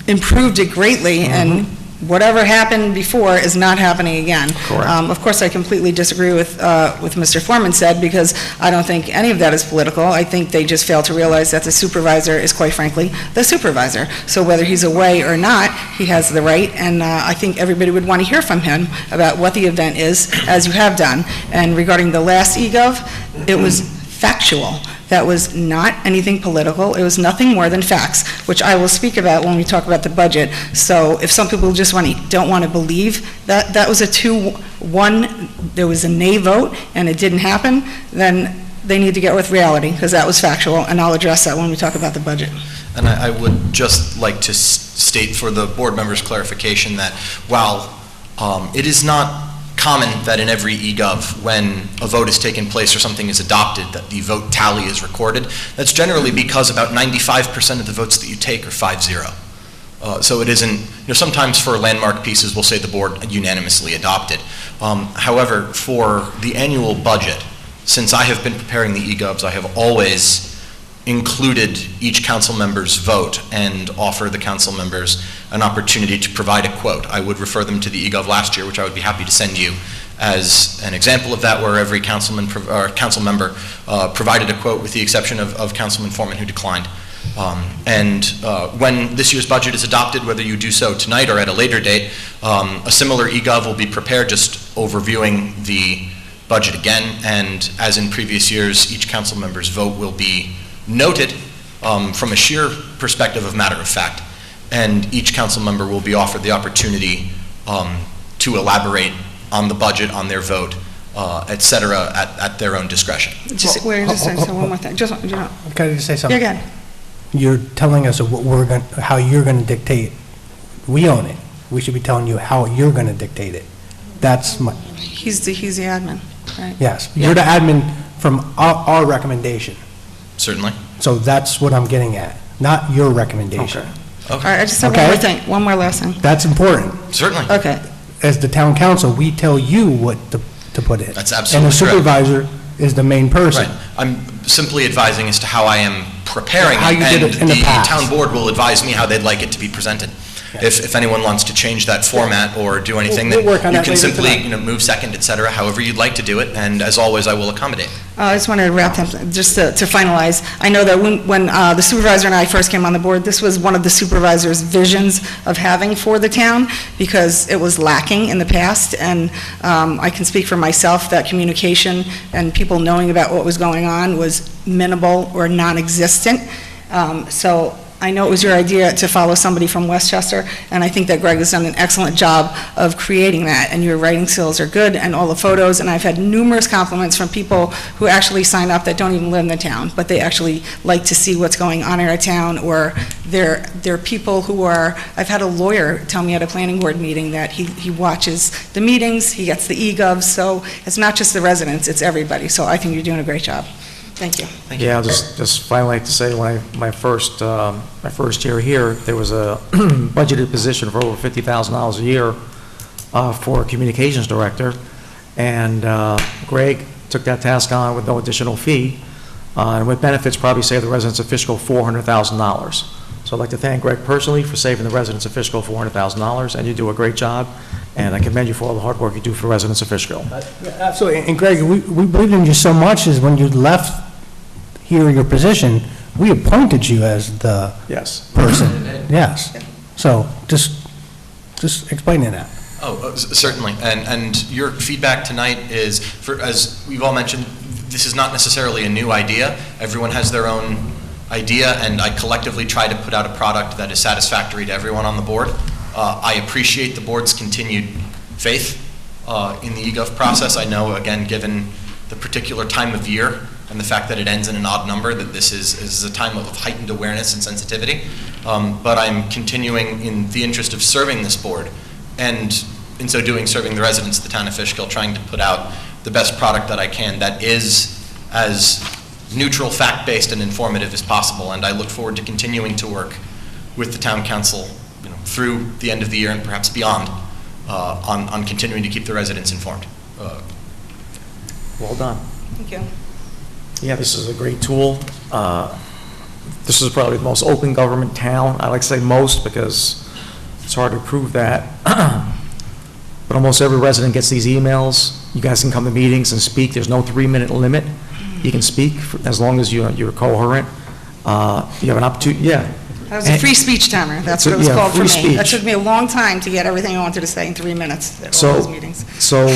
improved it greatly, and whatever happened before is not happening again. Correct. Of course, I completely disagree with Mr. Foreman said, because I don't think any of that is political. I think they just fail to realize that the supervisor is, quite frankly, the supervisor. So whether he's away or not, he has the right, and I think everybody would want to hear from him about what the event is, as you have done. And regarding the last eGov, it was factual. That was not anything political. It was nothing more than facts, which I will speak about when we talk about the budget. So if some people just don't want to believe that was a 2-1, there was a nay vote, and it didn't happen, then they need to get with reality, because that was factual, and I'll address that when we talk about the budget. And I would just like to state for the board members' clarification that while it is not common that in every eGov, when a vote is taken place or something is adopted, that the vote tally is recorded, that's generally because about 95% of the votes that you take are 5-0. So it isn't, sometimes for landmark pieces, we'll say the board unanimously adopted. However, for the annual budget, since I have been preparing the eGovs, I have always included each council member's vote and offer the council members an opportunity to provide a quote. I would refer them to the eGov last year, which I would be happy to send you as an example of that, where every council member provided a quote, with the exception of Councilman Foreman, who declined. When this year's budget is adopted, whether you do so tonight or at a later date, a similar eGov will be prepared, just overviewing the budget again, and as in previous years, each council member's vote will be noted from a sheer perspective of matter of fact, and each council member will be offered the opportunity to elaborate on the budget, on their vote, et cetera, at their own discretion. Just one more thing. Can I just say something? Yeah, again. You're telling us how you're going to dictate. We own it. We should be telling you how you're going to dictate it. That's my... He's the admin, right? Yes, you're the admin from our recommendation. Certainly. So that's what I'm getting at, not your recommendation. All right, I just have one Okay. more thing, one more last thing. That's important. Certainly. Okay. As the town council, we tell you what to put in. That's absolutely correct. And the supervisor is the main person. Right. I'm simply advising as to how I am preparing How it, you did it in the past. town board will advise me how they'd like it to be presented. If anyone wants to change that format or do anything, We'll then work on you that can later simply, tonight. move second, et cetera, however you'd like to do it, and as always, I will accommodate. I just wanted to wrap up, just to finalize. I know that when the supervisor and I first came on the board, this was one of the supervisor's visions of having for the town, because it was lacking in the past, and I can speak for myself that communication and people knowing about what was going on was minimal or non-existent. So I know it was your idea to follow somebody from Westchester, and I think that Greg has done an excellent job of creating that, and your writing skills are good, and all the photos, and I've had numerous compliments from people who actually sign up that don't even live in the town, but they actually like to see what's going on in our town, or they're people who are, I've had a lawyer tell me at a planning board meeting that he watches the meetings, he gets the e-gov, so it's not just the residents, it's everybody, so I think you're doing a great job. Thank you. Yeah, I'll just finally like to say, when my first year here, there was a budgeted position for over $50,000 a year for a communications director, and Greg took that task on with no additional fee, and with benefits probably saved the residents of Fishkill $400,000. So I'd like to thank Greg personally for saving the residents of Fishkill $400,000, and you do a great job, and I commend you for all the hard work you do for the residents of Fishkill. Absolutely, and Greg, we believed in you so much is when you left here your position, we appointed you as the person. Yes. So just explaining that. Certainly, and your feedback tonight is, as we've all mentioned, this is not necessarily a new idea. Everyone has their own idea, and I collectively try to put out a product that is satisfactory to everyone on the board. I appreciate the board's continued faith in the eGov process. I know, again, given the particular time of year and the fact that it ends in an odd number, that this is a time of heightened awareness and sensitivity. But I'm continuing in the interest of serving this board, and in so doing, serving the residents of the town of Fishkill, trying to put out the best product that I can that is as neutral, fact-based, and informative as possible. And I look forward to continuing to work with the town council through the end of the year and perhaps beyond on continuing to keep the residents informed. Well done. Thank you. Yeah, this is a great tool. This is probably the most open government town. I like to say most because it's hard to prove that. But almost every resident gets these emails. You guys can come to meetings and speak. There's no 3-minute limit. You can speak as long as you're coherent. You have an opportunity, yeah. That was a free speech timer. That's what it was called for me. Free That speech. took me a long time to get everything I wanted to say in 3 minutes at all those meetings. So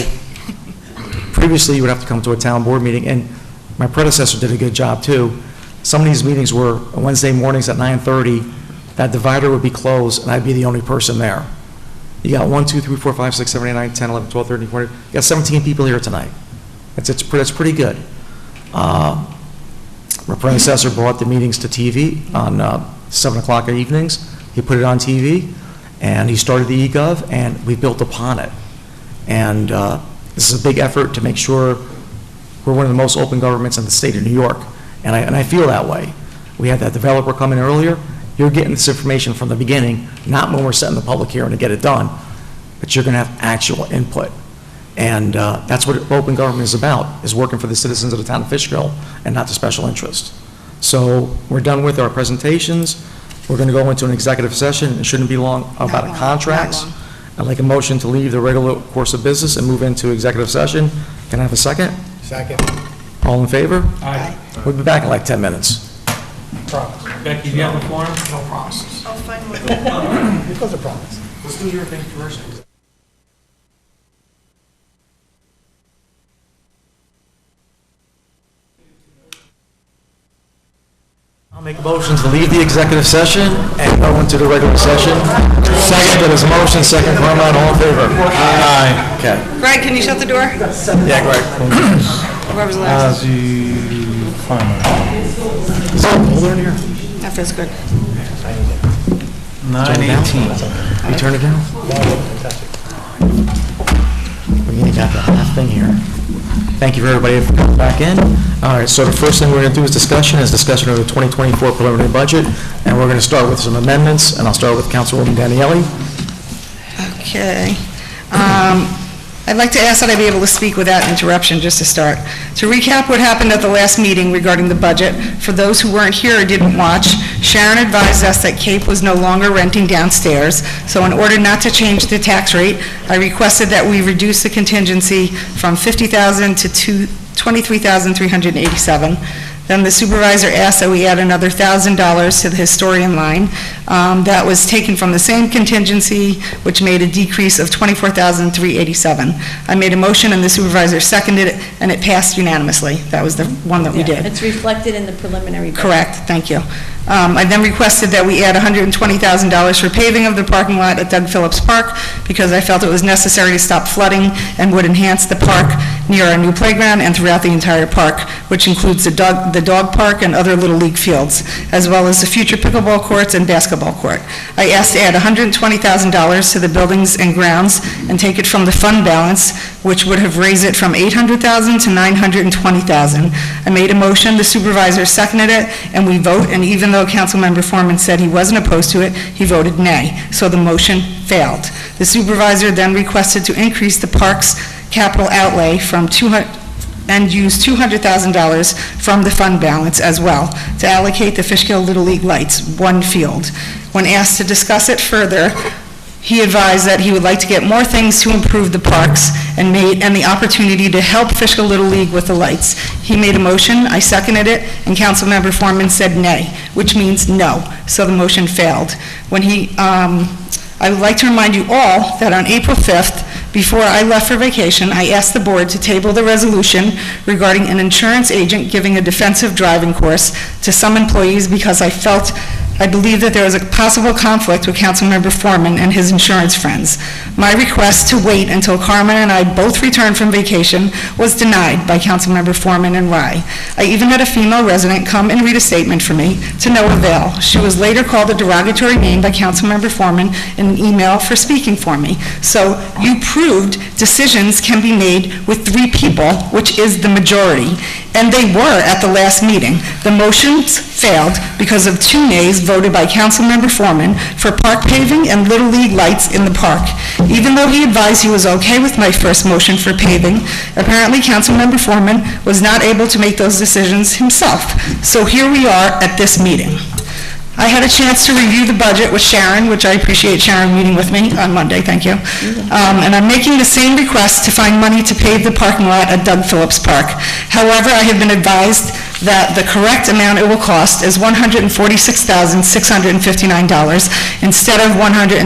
previously, you would have to come to a town board meeting, and my predecessor did a good job, too. Some of these meetings were Wednesday mornings at 9:30. That divider would be closed, and I'd be the only person there. You got 1, 2, 3, 4, 5, 6, 7, 8, 9, 10, 11, 12, 13, 14. You got 17 people here tonight. That's pretty good. My predecessor brought the meetings to TV on 7 o'clock at evenings. He put it on TV, and he started the eGov, and we built upon it. And this is a big effort to make sure we're one of the most open governments in the state of New York, and I feel that way. We had that developer come in earlier. You're getting this information from the beginning, not when we're setting the public hearing to get it done, but you're going to have actual input. And that's what open government is about, is working for the citizens of the town of Fishkill and not the special interest. So we're done with our presentations. We're going to go into an executive session. It shouldn't be long, about contracts. I'd like a motion to leave the regular course of business and move into executive session. Can I have a second? Second. All in favor? Aye. We'll be back in like 10 minutes. Promise. Becky, do you have the form? No promises. I'll find one. Because of promise. Let's do your thing first. I'll make a motion to leave the executive session and go into the regular session. Second, there's a motion, second, Carmine, all in favor? Aye. Okay. Greg, can you shut the door? Yeah, Greg. Whoever's last. Is it colder in here? That feels good. 9:18. You turn it down? We ain't got the half thing here. Thank you for everybody for coming back in. All right, so the first thing we're going to do is discussion of the 2024 preliminary budget, and we're going to start with some amendments, and I'll start with Councilwoman Daniele. Okay. I'd like to ask that I be able to speak without interruption, just to start. To recap what happened at the last meeting regarding the budget, for those who weren't here or didn't watch, Sharon advised us that Cape was no longer renting downstairs, so in order not to change the tax rate, I requested that we reduce the contingency from $50,000 to $23,387. Then the supervisor asked that we add another $1,000 to the historian line. That was taken from the same contingency, which made a decrease of $24,387. I made a motion and the supervisor seconded it, and it passed unanimously. That was the one that we did. It's reflected in the preliminary budget. Correct, thank you. I then requested that we add $120,000 for paving of the parking lot at Doug Phillips Park because I felt it was necessary to stop flooding and would enhance the park near our new playground and throughout the entire park, which includes the dog park and other Little League fields, as well as the future pickleball courts and basketball court. I asked to add $120,000 to the buildings and grounds and take it from the fund balance, which would have raised it from $800,000 to $920,000. I made a motion, the supervisor seconded it, and we vote, and even though Councilmember Foreman said he wasn't opposed to it, he voted nay, so the motion failed. The supervisor then requested to increase the park's capital outlay from and use $200,000 from the fund balance as well to allocate the Fishkill Little League lights, one field. When asked to discuss it further, he advised that he would like to get more things to improve the parks and the opportunity to help Fishkill Little League with the lights. He made a motion, I seconded it, and Councilmember Foreman said nay, which means no, so the motion failed. I would like to remind you all that on April 5th, before I left for vacation, I asked the board to table the resolution regarding an insurance agent giving a defensive driving course to some employees because I believe that there was a possible conflict with Councilmember Foreman and his insurance friends. My request to wait until Carmen and I both returned from vacation was denied by Councilmember Foreman and Rye. I even had a female resident come and read a statement for me to no avail. She was later called a derogatory name by Councilmember Foreman in an email for speaking for me. So you proved decisions can be made with 3 people, which is the majority, and they were at the last meeting. The motions failed because of 2 nays voted by Councilmember Foreman for park paving and Little League lights in the park. Even though he advised he was okay with my first motion for paving, apparently Councilmember Foreman was not able to make those decisions himself. So here we are at this meeting. I had a chance to review the budget with Sharon, which I appreciate Sharon meeting with me on Monday, thank you. And I'm making the same request to find money to pave the parking lot at Doug Phillips Park. However, I have been advised that the correct amount it will cost is $146,659 instead of $120,000.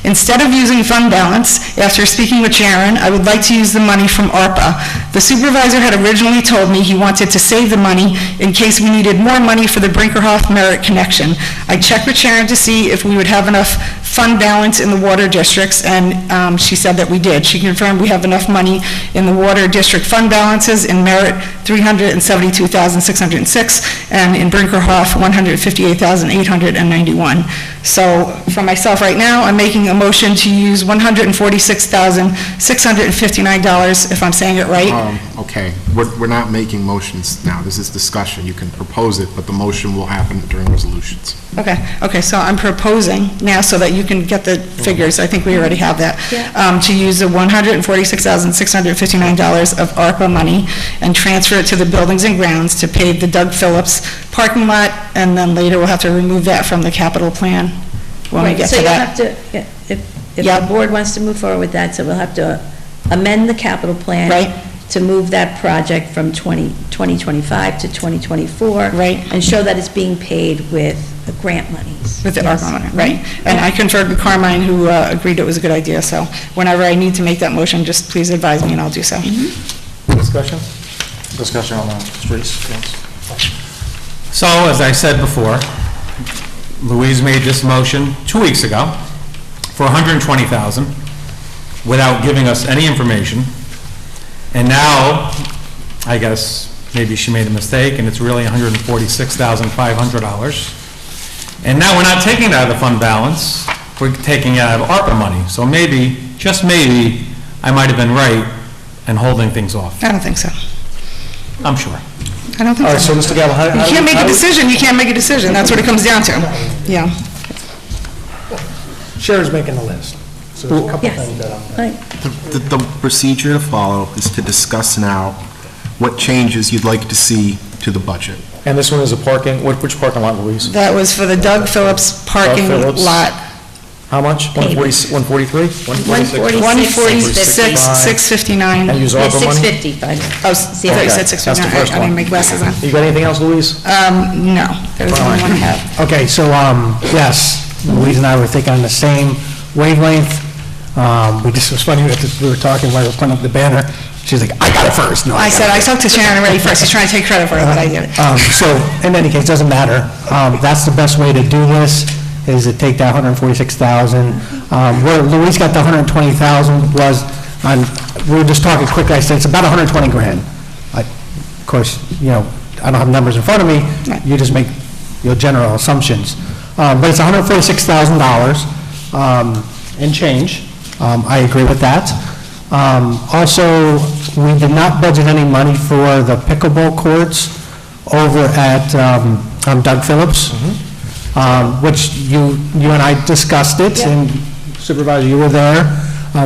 Instead of using fund balance, after speaking with Sharon, I would like to use the money from ARPA. The supervisor had originally told me he wanted to save the money in case we needed more money for the Brinkerhoff Merit Connection. I checked with Sharon to see if we would have enough fund balance in the water districts, and she said that we did. She confirmed we have enough money in the water district fund balances, in Merit $372,606, and in Brinkerhoff $158,891. So for myself right now, I'm making a motion to use $146,659, if I'm saying it right. Okay, we're not making motions now. This is discussion. You can propose it, but the motion will happen during resolutions. Okay, so I'm proposing now so that you can get the figures, I think we already have that, to use the $146,659 of ARPA money and transfer it to the buildings and grounds to pave the Doug Phillips parking lot, and then later we'll have to remove that from the capital plan when we get to that. So you'll have to, if the board wants to move forward with that, so we'll have to amend the capital plan. Right. To move that project from 2025 to 2024. Right. And show that it's being paid with the grant monies. With the ARPA money, right. And I conferred with Carmine, who agreed it was a good idea, so whenever I need to make that motion, just please advise me and I'll do so. Discussion? Discussion on the streets, yes. So, as I said before, Louise made this motion 2 weeks ago for $120,000 without giving us any information. And now, I guess, maybe she made a mistake, and it's really $146,500. And now we're not taking it out of the fund balance, we're taking it out of ARPA money. So maybe, just maybe, I might have been right, and holding things off. I don't think so. I'm sure. I don't think All right, so Mr. Gallo, how... You can't make a decision, you can't make a decision, that's what it comes down to. Yeah. Sharon's making the list, so there's a couple Yes. things that I'm... The procedure to follow is to discuss now what changes you'd like to see to the budget. And this one is a parking, which parking lot, Louise? That was for the Doug Phillips parking Doug Phillips. lot. How much? 143? 146, 659. And use ARPA money? 655. Oh, see, I thought you said Okay, that's the 659. first I didn't one. make glasses on. You got anything else, Louise? No, that was the only one I have. Okay, so, yes, Louise and I were thinking on the same wavelength. We just, it was funny, we were talking while we were putting up the banner. She's like, I got it first. No, I said, I talked to Sharon already first, he's trying to take credit for it, but I did it. So, in any case, doesn't matter. That's the best way to do this, is to take that 146,000. Where Louise got the 120,000 was, we were just talking quickly, I said, it's about 120 grand. Of course, you know, I don't have numbers in front of me, you just make your general assumptions. But it's $146,000 and change. I agree with that. Also, we did not budget any money for the pickleball courts over at Doug Phillips, which you and I discussed it, and Supervisor, you were there.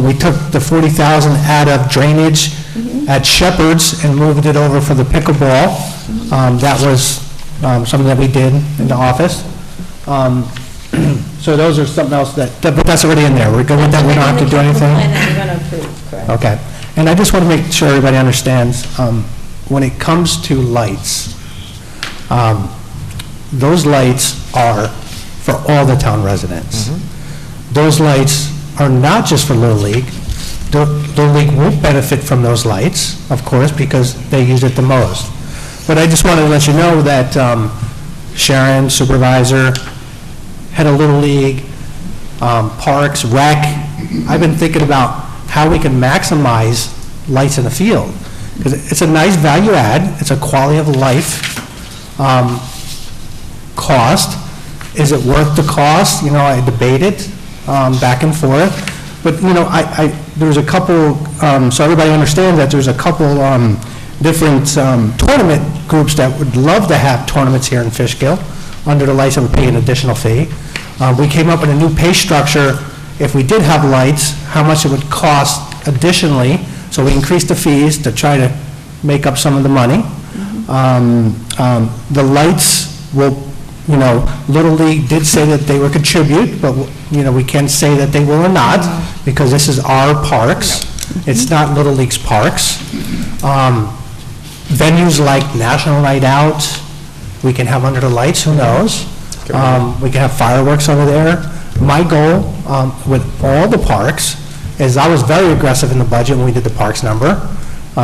We took the 40,000 out of drainage at Shepherd's and moved it over for the pickleball. That was something that we did in the office. So those are something else but that's already in there. We're good with that, we don't have to do anything? And then you're going to approve, correct? Okay. And I just want to make sure everybody understands, when it comes to lights, those lights are for all the town residents. Those lights are not just for Little League. Little League won't benefit from those lights, of course, because they use it the most. But I just wanted to let you know that Sharon, Supervisor, Head of Little League, Parks, Rec, I've been thinking about how we can maximize lights in the field. Because it's a nice value add, it's a quality of life cost. Is it worth the cost? You know, I debate it back and forth. But, you know, there's a couple, so everybody understands that there's a couple different tournament groups that would love to have tournaments here in Fishkill under the lights that would pay an additional fee. We came up with a new pay structure. If we did have lights, how much it would cost additionally, so we increased the fees to try to make up some of the money. The lights will, you know, Little League did say that they would contribute, but, you know, we can't say that they will or not, because this is our parks. It's not Little League's parks. Venues like National Night Out, we can have under the lights, who knows? We can have fireworks over there. My goal with all the parks is, I was very aggressive in the budget when we did the parks number.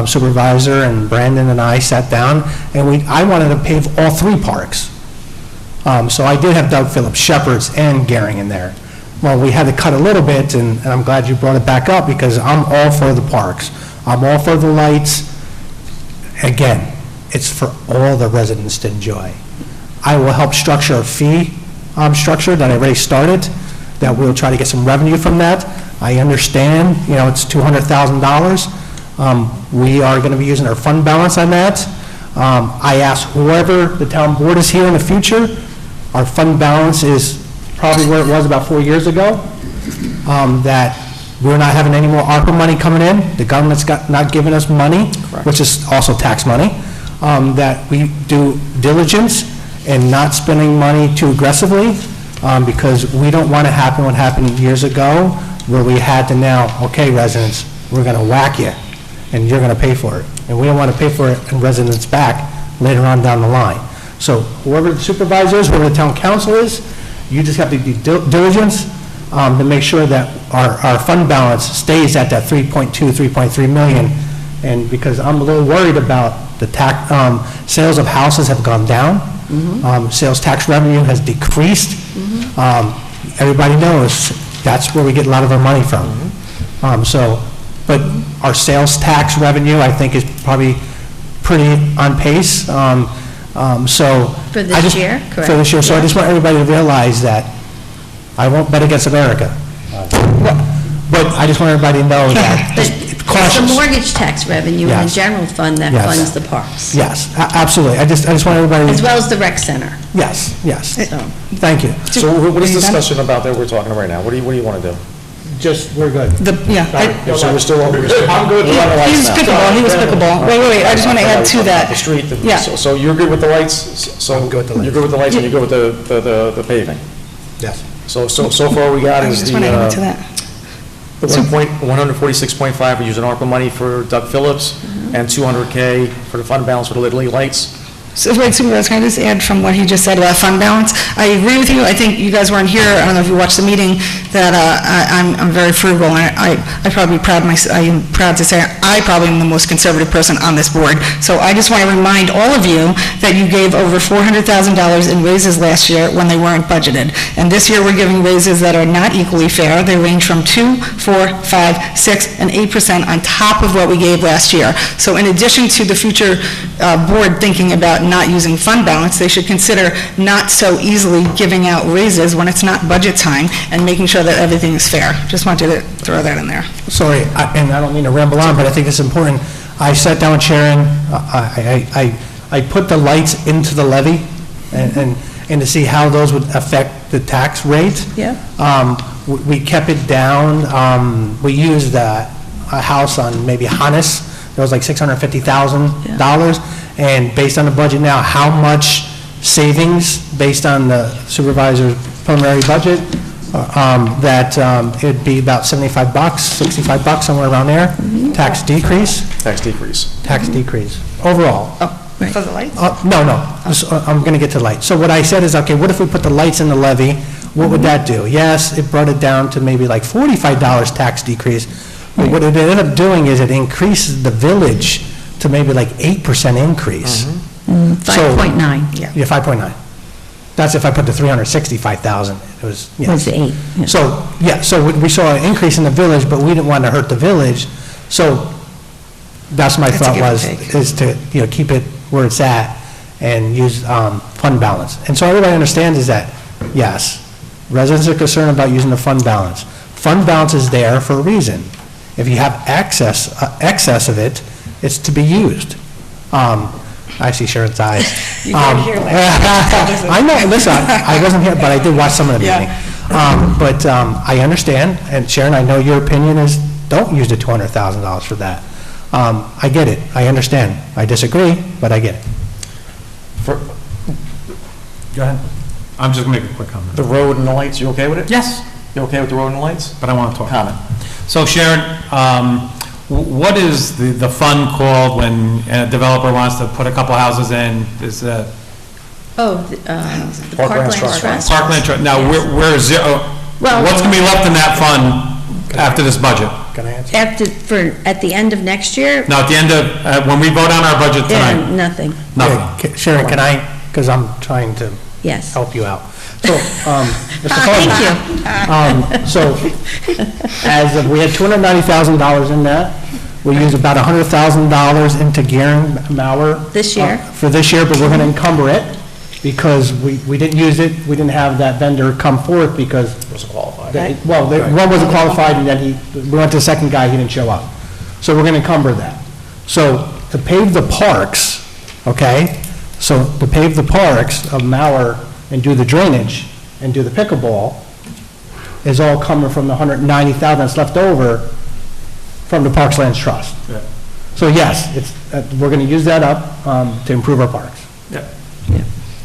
Supervisor and Brandon and I sat down, and I wanted to pave all three parks. So I did have Doug Phillips, Shepherd's, and Garing in there. Well, we had to cut a little bit, and I'm glad you brought it back up, because I'm all for the parks. I'm all for the lights. Again, it's for all the residents to enjoy. I will help structure a fee structure that I already started, that we'll try to get some revenue from that. I understand, you know, it's $200,000. We are going to be using our fund balance on that. I asked whoever the town board is here in the future, our fund balance is probably where it was about 4 years ago, that we're not having any more ARPA money coming in. The government's not giving us money, which is also tax money, that we do diligence and not spending money too aggressively, because we don't want to happen what happened years ago, where we had to now, okay, residents, we're going to whack you, and you're going to pay for it. And we don't want to pay for it and residents back later on down the line. So whoever the supervisor is, whoever the town council is, you just have to do diligence to make sure that our fund balance stays at that 3.2, 3.3 million. And because I'm a little worried about the tax, sales of houses have gone down. Sales tax revenue has decreased. Everybody knows that's where we get a lot of our money from. But our sales tax revenue, I think, is probably pretty on pace. For this year, correct? For this year, so I just want everybody to realize that I won't bet against America. But I just want everybody to know that It's the cautious. mortgage tax revenue in the Yes. general fund that Yes. funds the parks, Yes, absolutely. I just want everybody. as well as the rec center. Yes, yes. So, Thank you. So what is the discussion about that we're talking about right now? What do you want to do? Just, we're good. So we're still, I'm good. He was pickleball, he was pickleball. Wait, I just want to add to that. The street, Yeah. so you're good with the lights? So I'm good with the lights. You're good with the lights and you're good with the paving? Yes. So far we got I is just the, want to add to that. the 146.5, we're using ARPA money for Doug Phillips, and 200K for the fund balance for the Little League lights. So, wait, Supervisor, can I just add from what he just said about fund balance? I agree with you. I think you guys weren't here. I don't know if you watched the meeting, that I'm very frugal, and I probably I am proud to say I probably am the most conservative person on this board. So I just want to remind all of you that you gave over $400,000 in raises last year when they weren't budgeted. And this year, we're giving raises that are not equally fair. They range from 2, 4, 5, 6, and 8% on top of what we gave last year. So in addition to the future board thinking about not using fund balance, they should consider not so easily giving out raises when it's not budget time and making sure that everything is fair. Just wanted to throw that in there. Sorry, and I don't mean to ramble on, but I think it's important. I sat down with Sharon, I put the lights into the levy and to see how those would affect the tax rate. Yeah. We kept it down. We used a house on maybe Hannes. It was like $650,000. And based on the budget now, how much savings, based on the supervisor's preliminary budget, that it'd be about $75, $65, somewhere around there. Tax decrease? Tax decrease. Tax decrease, overall. For the lights? No, I'm going to get to lights. So what I said is, okay, what if we put the lights in the levy? What would that do? Yes, it brought it down to maybe like $45 tax decrease. But what it ended up doing is it increases the village to maybe like 8% increase. 5.9. Yeah, 5.9. That's if I put the 365,000. It was, yes. Was 8. Yeah. So, yeah, so we saw an increase in the village, but we didn't want to hurt the village. So that's my thought was, is to, keep it where it's at and use fund balance. And so everybody understands is that, yes, residents are concerned about using the fund balance. Fund balance is there for a reason. If you have excess of it, it's to be used. I see Sharon's eyes. You weren't here last I know, listen, I wasn't here, but I did watch some of the meeting. But I understand, and Sharon, I know your opinion is, don't use the $200,000 for that. I get it, I understand. I disagree, but I get it. Go ahead. I'm just going to make a quick comment. The road and the lights, you okay with it? Yes. You okay with the road and the lights? But I want to talk. Comment. So Sharon, what is the fund called when a developer wants to put a couple houses in? Is that? Oh, the Parkland Trust. Parkland Trust. Now, where's what's going to be left in that fund after this budget? Can I answer? At the end of next year? No, at the end of, when we vote on our budget tonight? Nothing. Nothing. Yeah, Sharon, can I, because I'm trying to Yes. help you out. So, Mr. Thank Sullivan. So, as of, we had $290,000 in that. We used about $100,000 into Garen Mauer. This year? For this year, but we're going to encumber it because we didn't use it. We didn't have that vendor come forth because. Wasn't qualified. One wasn't qualified, and then we went to the second guy, he didn't show up. So we're going to encumber that. So to pave the parks, okay, so to pave the parks of Mauer and do the drainage and do the pickleball is all coming from the $190,000 that's left over from the Parks Lands Trust. Yeah. So yes, it's, we're going to use that up to improve our parks. Yeah.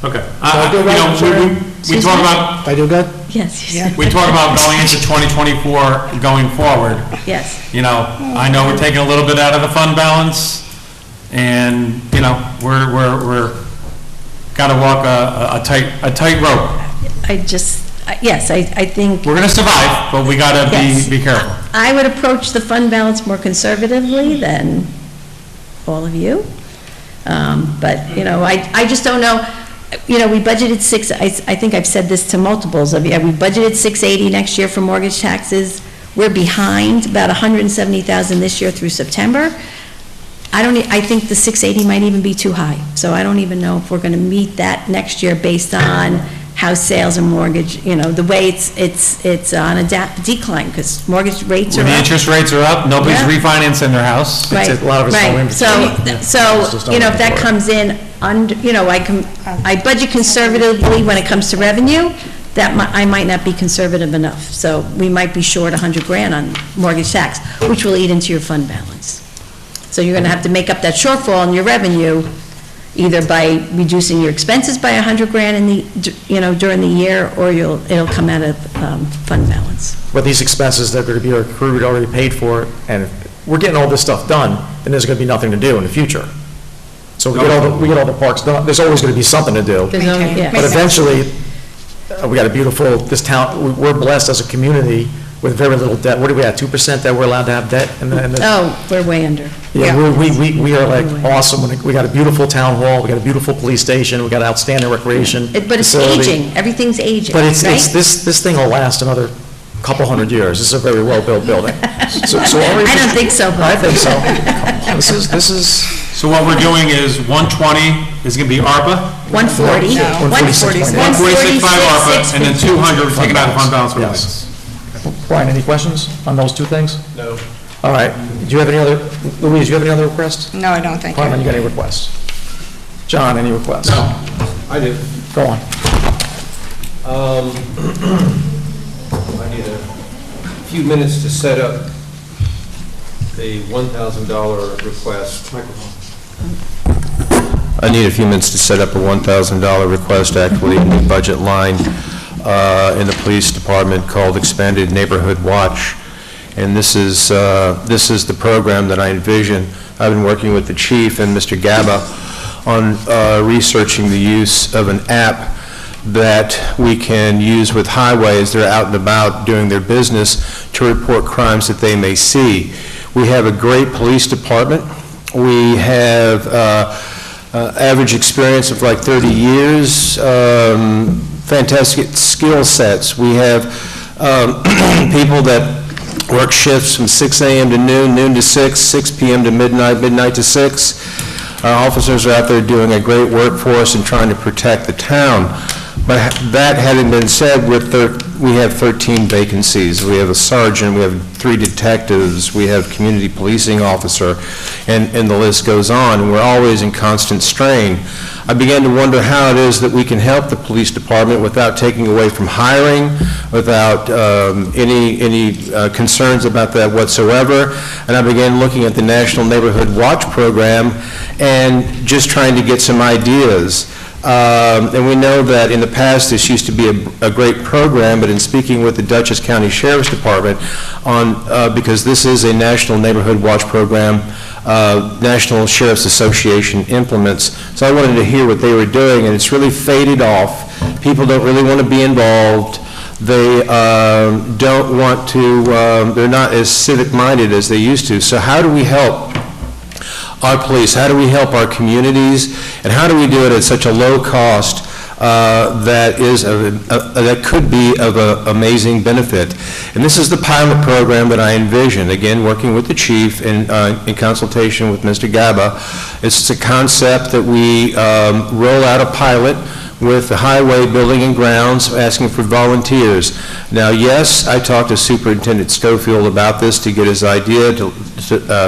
So Okay. I do right, Sharon? We talk about. I do good? Yes. We talk about going into 2024, going forward. Yes. I know we're taking a little bit out of the fund balance, and, we're got to walk a tight rope. Yes, I think. We're going to survive, but we got to be careful. I would approach the fund balance more conservatively than all of you. But, I just don't know. We budgeted I think I've said this to multiples of you. We budgeted $680 next year for mortgage taxes. We're behind about $170,000 this year through September. I think the 680 might even be too high. So I don't even know if we're going to meet that next year based on house sales and mortgage, the way it's on a decline, because mortgage rates are When the up. interest rates are up, nobody's Yeah. refinancing their house. Right, a lot of it's no right. inventory. So, It's just no if that inventory. comes in under, I budget conservatively when it comes to revenue, I might not be conservative enough. So we might be short 100 grand on mortgage tax, which will eat into your fund balance. So you're gonna have to make up that shortfall in your revenue, either by reducing your expenses by 100 grand during the year, or it'll come out of fund balance. But these expenses that are going to be accrued, already paid for, and if we're getting all this stuff done, then there's going to be nothing to do in the future. So we get all the parks done, there's always going to be something to do. There's only- yeah. But eventually, we got a beautiful, this town, we're blessed as a community with very little debt. What do we have, 2% that we're allowed to have debt? Oh, we're way under. Yeah, we are like awesome. We got a beautiful town hall, we got a beautiful police station, we got outstanding recreation But it's facility. aging, everything's aging, But right? this thing will last another couple hundred years. This is a very well-built building. So I don't think so, Bob. I think so. This is. So what we're doing is 120 is going to be ARPA, 140. 146. 146.5 ARPA, and then 200 we're taking out of fund balance for Yes. lights. Brian, any questions on those two things? No. All right. Do you have any other, Louise, do you have any other requests? No, I don't think. Carmen, you got any requests? John, any requests? No, I do. Go on. I need a few minutes to set up a $1,000 request. I need a few minutes to set up a $1,000 request, actually, in the budget line in the police department called Expanded Neighborhood Watch. And this is the program that I envision. I've been working with the chief and Mr. Gaba on researching the use of an app that we can use with highways. They're out and about doing their business to report crimes that they may see. We have a great police department. We have average experience of like 30 years, fantastic skill sets. We have people that work shifts from 6 a.m. to noon, noon to 6, 6 p.m. to midnight, midnight to 6. Our officers are out there doing a great work for us and trying to protect the town. But that having been said, we have 13 vacancies. We have a sergeant, we have 3 detectives, we have community policing officer, and the list goes on. And we're always in constant strain. I began to wonder how it is that we can help the police department without taking away from hiring, without any concerns about that whatsoever. And I began looking at the National Neighborhood Watch Program and just trying to get some ideas. And we know that in the past this used to be a great program, but in speaking with the Dutchess County Sheriff's Department because this is a National Neighborhood Watch Program, National Sheriff's Association implements. So I wanted to hear what they were doing, and it's really faded off. People don't really want to be involved. They don't want to, they're not as civic-minded as they used to. So how do we help our police? How do we help our communities? And how do we do it at such a low cost that could be of amazing benefit? And this is the pilot program that I envision, again, working with the chief in consultation with Mr. Gaba. It's a concept that we roll out a pilot with the Highway Building and Grounds, asking for volunteers. Now, yes, I talked to Superintendent Schofield about this to get his idea, to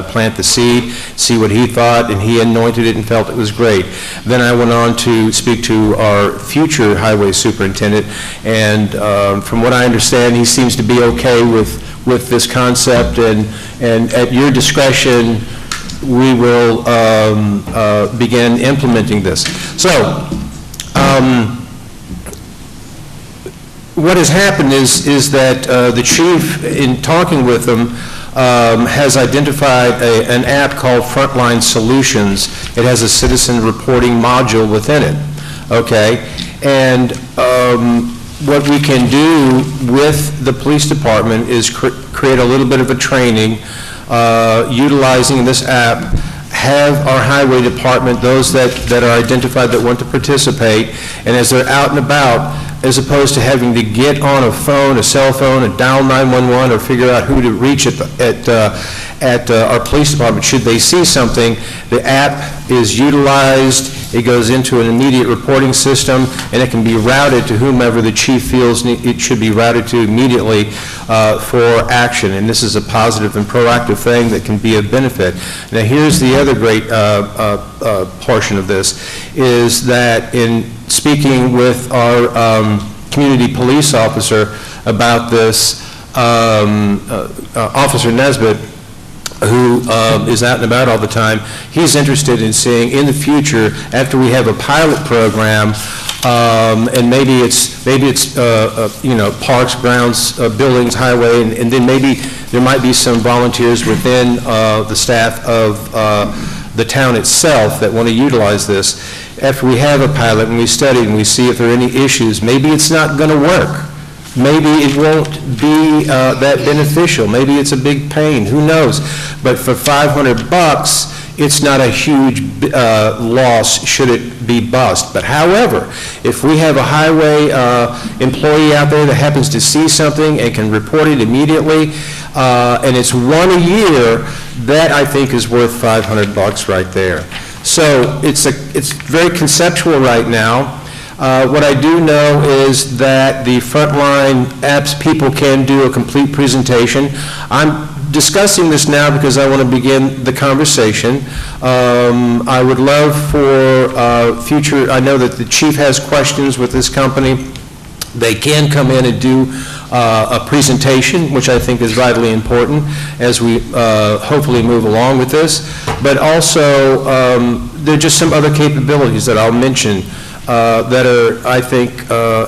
plant the seed, see what he thought, and he anointed it and felt it was great. Then I went on to speak to our future highway superintendent, and from what I understand, he seems to be okay with this concept, and at your discretion, we will begin implementing this. So, what has happened is that the chief, in talking with them, has identified an app called Frontline Solutions. It has a citizen reporting module within it, okay? And what we can do with the police department is create a little bit of a training utilizing this app, have our highway department, those that are identified that want to participate, and as they're out and about, as opposed to having to get on a phone, a cell phone, and dial 911 or figure out who to reach at our police department should they see something, the app is utilized It goes into an immediate reporting system, and it can be routed to whomever the chief feels it should be routed to immediately for action. And this is a positive and proactive thing that can be of benefit. Now, here's the other great portion of this, is that in speaking with our community police officer about this, Officer Nesbitt, who is out and about all the time, he's interested in seeing in the future, after we have a pilot program, and maybe it's you know, parks, grounds, buildings, highway, and then maybe there might be some volunteers within the staff of the town itself that want to utilize this. After we have a pilot and we study and we see if there are any issues, maybe it's not going to work. Maybe it won't be that beneficial. Maybe it's a big pain. Who knows? But for $500, it's not a huge loss should it be bust. But however, if we have a highway employee out there that happens to see something and can report it immediately, and it's one a year, that I think is worth $500 right there. So it's very conceptual right now. What I do know is that the frontline apps people can do a complete presentation. I'm discussing this now because I want to begin the conversation. I would love for future, I know that the chief has questions with this company. They can come in and do a presentation, which I think is vitally important as we hopefully move along with this. But also, there are just some other capabilities that I'll mention that are, I think,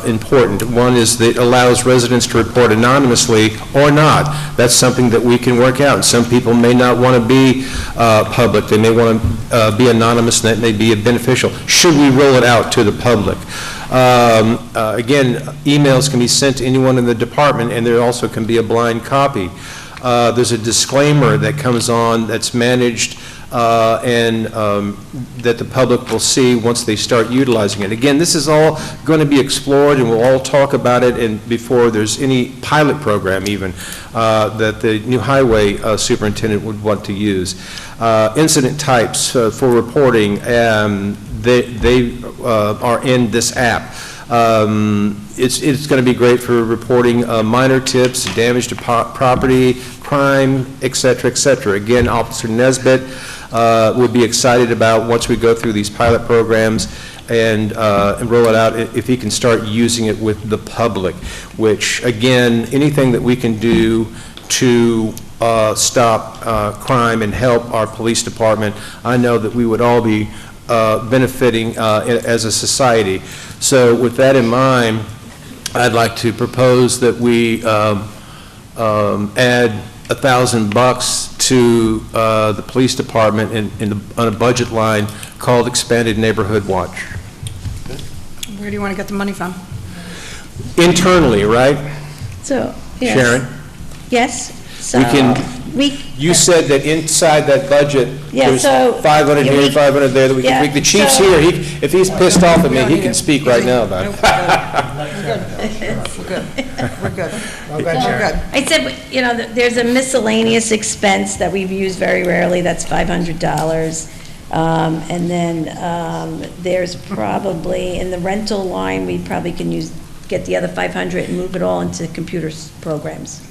important. One is that it allows residents to report anonymously or not. That's something that we can work out. Some people may not want to be public. They may want to be anonymous, and that may be beneficial. Should we roll it out to the public? Again, emails can be sent to anyone in the department, and there also can be a blind copy. There's a disclaimer that comes on that's managed and that the public will see once they start utilizing it. Again, this is all going to be explored, and we'll all talk about it and before there's any pilot program even that the new highway superintendent would want to use. Incident types for reporting, they are in this app. It's going to be great for reporting minor tips, damage to property, crime, et cetera, et cetera. Again, Officer Nesbitt would be excited about once we go through these pilot programs and roll it out, if he can start using it with the public, which, again, anything that we can do to stop crime and help our police department, I know that we would all be benefiting as a society. So with that in mind, I'd like to propose that we add $1,000 to the police department on a budget line called Expanded Neighborhood Watch. Where do you want to get the money from? Internally, right? So, yes. Sharon? Yes. So We can, you said that inside that budget, Yeah, there's so- 500 yeah, here, 500 there, that we yeah, can, the chief's so- here, if he's pissed off at me, he can speak right now about it. We're good. We're good. Well, good, Sharon. I said, you know, there's a miscellaneous expense that we've used very rarely, that's $500. And then there's probably, in the rental line, we probably can get the other 500 and move it all into computer programs.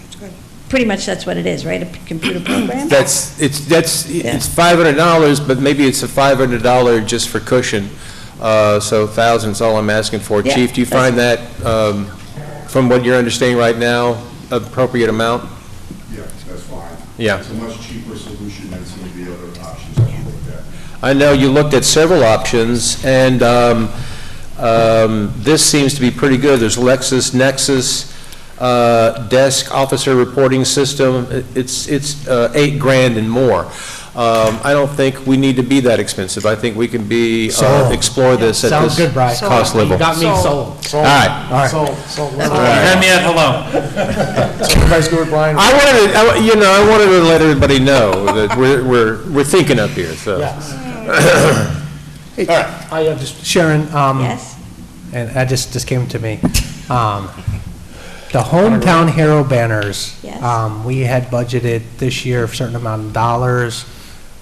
Pretty much that's what it is, right, a computer program? It's $500, but maybe it's a $500 just for cushion, so 1,000 is all I'm asking for. Yeah, Chief, do you find that, from what you're understanding right now, appropriate amount? Yeah, that's fine. Yeah. It's a much cheaper solution than some of the other options that we looked at. I know you looked at several options, and this seems to be pretty good. There's LexisNexis desk officer reporting system. It's $8,000 and more. I don't think we need to be that expensive. I think we can be explore this at Sounds this good, Brian. cost level. You got me sold. All right. Sold. Hand me that hello. Supervisor Stewart, Brian. I wanted to let everybody know that we're thinking up here. So. Hey, I have just, Sharon. Yes. And that just came to me. The hometown hero banners. Yes. We had budgeted this year a certain amount of dollars.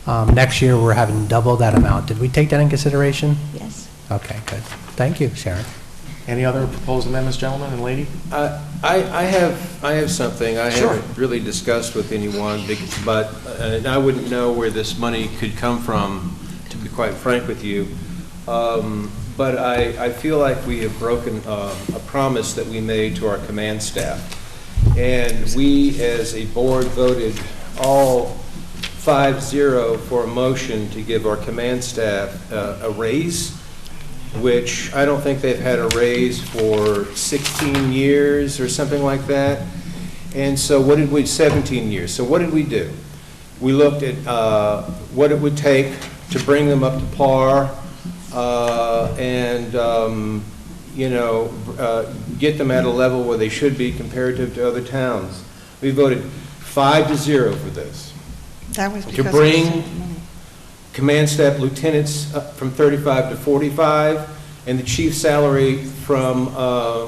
Next year, we're having double that amount. Did we take that in consideration? Yes. Okay, good. Thank you, Sharon. Any other proposed amendments, gentlemen and lady? I have something I haven't really discussed with anyone, but and I wouldn't know where this money could come from, to be quite frank with you. But I feel like we have broken a promise that we made to our command staff. And we, as a board, voted all 5-0 for a motion to give our command staff a raise, which I don't think they've had a raise for 16 years or something like that. And so what did we, 17 years. So what did we do? We looked at what it would take to bring them up to par and get them at a level where they should be comparative to other towns. We voted 5-0 for this. That was To because bring command staff lieutenants up from 35 to 45, and the chief's salary from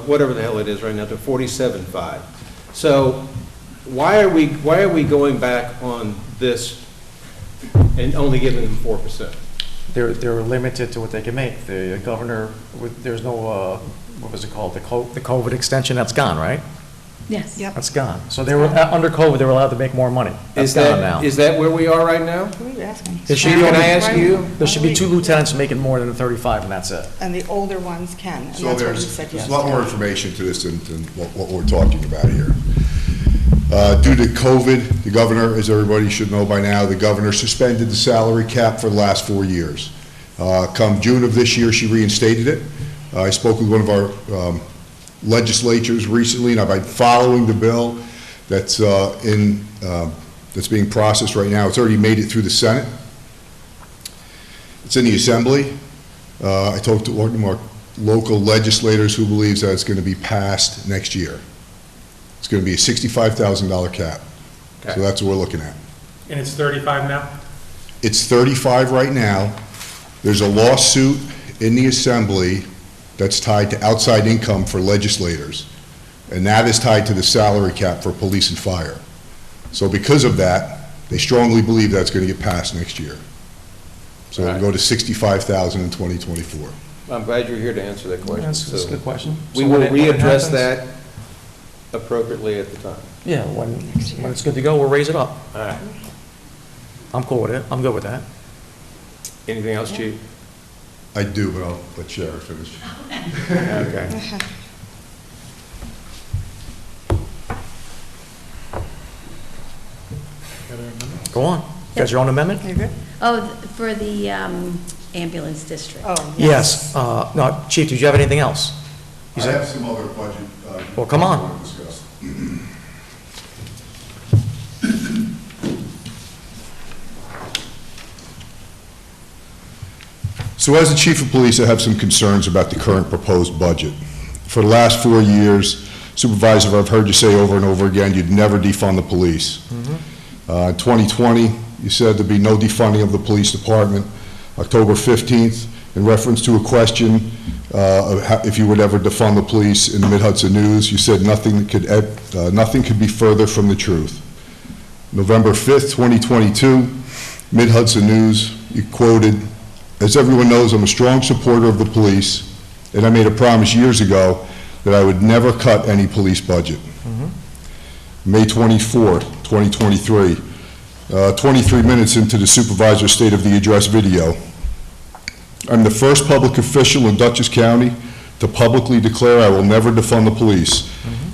whatever the hell it is right now to 47.5. So why are we going back on this and only giving them 4%? They're limited to what they can make. The governor, there's no, what was it called? The COVID extension, that's gone, right? Yes. Yep. That's gone. So they were, under COVID, they were allowed to make more money. That's gone now. Is that where we are right now? Who are you asking? Can I ask you? There should be 2 lieutenants making more than 35, and that's it. And the older ones can, and So that's what he there's said a yes. lot more information to this than what we're talking about here. Due to COVID, the governor, as everybody should know by now, the governor suspended the salary cap for the last 4 years. Come June of this year, she reinstated it. I spoke with one of our legislatures recently, and I've been following the bill that's that's being processed right now. It's already made it through the Senate. It's in the Assembly. I talked to one of our local legislators who believes that it's going to be passed next year. It's going to be a $65,000 cap. Okay. So that's what we're looking at. And it's 35 now? It's 35 right now. There's a lawsuit in the Assembly that's tied to outside income for legislators, and that is tied to the salary cap for police and fire. So because of that, they strongly believe that's going to get passed next year. So it'll go to $65,000 in 2024. I'm glad you're here to answer that question. That's a good question. We So will when it readdress happens- that appropriately at the time. Yeah, when it's good to go, we'll raise it up. All right. I'm cool with it. I'm good with that. Anything else, Chief? I do, but I'll let Sheriff finish. Okay. Go on. You got your own amendment? You good? Oh, for the ambulance district. Oh, Yes. No, Chief, did you have anything else? You I said- have some other budget. Well, come on. I want to discuss. So as the chief of police, I have some concerns about the current proposed budget. For the last 4 years, Supervisor, I've heard you say over and over again, you'd never defund the police. In 2020, you said there'd be no defunding of the police department. October 15th, in reference to a question if you would ever defund the police in the Mid-Hudson News, you said nothing could be further from the truth. November 5th, 2022, Mid-Hudson News, you quoted, "As everyone knows, I'm a strong supporter of the police, and I made a promise years ago that I would never cut any police budget." May 24th, 2023, 23 minutes into the Supervisor's State of the Address video, "I'm the first public official in Dutchess County to publicly declare I will never defund the police.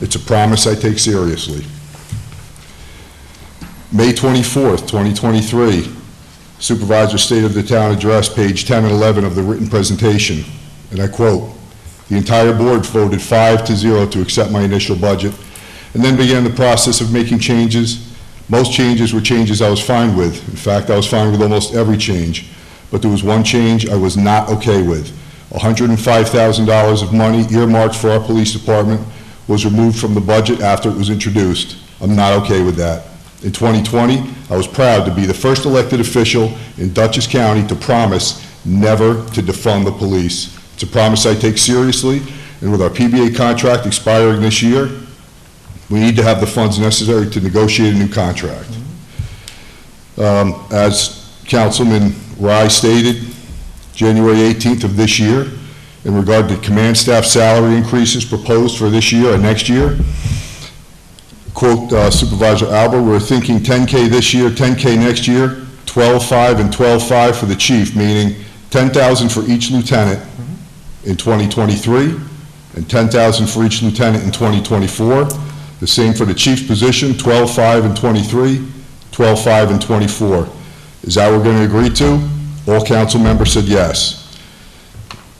It's a promise I take seriously." May 24th, 2023, Supervisor's State of the Town Address, page 10 and 11 of the written presentation, and I quote, "The entire board voted 5-0 to accept my initial budget, and then began the process of making changes. Most changes were changes I was fine with. In fact, I was fine with almost every change. But there was one change I was not okay with. $105,000 of money earmarked for our police department was removed from the budget after it was introduced. I'm not okay with that. In 2020, I was proud to be the first elected official in Dutchess County to promise never to defund the police. It's a promise I take seriously, and with our PBA contract expiring this year, we need to have the funds necessary to negotiate a new contract. As Councilman Rye stated January 18th of this year in regard to command staff salary increases proposed for this year and next year. Quote Supervisor Albert, we're thinking 10K this year, 10K next year, 12.5 and 12.5 for the chief, meaning 10,000 for each lieutenant in 2023 and 10,000 for each lieutenant in 2024. The same for the chief's position, 12.5 and 23, 12.5 and 24. Is that what we're going to agree to? All council members said yes.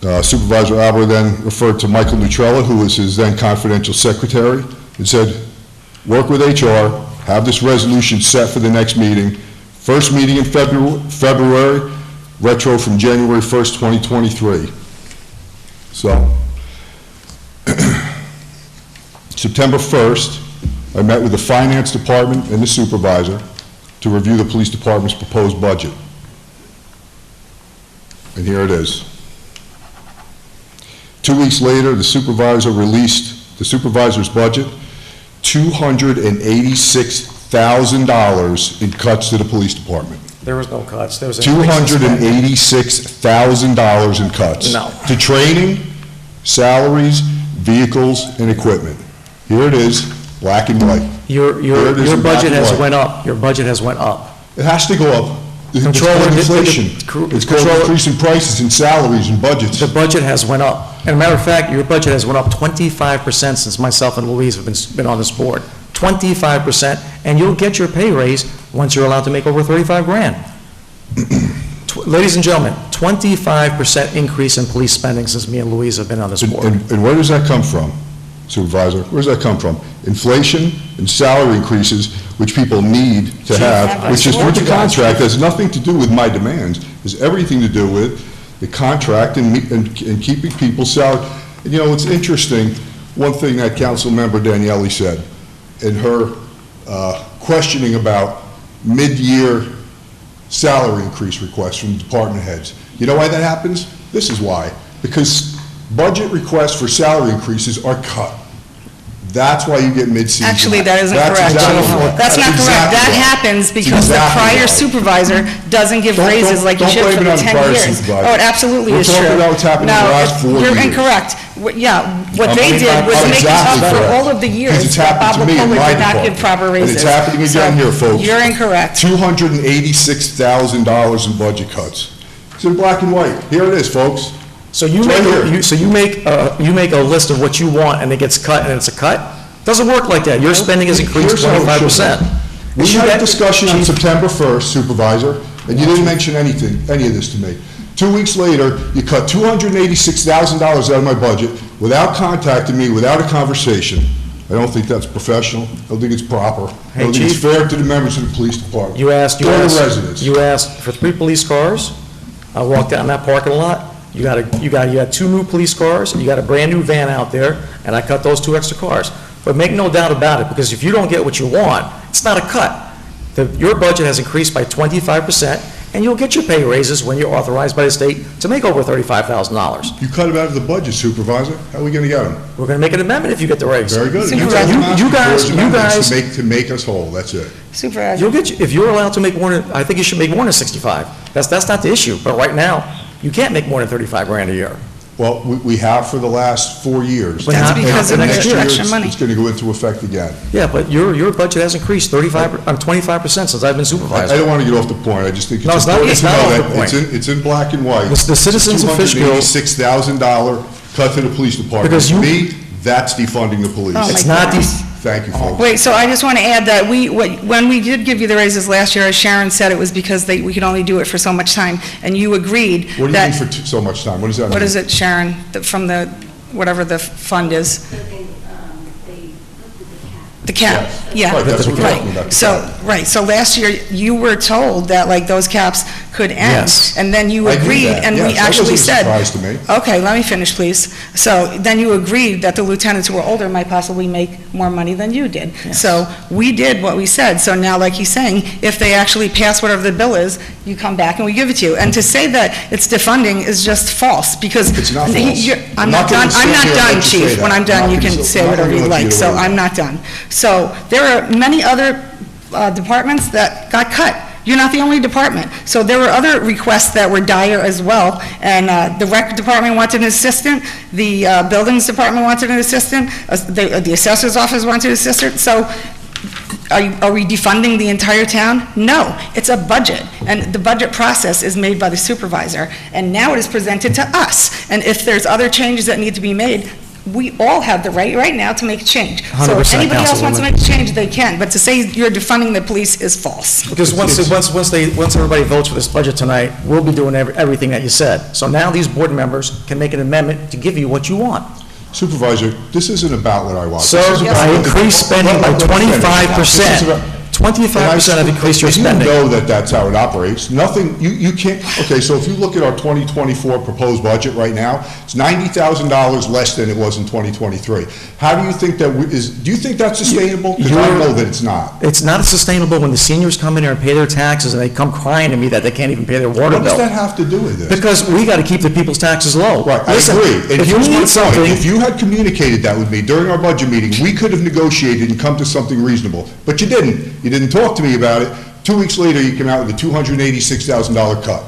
Supervisor Albert then referred to Michael Nutrella, who was his then confidential secretary, and said, work with HR, have this resolution set for the next meeting. First meeting in February, retro from January 1st, 2023. So, September 1st, I met with the finance department and the supervisor to review the police department's proposed budget. And here it is. 2 weeks later, the supervisor released the supervisor's budget, $286,000 in cuts to the police department. There was no cuts. There was $286,000 in cuts. No. To training, salaries, vehicles, and equipment. Here it is, black and white. Your budget has went up. Your budget has went up. It has to go up. It's called inflation. It's called increasing prices and salaries and budgets. The budget has went up. And a matter of fact, your budget has went up 25% since myself and Louise have been on this board. 25%, and you'll get your pay raise once you're allowed to make over 35 grand. Ladies and gentlemen, 25% increase in police spending since me and Louise have been on this board. And where does that come from, Supervisor? Where does that come from? Inflation and salary increases, which people need to have, which is with the contract, has nothing to do with my demands. It has everything to do with the contract and keeping people salary. And you know, it's interesting, one thing that Councilmember Daniele said in her questioning about mid-year salary increase requests from department heads. You know why that happens? This is why. Because budget requests for salary increases are cut. That's why you get mid-season. Actually, that isn't correct. That's not correct. That happens because the prior supervisor doesn't give raises like you should for the 10 years. Oh, it absolutely is true. We're talking about what's happened in the last 4 years. You're incorrect. Yeah, what they did was make it up for all of the years that Bob LaPolla did not give proper raises. And it's happening again here, folks. You're incorrect. $286,000 in budget cuts. It's in black and white. Here it is, folks. So you make a list of what you want and it gets cut and it's a cut? Doesn't work like that. Your spending has increased 25%. We had a discussion on September 1st, Supervisor, and you didn't mention any of this to me. 2 weeks later, you cut $286,000 out of my budget without contacting me, without a conversation. I don't think that's professional. I don't think it's proper. I don't think it's fair to the members of the police department. You asked the residents. You asked for 3 police cars. I walked out in that parking lot. You had 2 new police cars, and you got a brand-new van out there, and I cut those 2 extra cars. But make no doubt about it, because if you don't get what you want, it's not a cut. Your budget has increased by 25%, and you'll get your pay raises when you're authorized by the state to make over $35,000. You cut them out of the budget, Supervisor. How are we going to get them? We're going to make an amendment if you get the raise. Very good. You guys, to make us whole. That's it. Supervisor. If you're allowed to make more than, I think you should make more than 65. That's not the issue. But right now, you can't make more than 35 grand a year. Well, we have for the last 4 years. That's because of the extra money. It's going to go into effect again. Yeah, but your budget has increased 25% since I've been supervisor. I don't want to get off the point. I just think it's important to know that it's in black and white. The citizens of Fishkill. $286,000 cut to the police department. Because to me, that's defunding the police. Oh, it's not Thank you, folks. Wait, so I just want to add that when we did give you the raises last year, as Sharon said, it was because we could only do it for so much time, and you agreed that... What do you mean for so much time? What does that mean? What is it, Sharon, from whatever the fund is? The cap, yeah. Right, that's what we're talking about. So last year, you were told that, like, those caps could end. Yes. And then you agreed, and we actually said... That wasn't a surprise to me. Okay, let me finish, please. So then you agreed that the lieutenants who were older might possibly make more money than you did. Yes. So we did what we said. So now, like he's saying, if they actually pass whatever the bill is, you come back and we give it to you. And to say that it's defunding is just false, because... It's not false. I'm not done, Chief. When I'm done, you can say whatever you like. So I'm not done. So there are many other departments that got cut, You're not the only department. So there were other requests that were dire as well, and the rec department wanted an assistant, the buildings department wanted an assistant, the assessor's office wanted an assistant, so are we defunding the entire town? No, it's a budget, and the budget process is made by the supervisor, and now it is presented to us. And if there's other changes that need to be made, we all have the right now to make a change. So if 100%, anybody else wants to Councilwoman. make a change, they can, but to say you're defunding the police is false. Because once everybody votes for this budget tonight, we'll be doing everything that you said. So now these board members can make an amendment to give you what you want. Supervisor, this isn't about what I want. Sir, This is about- I increased spending by 25%. 25% I've increased your spending. You know that that's how it operates. Nothing, you can't, okay, so if you look at our 2024 proposed budget right now, it's $90,000 less than it was in 2023. How do you think that, do you think that's sustainable? Because I know that it's not. It's not sustainable when the seniors come in here and pay their taxes and they come crying to me that they can't even pay their water What does bill. that have to do with this? Because we got to keep the people's taxes low. Right, I Listen, agree. And if you here's my need point. something, If you had communicated that with me during our budget meeting, we could have negotiated and come to something reasonable. But you didn't. You didn't talk to me about it. 2 weeks later, you came out with a $286,000 cut.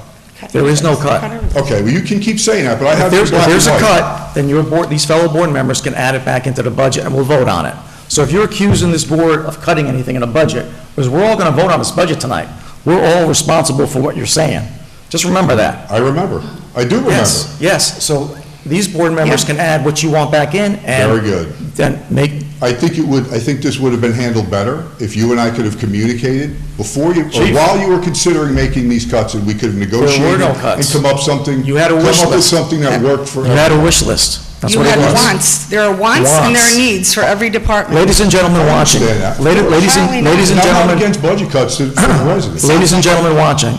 there is no cut. Okay, well, you can keep saying that, but I If have... there's black and a white. cut, then your board, these fellow board members can add it back into the budget and we'll vote on it. So if you're accusing this board of cutting anything in a budget, because we're all going to vote on this budget tonight, we're all responsible for what you're saying. Just remember that. I remember. I do remember. Yes, so these board members can add what you want back in and... Very good. Then make... I think this would have been handled better if you and I could have communicated before you, or Chief. while you were considering making these cuts, and we could have negotiated no and cuts. come up something... You had a wish Come up with list. something that worked for You had a everyone. wish list. That's You what it had was. wants. There are wants and there are Wants. needs for every department. Ladies and gentlemen watching, understand that. ladies Apparently and not. ladies and And I'm not gentlemen, against budget cuts for the residents. ladies and gentlemen watching,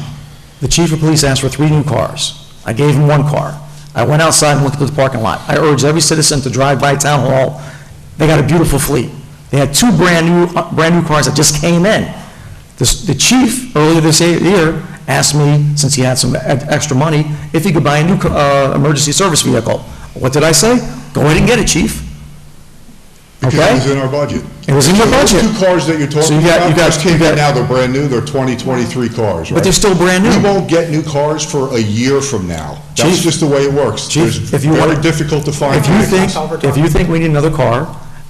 the chief of police asked for 3 new cars. I gave him 1 car. I went outside and looked at the parking lot. I urged every citizen to drive by Town Hall. They got a beautiful fleet. They had 2 brand new cars that just came in. The chief, earlier this year, asked me, since he had some extra money, if he could buy a new emergency service vehicle. What did I say? Go ahead and get it, chief. Because Okay? it was in our budget. It was in your budget. Those 2 cars that you're So talking you got- about, you got- just came you got- in now, they're brand new, they're 2023 cars, right? But they're still brand new. We won't get new cars for a year from now. That's Chief. just the way it works. Chief, It's if you very want- difficult to find If you vehicles. think we need another car,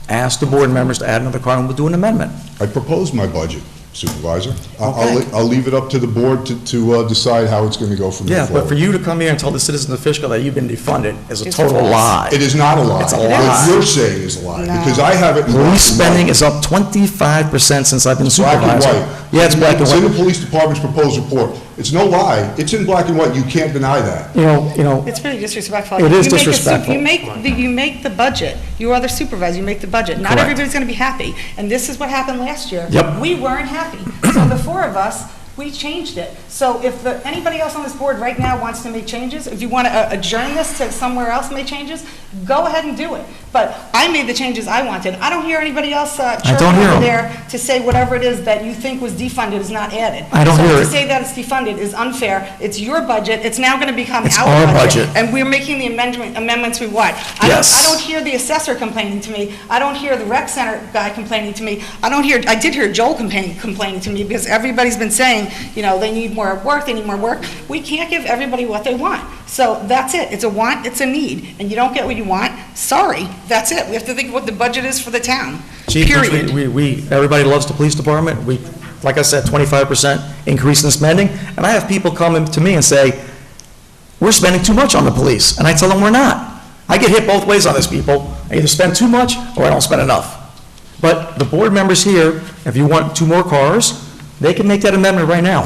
ask the board members to add another car and we'll do an amendment. I proposed my budget, Supervisor. Okay. I'll leave it up to the board to decide how it's going to go from there Yeah, but for forward. you to come here and tell the citizens of Fishkill that you've been defunded is a It's total false. lie. It is not a lie. It's a What lie. you're saying is a lie, No. because I have it in black Police and spending white. is up 25% since I've been Black and supervisor. white. Yeah, it's black and It's in the white. police department's proposed report. It's no lie. It's in black and white. You can't deny that. You know, It's pretty disrespectful. It is You make a disrespectful. You make the budget. You are the supervisor, you make the budget. Not Correct. everybody's going to be happy. And this is what happened last year. Yep. We weren't happy. So the 4 of us, we changed it. So if anybody else on this board right now wants to make changes, if you want to adjourn this to somewhere else and make changes, go ahead and do it. But I made the changes I wanted. I don't hear anybody else chirping don't hear over 'em. there to say whatever it is that you think was defunded is not added. I don't hear So it. to say that it's defunded is unfair. It's your budget. It's now going to become It's our our budget. budget. And we're making the amendments we want. Yes. I don't hear the assessor complaining to me. I don't hear the rec center guy complaining to me. I did hear Joel complaining to me because everybody's been saying, they need more work, they need more work. We can't give everybody what they want. So that's it. It's a want, it's a need. And you don't get what you want, sorry, that's it. We have to think what the budget is for the town, Chief, period. everybody loves the police department. Like I said, 25% increase in spending. And I have people come to me and say, we're spending too much on the police. And I tell them we're not. I get hit both ways on this, people. I either spend too much or I don't spend enough. But the board members here, if you want 2 more cars, they can make that amendment right now.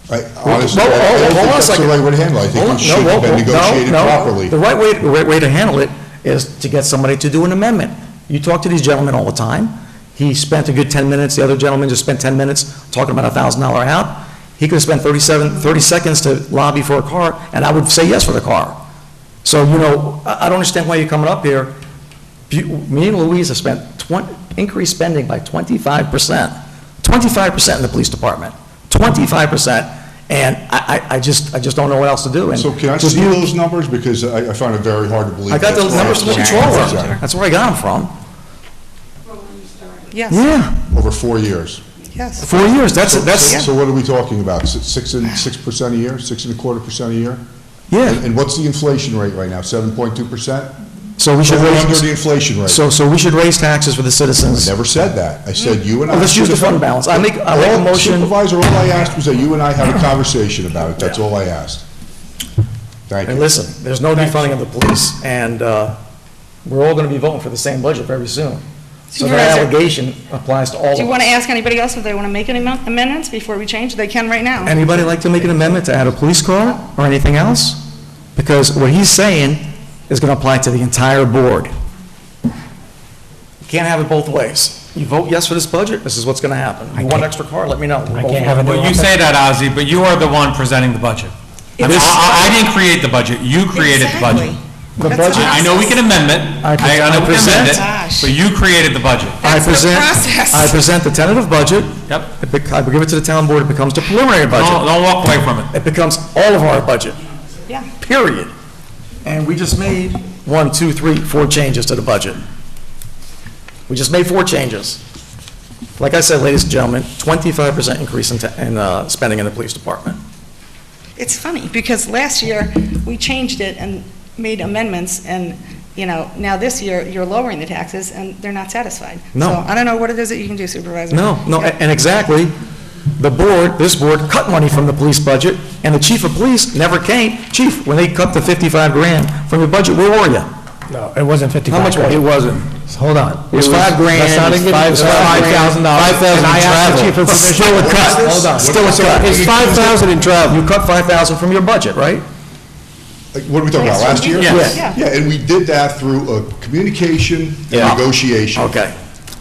Honestly, I don't hold think on a that's the second. right way to handle it. I think it should have been negotiated properly. The right way to handle it is to get somebody to do an amendment. You talk to these gentlemen all the time. He spent a good 10 minutes, the other gentleman just spent 10 minutes talking about a $1,000 out. He could have spent 30 seconds to lobby for a car, and I would say yes for the car. So, I don't understand why you're coming up here. Me and Louise have spent increased spending by 25%. 25% in the police department. 25%. And I just don't know what else to do. And So can I just see you- those numbers? Because I find it very hard to believe. I got that's those why numbers from the it's controller. 25%. That's where I got them from. Yes. Yeah. Over 4 years. Yes. 4 years, that's. So what are we talking about? 6% a year, 6.25% a year? Yeah. And what's the inflation rate right now, 7.2%? So we should we're raise. under the inflation rate. So we should raise taxes for the citizens. I never said that. I said you and I. Well, let's use the fund balance. I make a motion. Supervisor, all I asked was that you and I have a conversation about it. That's all I asked. Thank you. And listen, there's no defunding of the police, and we're all going to be voting for the same budget very soon. So that Supervisor, allegation applies to all of us. do you want to ask anybody else if they want to make any amendments before we change? They can right now. Anybody like to make an amendment to add a police car or anything else? Because what he's saying is going to apply to the entire board. You can't have it both ways. You vote yes for this budget, this is what's going to happen. You want an extra car, let me know. Well, you say that, Ozzy, but you are the one presenting the budget. I didn't create the budget, you created the budget. The budget. I know we can amend it, I know we can amend it, but you created the budget. I present the tentative budget. Yep. I give it to the town board, it becomes the preliminary budget. Don't walk away from it. It becomes all of our budget. Yeah. Period. And we just made 1, 2, 3, 4 changes to the budget. We just made 4 changes. Like I said, ladies and gentlemen, 25% increase in spending in the police department. It's funny, because last year, we changed it and made amendments, and, now this year, you're lowering the taxes, and they're not satisfied. No. So I don't know what it is that you can do, Supervisor. No, Yeah. and exactly, this board cut money from the police budget, and the chief of police never came. Chief, when they cut the 55 grand from your budget, where were you? No, it wasn't 55. How much was it? It wasn't. Hold on. It was 5 grand. That's not a good- $5,000. $5,000 And I asked the chief of police. Still a cut. Hold on. Still a cut. It's 5,000 in travel. You cut 5,000 from your budget, right? Like, what are we talking about, last year? Yes. Yeah, and we did that through a communication and Yeah. negotiation. Okay.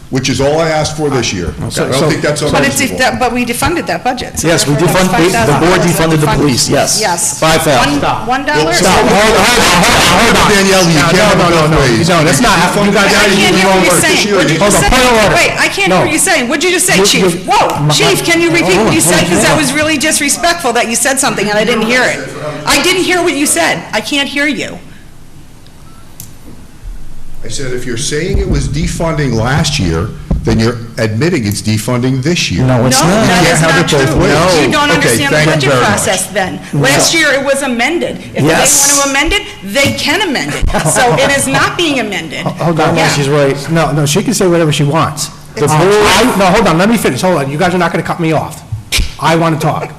Which is all I asked for this year. So I don't think that's But unreasonable. but we defunded that budget. So Yes, we therefore, that's defunded, the board $5,000 defunded the defunded. police, yes. Yes. 5,000. $1? Stop, hold on. Danielle, you can't have it both ways. No, that's not, you guys I are can't using the hear wrong what you're word. saying. What'd you Hold just on, say? point of order. Wait, I can't hear what you're saying. What'd you just say, Chief? you- Whoa, Chief, can you repeat what you said? Because that was really disrespectful that you said something and I didn't hear it. I didn't hear what you said. I can't hear you. I said, if you're saying it was defunding last year, then you're admitting it's defunding this year. No, it's No, not. that You is can't have not it both true. ways. You don't Okay, understand the thank you budget very much. process then. Last year, it was amended. If they Yes. want to amend it, they can amend it. So it is not being amended. Hold on, Yeah. She's right. No, she can say whatever she wants. No, hold on, let me finish, hold on, you guys are not gonna cut me off. I want to talk.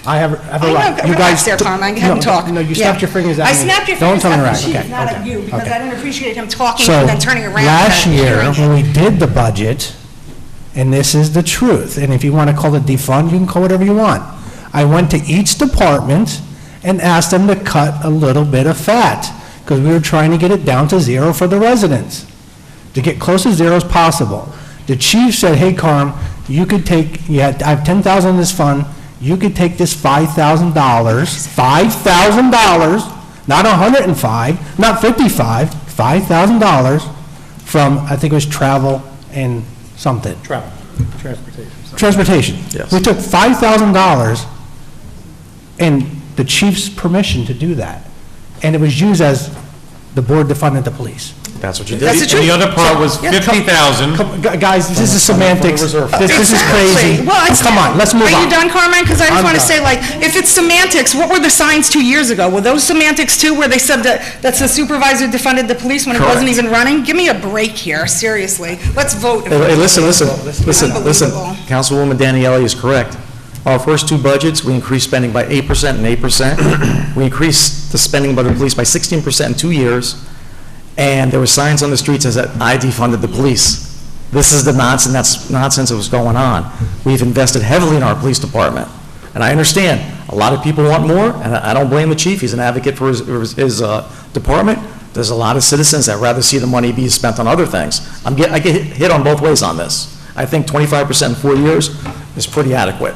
I have a I know, right. You relax guys there, Carmine, go ahead and talk. No, you Yeah. snapped your fingers at me. I snapped your Don't fingers tell me at right. the chief, Okay, not at okay, you, because okay. I didn't appreciate him talking So, and then turning around. last and year, hearing when we did the budget, and this is the truth, and if you want to call it defund, you can call whatever you want. I went to each department and asked them to cut a little bit of fat, because we were trying to get it down to zero for the residents, to get close to zero as possible. The chief said, hey, Carm, you could take, I have 10,000 in this fund, you could take this $5,000, not 105, not 55, $5,000 from, I think it was travel and something. Transportation. Yes. We took $5,000 and the chief's permission to do that. And it was used as the board defunded the police. That's what you did. That's the truth. And the other part was Yeah. 50,000. Guys, this is semantics. This is Exactly. crazy. Well, it's- Come on, let's move on. Are you done, Carmine? Because I just I'm want to done. say, like, if it's semantics, what were the signs 2 years ago? Were those semantics too, where they said that that's the supervisor defunded the police when it wasn't Correct. even running? Give me a break here, seriously. Let's vote. Hey, listen. Unbelievable. Councilwoman Daniele is correct. Our first 2 budgets, we increased spending by 8% and 8%. We increased the spending by the police by 16% in 2 years. And there were signs on the streets that said, I defunded the police. This is the nonsense that was going on. We've invested heavily in our police department. And I understand, a lot of people want more, and I don't blame the chief, he's an advocate for his department. There's a lot of citizens that rather see the money be spent on other things. I get hit on both ways on this. I think 25% in 4 years is pretty adequate.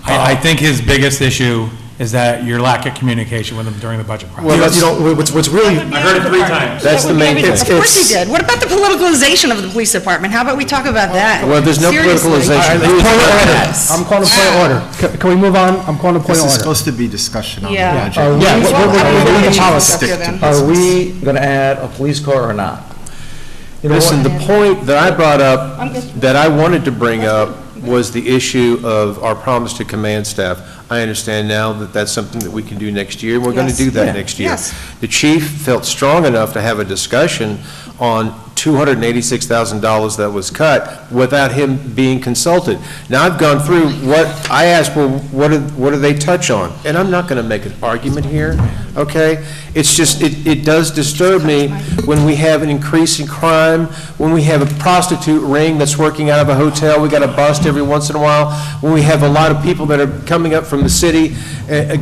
I think his biggest issue is that your lack of communication with him during the budget process. Well, you know, what's really... I heard it 3 times. That's the main thing. Of course he did. What about the politicalization of the police department? How about we talk about that? Well, there's no Seriously. politicalization. Point of order. I'm calling a point of order. Can we move on? I'm calling a point of order. supposed to be discussion on the Yeah. budget. Yeah, Well, I we're don't know in what the you politics. stick to then. Are we going to add a police car or not? You know Listen, what? the point that I brought up, I'm good. that I wanted to bring up, was the issue of our promise to command staff. I understand now that that's something that we can do next year. We're going to Yes. do that Yeah. next year. Yes. The chief felt strong enough to have a discussion on $286,000 that was cut without him being consulted. Now, I've gone through what, I asked, well, what do they touch on? And I'm not going to make an argument here, okay? It's just, it does disturb me when we have an increase in crime, when we have a prostitute ring that's working out of a hotel, we got a bust every once in a while, when we have a lot of people that are coming up from the city,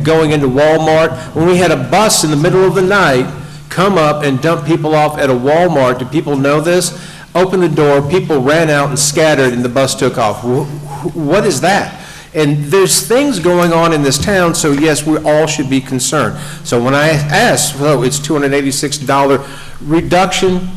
going into Walmart, when we had a bus in the middle of the night come up and dump people off at a Walmart. Do people know this? Open the door, people ran out and scattered, and the bus took off. What is that? And there's things going on in this town, so yes, we all should be concerned. So when I asked, well, it's $286 reduction,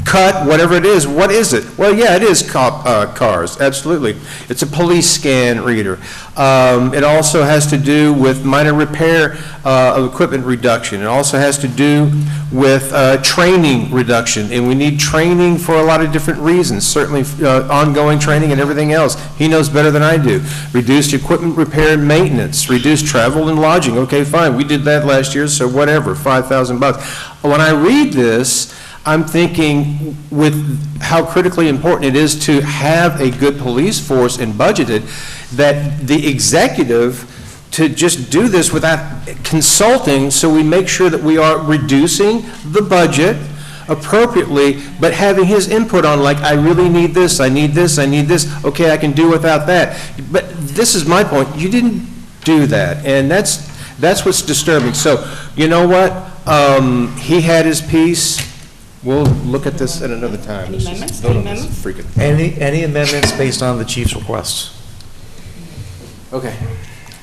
cut, whatever it is, what is it? Well, yeah, it is cars, absolutely. It's a police scan reader. It also has to do with minor repair of equipment reduction. It also has to do with training reduction, and we need training for a lot of different reasons, certainly ongoing training and everything else. He knows better than I do. Reduced equipment repair and maintenance, reduced travel and lodging. Okay, fine, we did that last year, so whatever, $5,000. When I read this, I'm thinking with how critically important it is to have a good police force and budgeted, that the executive to just do this without consulting, so we make sure that we are reducing the budget appropriately, but having his input on, like, I really need this, I need this, I need this, okay, I can do without that. But this is my point, you didn't do that, and that's what's disturbing. So, you know what, he had his piece. We'll look at this at another time. Any amendments? Vote on Any this amendments? freaking. Any amendments based on the chief's requests? Okay.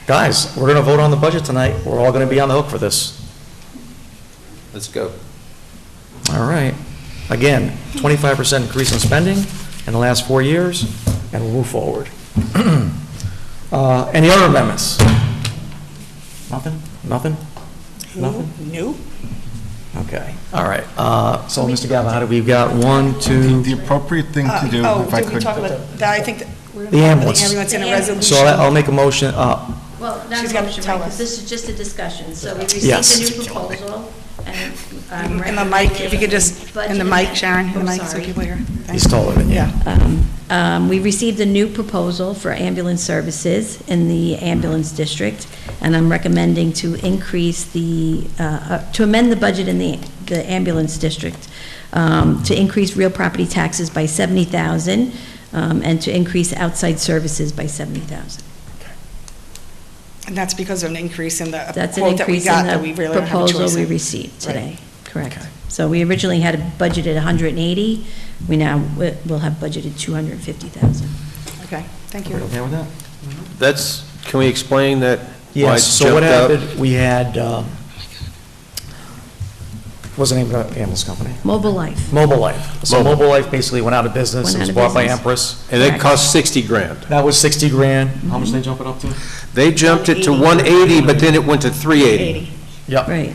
Guys, we're going to vote on the budget tonight. We're all going to be on the hook for this. Let's go. All right. Again, 25% increase in spending in the last 4 years, and we'll move forward. Any other amendments? Nothing? Nothing? Nothing? No. Okay, all right. So, Mr. Galvin, how do we got 1, 2? The appropriate thing to do, if I did we could. talk about that? I think that we're The going to ambulance. the ambulance in a resolution. So I'll make a motion, Well, not She's a gotta motion, tell right, us. because this is just a discussion, so we received Yes. a new proposal, and In the mic, if you could just, in the mic, Sharon, in the mic, so people hear. he's taller than you. We received a new proposal for ambulance services in the ambulance district, and I'm recommending to increase to amend the budget in the ambulance district, to increase real property taxes by $70,000, and to increase outside services by $70,000. And that's because of an increase in the That's an quote that we increase got, in that we really don't have a choice proposal we in. received today. Right. Correct. So we originally had a budget at 180, we now will have budgeted 250,000. Okay, thank you. Okay with that? Can we explain that? why Yes, it's so what jumped up? happened, we had, what's the name of the ambulance company? Mobile Life. Mobile Life. So Mobile. Mobile Life basically went out of business. Went It was out of bought by business. Empress. And they Correct. cost 60 grand. That was 60 grand. How much did they jump it up to? They jumped it to 180, but then it went to 380. Yep. Right,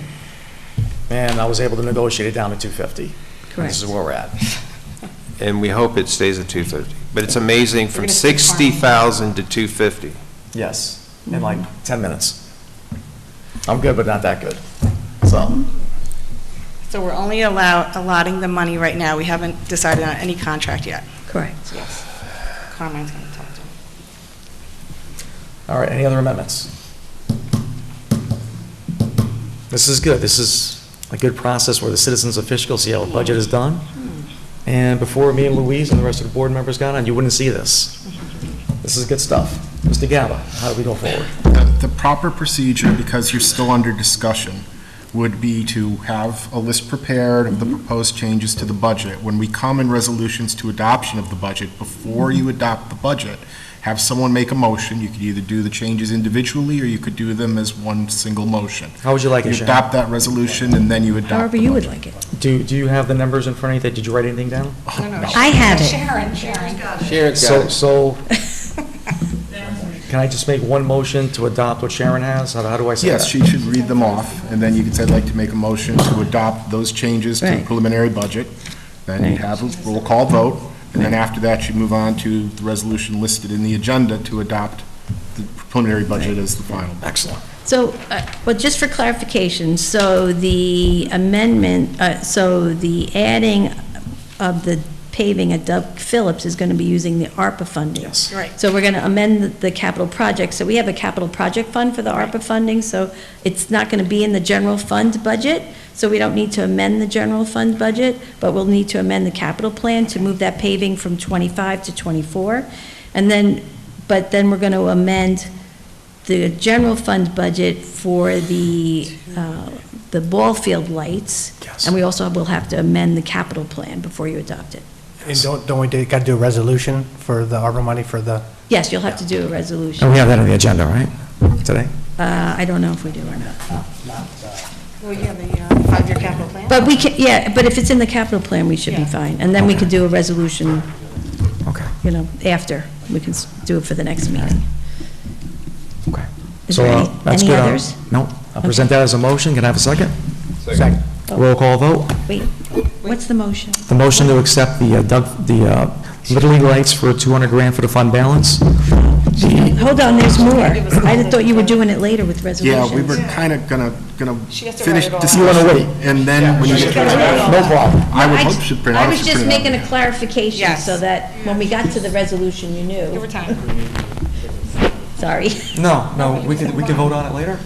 And I was able to negotiate it down to 250. correct. This is where we're at. And we hope it stays at 250. But it's amazing, from gonna stick farming. 60,000 to 250. Yes, in like 10 minutes. I'm good, but not that good. So, So we're only allotting the money right now. We haven't decided on any contract yet. Correct. Yes. Carmine's going to talk to him. all right, any other amendments? This is good. This is a good process where the citizens of Fishkill see how the budget is done. And before me and Louise and the rest of the board members got on, you wouldn't see this. This is good stuff. Mr. Gaba, how do we go forward? The proper procedure, because you're still under discussion, would be to have a list prepared of the proposed changes to the budget. When we come in resolutions to adoption of the budget, before you adopt the budget, have someone make a motion. You could either do the changes individually, or you could do them as one single motion. How would you like it, You Sharon? adopt that resolution, and then you adopt. However the you would budget. like it. Do you have the numbers in front of you? Did you write anything down? I have it. Sharon's So, got it. so, can I just make one motion to adopt what Sharon has? How do I say that? Yes, she should read them off, and then you could say, I'd like to make a motion to adopt those changes to the Right. preliminary budget. Then you'd Right. have a roll call vote, And then after that, you move on to the resolution listed in the agenda to adopt the preliminary budget as the final. Excellent. So, but just for clarification, so the amendment, so the adding of the paving at Doug Phillips is going to be using the ARPA funding? Yes. Right. So we're going to amend the capital project. So we have a capital project fund for the ARPA funding, so it's not going to be in the general fund budget, so we don't need to amend the general fund budget, but we'll need to amend the capital plan to move that paving from 25 to 24. And then, but then we're going to amend the general fund budget for the ball field lights. Yes. And we also will have to amend the capital plan before you adopt it. And don't we got to do a resolution for the ARPA money for the? Yes, you'll have to do a resolution. And we have that on the agenda, right, today? I don't know if we do or not. Well, yeah, the 5-year capital plan. But we can, yeah, but if it's in the capital plan, we should be fine. And then we could do a resolution, you know, after. We can do it for the next meeting. Okay. Is So, there that's any good. others? No, I'll present that as a motion. Can I have a second? Second. Roll call vote. Wait, what's the motion? The motion to accept the Little League lights for $200,000 for the fund balance. Hold on, there's more. I thought you were doing it later with resolutions. Yeah, we were kind of gonna She has to finish write it all discussion. out. You wanna wait? And then when you get to No problem. I would I hope ju- she'd print I out. was she'd just print it out. making a clarification Yes. so that when we got to the resolution, you Give her knew. time. Sorry. No, we can vote on it later?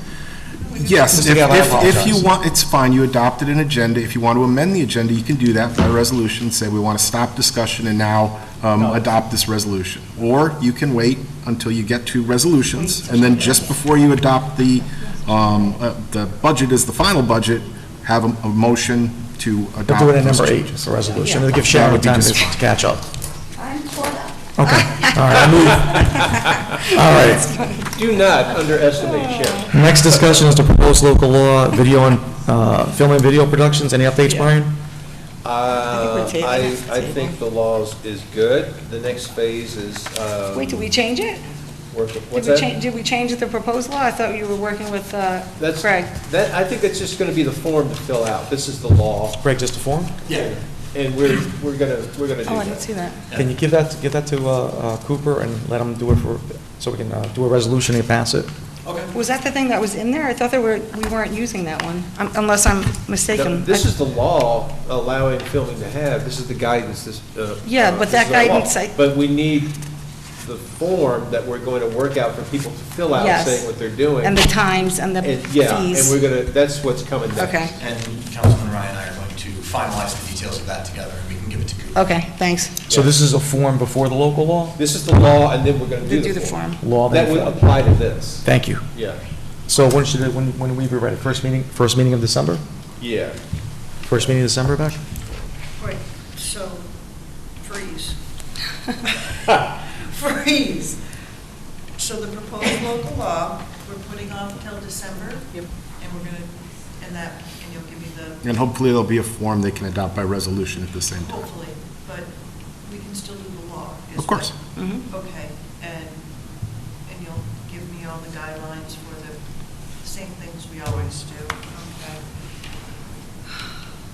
Yes, Mr. Gallo, I if you apologize. want, it's fine, you adopted an agenda. If you want to amend the agenda, you can do that by resolution, say we want to stop discussion and now adopt this resolution. Or you can wait until you get to resolutions, and then just before you adopt the budget as the final budget, have a motion to We'll adopt do it at those number 8, changes. the resolution. Yeah. It'll give That Sharon would be time just to fine. catch up. I'm caught up. Okay, all right, I move. All right. Do not underestimate Sharon. Next discussion is the proposed local law, video and, film and video productions. Any updates, Brian? I think the law is good. The next phase is. Wait, did we change it? What's that? Did we change the proposed law? I thought you were working with Craig. I think that's just going to be the form to fill out. This is the law. Greg, just a form? Yeah. And we're gonna do Oh, I didn't that. see that. Can you give that to Cooper and let him do it so we can do a resolution and pass it? Was that the thing that was in there? I thought we weren't using that one, unless I'm mistaken. This is the law allowing filming to have, this is the guidance, Yeah, but that this is our law. guidance, But we need the form that we're going to work out for people to fill out, Yes. saying what they're doing. And the times and the Yeah, and fees. we're gonna, that's what's coming next. Okay, And Councilman Ryan and I are going to finalize the details of that together, and we can give it to Cooper. okay, thanks. So this is a form before the local law? This is the law, and then we're gonna Do do the the form. form. Law, then That would form. apply to this, Thank you. yeah, So when we be ready? First meeting of December? yeah. First meeting of December, Beck? Wait, so, freeze. Freeze. So the proposed local law, we're putting off till December? Yep. And we're gonna, and you'll give me the, And hopefully there'll be a form they can adopt by resolution at the same time. hopefully, but we can still do the law. is Of course. what- Okay, and you'll give me all the guidelines for the same things we always do, okay?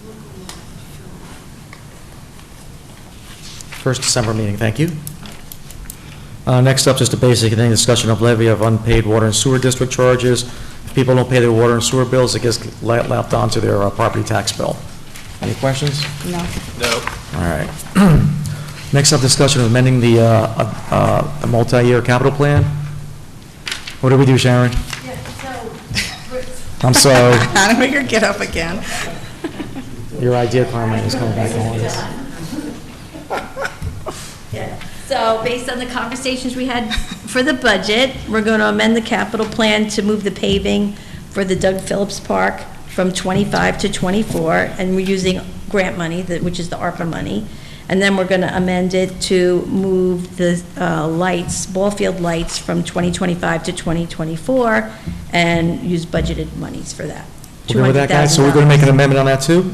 Local law, First December meeting, thank you. Next up, just a basic thing, discussion of levy of unpaid water and sewer district charges. If people don't pay their water and sewer bills, it gets lapped onto their property tax bill. Any questions? No. No. All right. Next up, discussion of amending the multi-year capital plan. What do we do, Sharon? I'm sorry, How to make her get up again. your idea, Carmen, is coming back on. Yeah. So based on the conversations we had for the budget, we're going to amend the capital plan to move the paving for the Doug Phillips Park from 25 to 24, and we're using grant money, which is the ARPA money. And then we're going to amend it to move the lights, ball field lights, from 2025 to 2024, and use budgeted monies for that. We're good with that, guys? So we're going to make an amendment on that, too,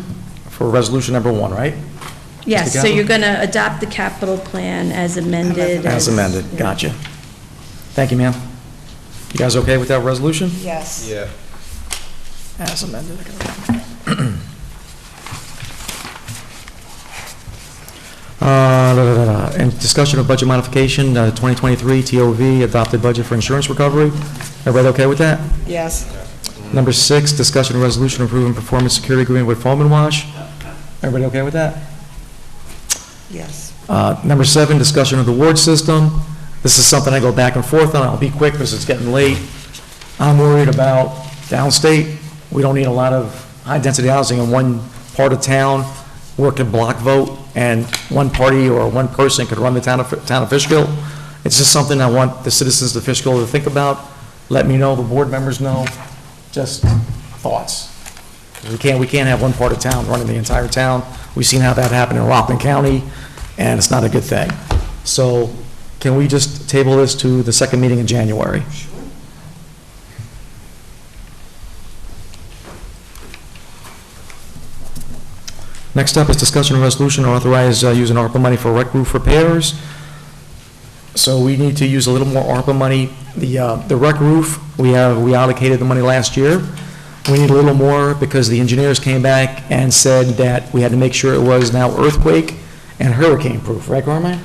for resolution number 1, right? Yes, Mr. so Gallo? you're going to adopt the capital plan as amended. As amended, yeah. gotcha. Thank you, ma'am. You guys okay with that resolution? Yes. Yeah. As amended. And discussion of budget modification, 2023 TOV, adopted budget for insurance recovery. Everybody okay with that? Yes. Number 6, discussion of resolution approving performance security agreement with Foam and Wash. Everybody okay with that? Yes. Number 7, discussion of the ward system. This is something I go back and forth on. I'll be quick because it's getting late. I'm worried about downstate. We don't need a lot of high-density housing in one part of town, work a block vote, and one party or one person could run the town of Fishkill. It's just something I want the citizens of Fishkill to think about. Let me know, the board members know, just thoughts. We can't have one part of town running the entire town. We've seen how that happened in Rockland County, and it's not a good thing. So can we just table this to the second meeting in January? Next up is discussion and resolution to authorize using ARPA money for rec roof repairs. So we need to use a little more ARPA money. The rec roof, we allocated the money last year. We need a little more because the engineers came back and said that we had to make sure it was now earthquake and hurricane proof, right, Carmine?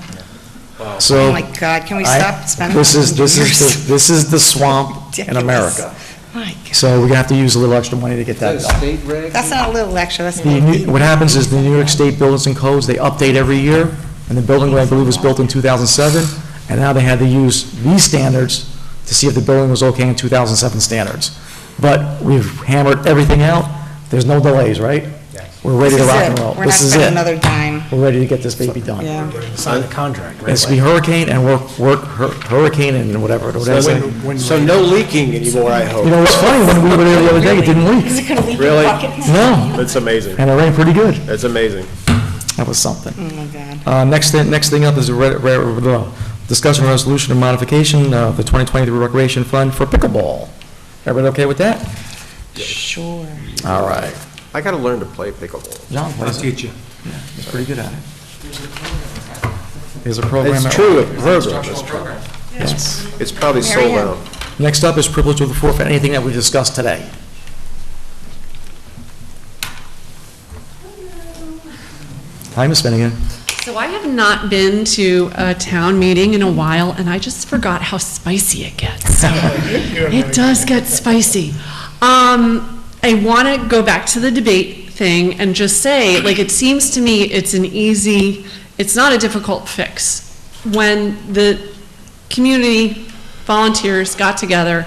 Wow. So Oh my God, can we stop spending? this is the swamp in America. My God. So we're gonna have to use a little extra money to get that done. State reg? That's not a little extra, that's. What happens is the New York State Buildings and Codes, they update every year, and the building, I believe, was built in 2007, and now they had to use these standards to see if the building was okay in 2007 standards. But we've hammered everything out, there's no delays, right? We're ready to rock and roll. We're not This is spending it. another dime. We're ready to get this baby done. Yeah. Sign the contract. It's to be hurricane and hurricane and whatever. So no leaking anymore, I hope. You know, what's funny, when we were there the other day, it didn't leak. Is it gonna leak in Really? the bucket? No, That's amazing. and it rained pretty good. That's amazing. That was something. Oh my God. Next thing up is a discussion resolution and modification of the 2023 Recreation Fund for pickleball. Everybody okay with that? Sure. All right. I gotta learn to play pickleball. John, I'll teach you. Yeah, he's pretty good at it. There's a program. It's at- true, a program. Yes. It's probably Mary sold Ann. out. Next up is privilege of the floor for anything that we discussed today. Hi, Ms. Finnegan. So I have not been to a town meeting in a while, and I just forgot how spicy it gets. It does get spicy. I want to go back to the debate thing and just say, like, it seems to me it's it's not a difficult fix. When the community volunteers got together,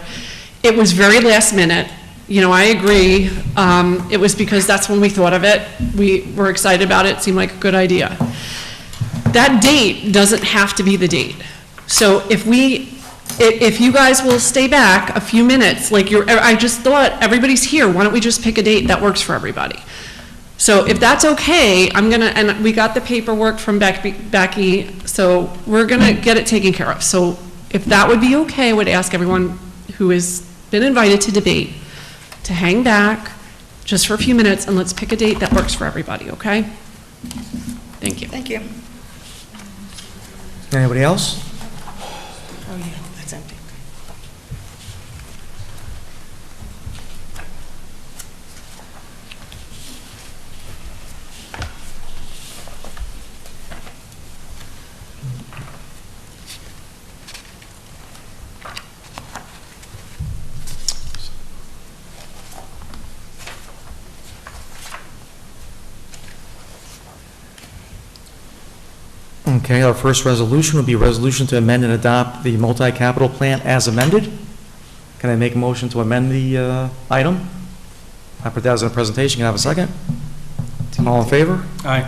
it was very last minute. You know, I agree. It was because that's when we thought of it. We were excited about it. It seemed like a good idea. That date doesn't have to be the date. So if you guys will stay back a few minutes, like I just thought, everybody's here, why don't we just pick a date that works for everybody? So if that's okay, and we got the paperwork from Becky, so we're gonna get it taken care of. So if that would be okay, I would ask everyone who has been invited to debate to hang back just for a few minutes, and let's pick a date that works for everybody, okay? Thank you. Thank you. Anybody else? Oh, yeah, that's empty. Okay, our first resolution will be a resolution to amend and adopt the multi-capital plan as amended. Can I make a motion to amend the item? I put that as a presentation. Can I have a second? All in favor? Aye.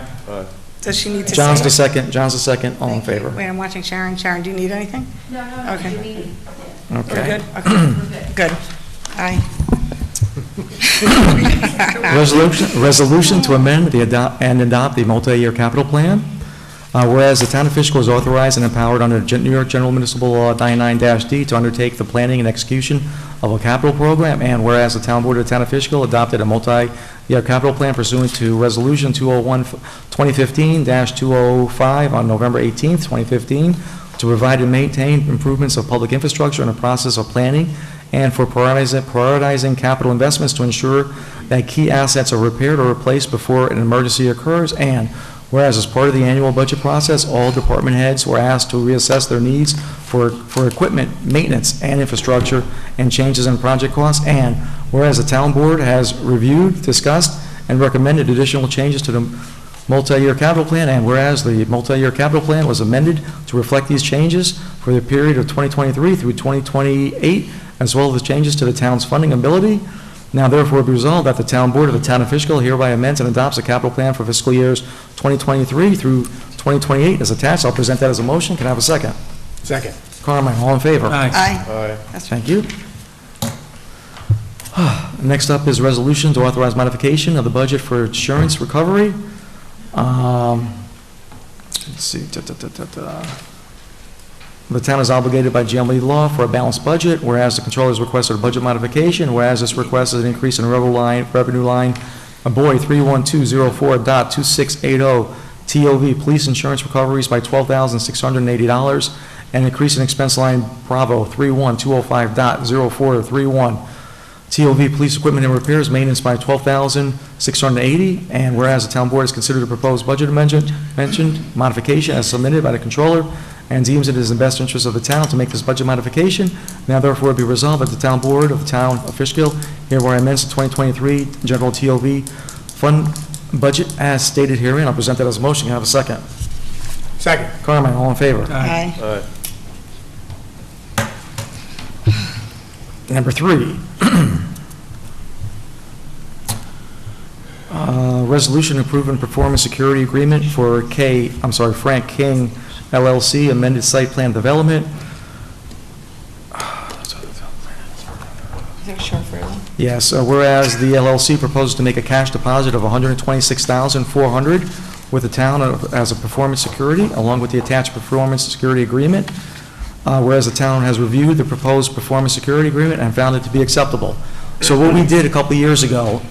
Does she need to say? John's the second. John's the second. All in favor? Wait, I'm watching Sharon. Sharon, do you need anything? No, Okay. okay. We're Okay. good? Okay, good. Aye. Resolution to amend and adopt the multi-year capital plan. Whereas the Town of Fishkill is authorized and empowered under New York General Municipal Law 99-D to undertake the planning and execution of a capital program, and whereas the Town Board of the Town of Fishkill adopted a multi-year capital plan pursuant to Resolution 201-2015-205 on November 18th, 2015, to provide and maintain improvements of public infrastructure in the process of planning and for prioritizing capital investments to ensure that key assets are repaired or replaced before an emergency occurs, and Whereas as part of the annual budget process, all department heads were asked to reassess their needs for equipment, maintenance, and infrastructure, and changes in project costs. And whereas the town board has reviewed, discussed, and recommended additional changes to the multi-year capital plan, and whereas the multi-year capital plan was amended to reflect these changes for the period of 2023 through 2028, as well as the changes to the town's funding ability, now therefore be resolved that the town board of the Town of Fishkill hereby amends and adopts a capital plan for fiscal years 2023 through 2028 as attached. I'll present that as a motion. Can I have a second? Second. Carmine, all in favor? Aye. Aye. Thank you. Next up is resolution to authorize modification of the budget for insurance recovery. Let's see. The town is obligated by GML law for a balanced budget, whereas the controller has requested a budget modification, whereas this request is an increase in revenue line, Boy 31204.2680 TOV, police insurance recoveries by $12,680, and increase in expense line Bravo 31205.0431 TOV, police equipment and repairs, maintenance by $12,680, and whereas the town board has considered a proposed budget mentioned modification as submitted by the controller, and deems it is in the best interest of the town to make this budget modification, now therefore be resolved that the town board of the Town of Fishkill hereby amends the 2023 general TOV fund budget as stated herein. I'll present that as a motion. Can I have a second? Second. Carmine, all in favor? Aye. Number 3. Resolution approving performance security agreement for Frank King LLC, amended site plan development. Is there a short for them? Yes, whereas the LLC proposes to make a cash deposit of $126,400 with the town as a performance security, along with the attached performance security agreement. Whereas the town has reviewed the proposed performance security agreement and found it to be acceptable. So what we did a couple of years ago,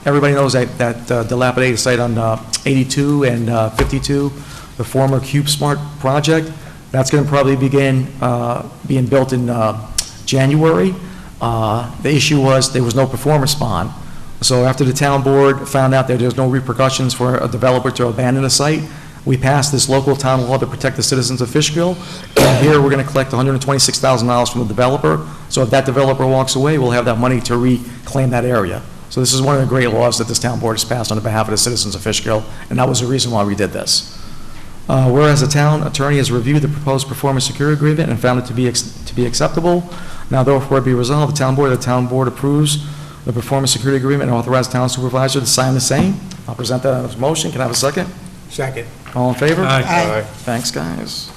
everybody knows that dilapidated site on 82 and 52, the former CubeSmart project, that's going to probably begin being built in January. The issue was there was no performance bond. So after the town board found out that there's no repercussions for a developer to abandon a site, we passed this local town law to protect the citizens of Fishkill. And here we're going to collect $126,000 from the developer. So if that developer walks away, we'll have that money to reclaim that area. So this is one of the great laws that this town board has passed on behalf of the citizens of Fishkill, and that was the reason why we did this. Whereas the town attorney has reviewed the proposed performance security agreement and found it to be acceptable, now therefore be resolved, the town board approves the performance security agreement and authorizes town supervisor to sign the same. I'll present that as a motion. Can I have a second? Second. All in favor? Aye. Aye. Thanks, guys.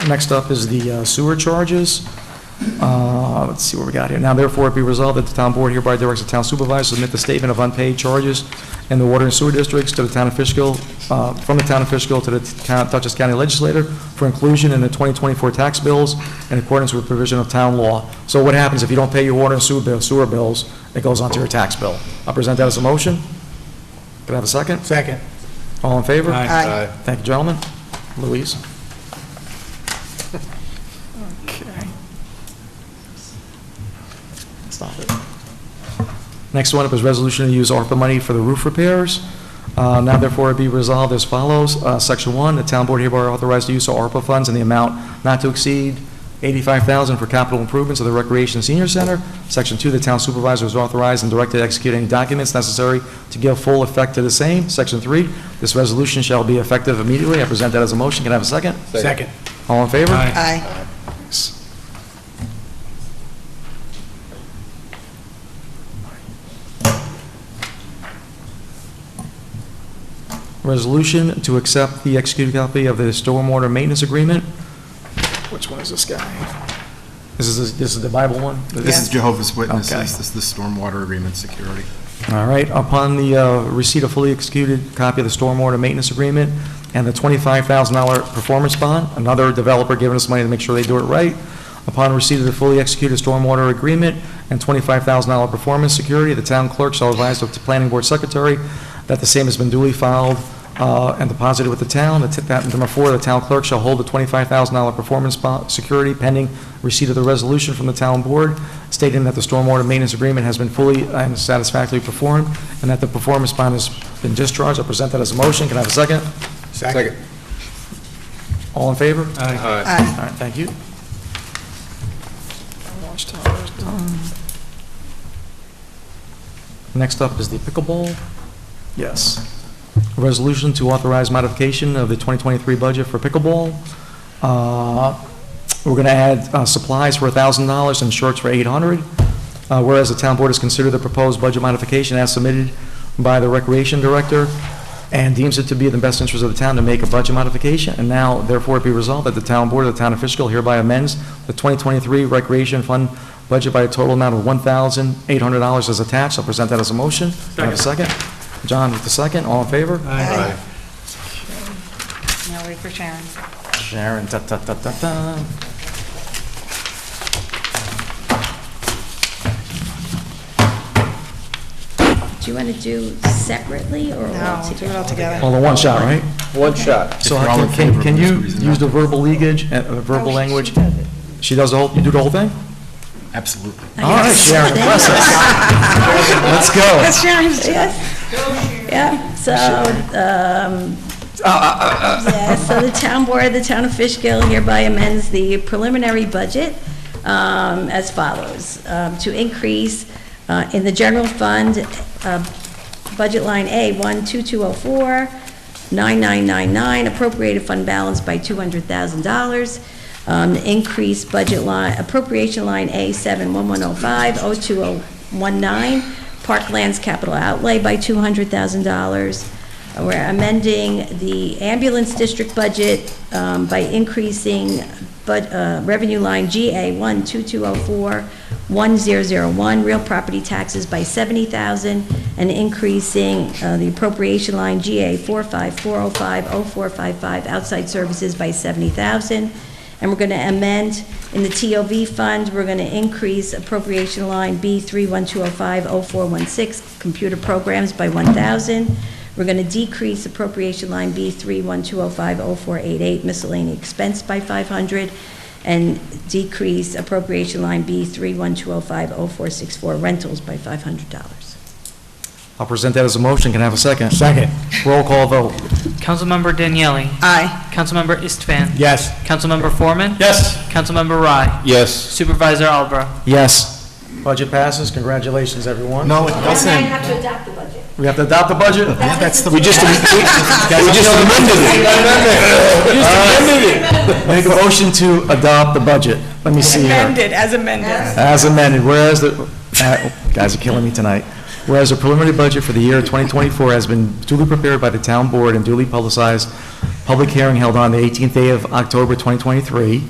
Next up is the sewer charges. Let's see what we got here. Now therefore it be resolved that the town board hereby directs the town supervisor to submit the statement of unpaid charges in the water and sewer districts to the town of Fishkill, from the town of Fishkill to the Dutchess County Legislature for inclusion in the 2024 tax bills in accordance with provision of town law. So what happens if you don't pay your water and sewer bills, it goes onto your tax bill. I'll present that as a motion. Can I have a second? Second. All in favor? Aye. Thank you, gentlemen. Louise? Okay. Stop it. Next one up is resolution to use ARPA money for the roof repairs. Now therefore it be resolved as follows. Section 1, the town board hereby authorized the use of ARPA funds in the amount not to exceed $85,000 for capital improvements of the Recreation Senior Center. Section 2, the town supervisor is authorized and directed to execute any documents necessary to give full effect to the same. Section 3, this resolution shall be effective immediately. I present that as a motion. Can I have a second? Second. All in favor? Aye. Thanks. Resolution to accept the executed copy of the stormwater maintenance agreement. Which one is this guy? This is the Bible one? This is Jehovah's Witnesses. Okay. This is the stormwater agreement security. All right, upon the receipt of fully executed copy of the stormwater maintenance agreement and the $25,000 performance bond, another developer giving us money to make sure they do it right. Upon receipt of the fully executed stormwater agreement and $25,000 performance security, the town clerk shall advise the planning board secretary that the same has been duly filed and deposited with the town. Number 4, the town clerk shall hold a $25,000 performance bond security pending receipt of the resolution from the town board stating that the stormwater maintenance agreement has been fully and satisfactorily performed and that the performance bond has been discharged. I'll present that as a motion. Can I have a second? Second. All in favor? Aye. All right, thank you. Watchtower is done. Next up is the pickleball. Yes. A resolution to authorize modification of the 2023 budget for pickleball. We're going to add supplies for $1,000 and shorts for $800. Whereas the town board has considered the proposed budget modification as submitted by the recreation director and deems it to be in the best interest of the town to make a budget modification. And now, therefore, it be resolved that the town board of the Town of Fishkill hereby amends the 2023 recreation fund budget by a total amount of $1,800 as attached. I'll present that as a motion. Can I have a second? John with the second. All in favor? Aye. Now wait for Sharon. Sharon, da-da-da-da-da. Do you want to do separately or all No, do it all together. All in one shot, right? One shot. So can you use the verbal language, verbal language? She does the whole, you do the whole thing? Absolutely. All right, Sharon, impress us. Let's go. That's Sharon's job. Yeah, so, yeah, so the town board of the Town of Fishkill hereby amends the preliminary budget as follows. To increase in the general fund, budget line A12204-9999, appropriated fund balance by $200,000. Increase budget line, appropriation line A71105-02019, Parklands capital outlay by $200,000. We're amending the ambulance district budget by increasing revenue line GA12204-1001, real property taxes by $70,000, and increasing the appropriation line GA45405-0455, outside services by $70,000. And we're going to amend in the TOV fund, we're going to increase appropriation line B31205-0416, computer programs by $1,000. We're going to decrease appropriation line B31205-0488, miscellaneous expense by $500, and decrease appropriation line B31205-0464, rentals by $500. I'll present that as a motion. Can I have a second? Second. Roll call vote. Councilmember Daniele. Aye. Councilmember Istvan. Yes. Councilmember Foreman. Yes. Councilmember Rye. Yes. Supervisor Albro. Yes. Budget passes. Congratulations, everyone. No, it doesn't. have to adopt the budget. We have to adopt the budget? That's the. We just amended it. Make a motion to adopt the budget. Let me see here. As amended. As amended, whereas the, guys are killing me tonight. Whereas the preliminary budget for the year 2024 has been duly prepared by the town board and duly publicized, public hearing held on the 18th day of October 2023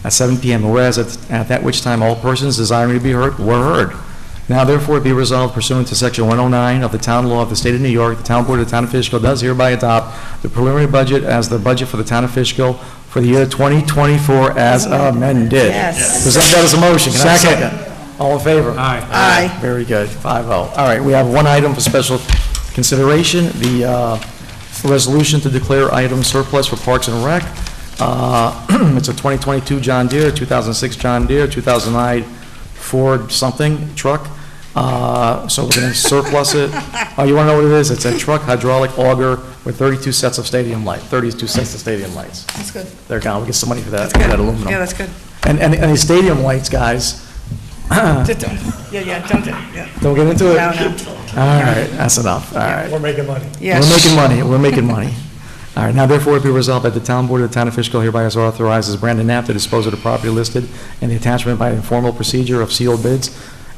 at 7 p.m. Whereas at that which time all persons desiring to be heard were heard. Now therefore be resolved pursuant to section 109 of the town law of the state of New York, the town board of the Town of Fishkill does hereby adopt the preliminary budget as the budget for the Town of Fishkill for the year 2024 as amended. Yes. Present that as a motion. Can I have a second? All in favor? Aye. Aye. Very good, 5-0. All right, we have one item for special consideration, the resolution to declare item surplus for Parks and Rec. It's a 2022 John Deere, 2006 John Deere, 2009 Ford something truck. So we're going to surplus it. Oh, you want to know what it is? It's a truck hydraulic auger with 32 sets of stadium lights, 32 sets of stadium lights. That's good. There, we'll get some money for that, That's good. that aluminum. Yeah, that's good. And the stadium lights, guys, Just don't, don't, don't get into it? No, no. All right, that's enough, all right. We're making money. Yes. We're making money. All right, now therefore it be resolved that the town board of the Town of Fishkill hereby is authorizes Brandon Knapp to dispose of the property listed in the attachment by informal procedure of sealed bids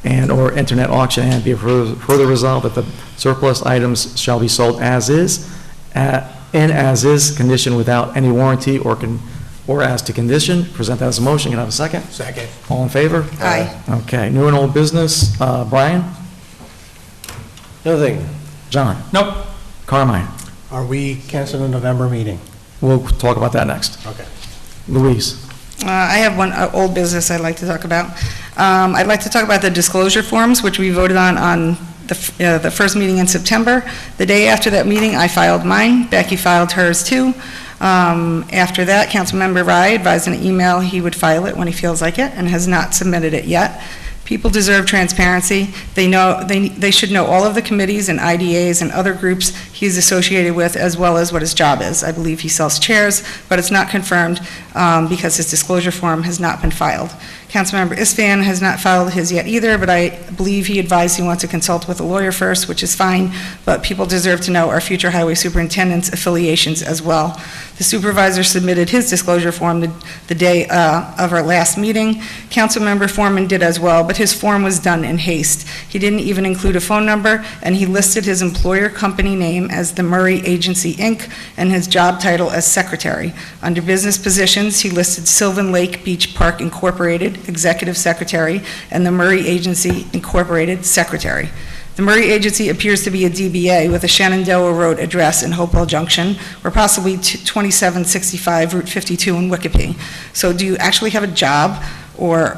and/or internet auction, and be further resolved that the surplus items shall be sold as is, in as-is condition without any warranty or as to condition. Present that as a motion. Can I have a second? Second. All in favor? Aye. Okay, new and old business. Brian? Nothing. John? Nope. Carmine? Are we canceling the November meeting? We'll talk about that next. Okay. Louise? I have one old business I'd like to talk about. I'd like to talk about the disclosure forms, which we voted on the first meeting in September. The day after that meeting, I filed mine. Becky filed hers too. After that, Councilmember Rye advised in an email he would file it when he feels like it and has not submitted it yet. People deserve transparency. They should know all of the committees and IDAs and other groups he's associated with, as well as what his job is. I believe he sells chairs, but it's not confirmed because his disclosure form has not been filed. Councilmember Istvan has not filed his yet either, but I believe he advised he wants to consult with a lawyer first, which is fine, but people deserve to know our future highway superintendent's affiliations as well. The supervisor submitted his disclosure form the day of our last meeting. Councilmember Foreman did as well, but his form was done in haste. He didn't even include a phone number, and he listed his employer company name as the Murray Agency, Inc., and his job title as secretary. Under business positions, he listed Sylvan Lake Beach Park Incorporated, Executive Secretary, and the Murray Agency Incorporated, Secretary. The Murray Agency appears to be a DBA with a Shenandoah Road address in Hopewell Junction, or possibly 2765 Route 52 in Wikipedia. So do you actually have a job, or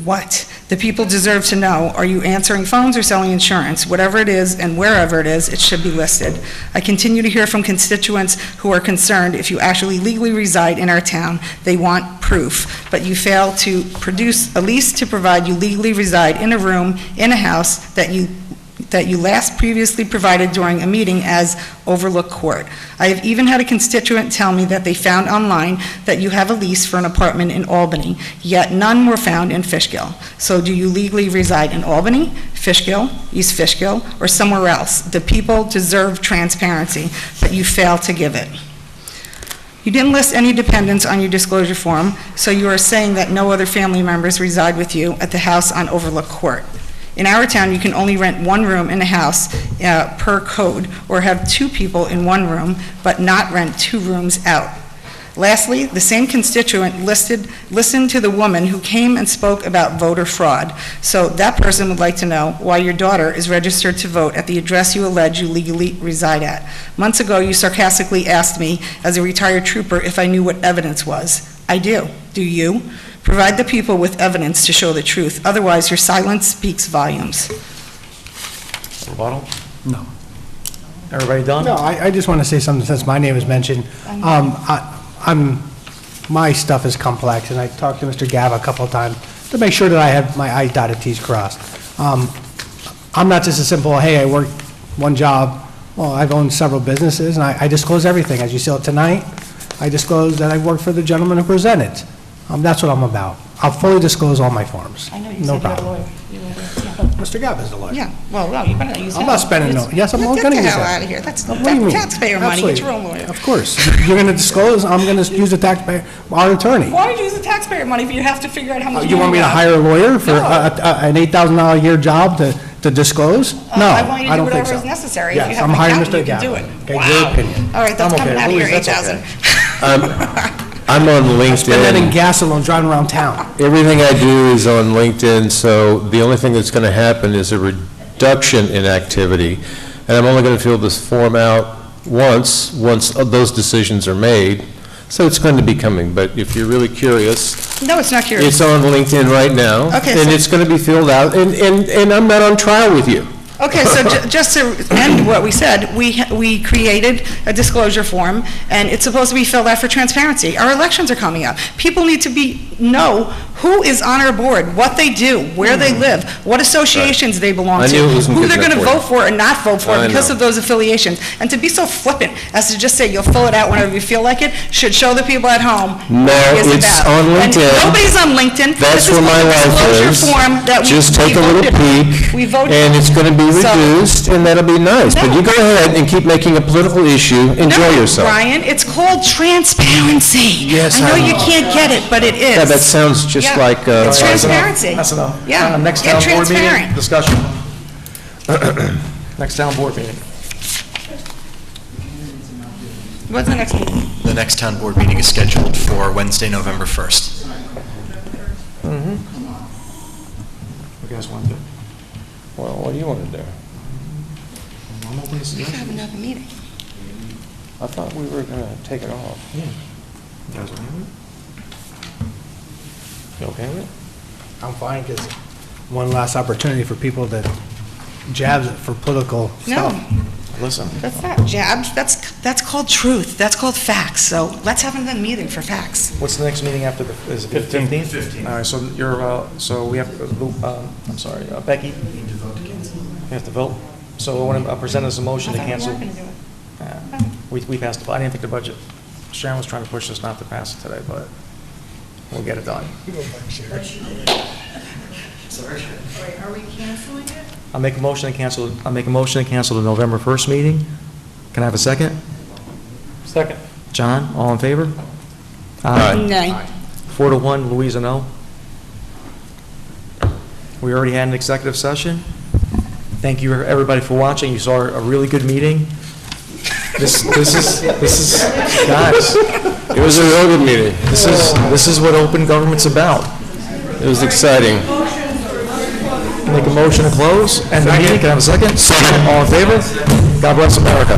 what? The people deserve to know. Are you answering phones or selling insurance? Whatever it is and wherever it is, it should be listed. I continue to hear from constituents who are concerned if you actually legally reside in our town, they want proof, but you fail to produce a lease to provide you legally reside in a room, in a house that you last previously provided during a meeting as Overlook Court. I have even had a constituent tell me that they found online that you have a lease for an apartment in Albany, yet none were found in Fishkill. So do you legally reside in Albany, Fishkill, East Fishkill, or somewhere else? The people deserve transparency, but you fail to give it. You didn't list any dependents on your disclosure form, so you are saying that no other family members reside with you at the house on Overlook Court. In our town, you can only rent one room in a house per code, or have two people in one room, but not rent two rooms out. Lastly, the same constituent listened to the woman who came and spoke about voter fraud. So that person would like to know why your daughter is registered to vote at the address you allege you legally reside at. Months ago, you sarcastically asked me, as a retired trooper, if I knew what evidence was. I do. Do you? Provide the people with evidence to show the truth. Otherwise, your silence speaks volumes. Rebuttal? No. Everybody done? No, I just want to say something since my name is mentioned. My stuff is complex, and I talked to Mr. Gav a couple of times to make sure that I have my I's dotted, T's crossed. I'm not just a simple, hey, I work one job. Well, I've owned several businesses, and I disclose everything. As you saw tonight, I disclosed that I worked for the gentleman who presented. That's what I'm about. I'll fully disclose all my forms. I know you No said problem. you're a lawyer. Mr. Gav is the lawyer. Yeah, well, you better use that. I'm not spending no, yes, I'm going to use Get the that. hell out of here. That's What do you mean? taxpayer money. Get Absolutely. your own lawyer. Of course. You're going to disclose, I'm going to use the taxpayer, our attorney. Why would you use the taxpayer money if you have to figure out how much You want me to hire a lawyer for an $8,000 a year job to discose? No, I want you to I do don't think whatever so. is necessary. If Yes, you have I'm an hiring accountant, Mr. you can do Gav. it. Okay, your opinion. All right, that's coming out of your Louise, that's 8,000. I'm on Spend that in LinkedIn. gas alone driving around town. Everything I do is on LinkedIn, so the only thing that's going to happen is a reduction in activity. And I'm only going to fill this form out once those decisions are made. So it's going to be coming, but if you're really curious, No, it's not curious. it's on LinkedIn right now. Okay, And so- it's going to be filled out, and I'm not on trial with you. Okay, so just to end what we said, we created a disclosure form, and it's supposed to be filled out for transparency. Our elections are coming up. People need to know who is on our board, what they do, where they live, what associations they belong I to, knew it wasn't who good they're going enough to for you. vote for and not vote for I because know. of those affiliations. And to be so flippant as to just say you'll fill it out whenever you feel like it, should show the people at home No, what it is it's about. on And LinkedIn. nobody's on LinkedIn. That's This is where my the life disclosure is. form that we Just take a little voted on. peek, We voted and it's going to be So- reduced, and that'll be nice. But you go ahead and keep making a political issue. Enjoy No, yourself. Brian, it's called transparency. Yes, I know I you know. can't get it, but it is. Yeah, that sounds just Yeah. like... It's transparency. That's enough. Yeah, Next get town board meeting, transparent. discussion. Next town board meeting. What's the next meeting? The next town board meeting is scheduled for Wednesday, November 1st. What do you guys want to do? Well, what do you want to do? We should have another meeting. I thought we were going to take it off. Yeah. You guys want to do it? You okay with it? I'm fine, because one last opportunity for people to jabs for political No, stuff. Listen, that's not jabs, that's called truth, that's called facts, so let's have another meeting for facts. what's the next meeting after is it 15th? 15th. All right, so so we have, I'm sorry, Becky? You have to vote? So I want to present as a motion to cancel. We passed, I didn't think the budget, Sharon was trying to push us not to pass it today, but we'll get it done. Wait, are we canceling it? I'll make a motion to cancel the November 1st meeting. Can I have a second? Second. John, all in favor? Nay. 4-1, Louisa, no. We already had an executive session. Thank you, everybody, for watching. You saw a really good meeting. This is, guys. It was a real good meeting. This is what open government's about. It was exciting. Make a motion to close, end the meeting. Can I have a second? Second. All in favor? God bless America.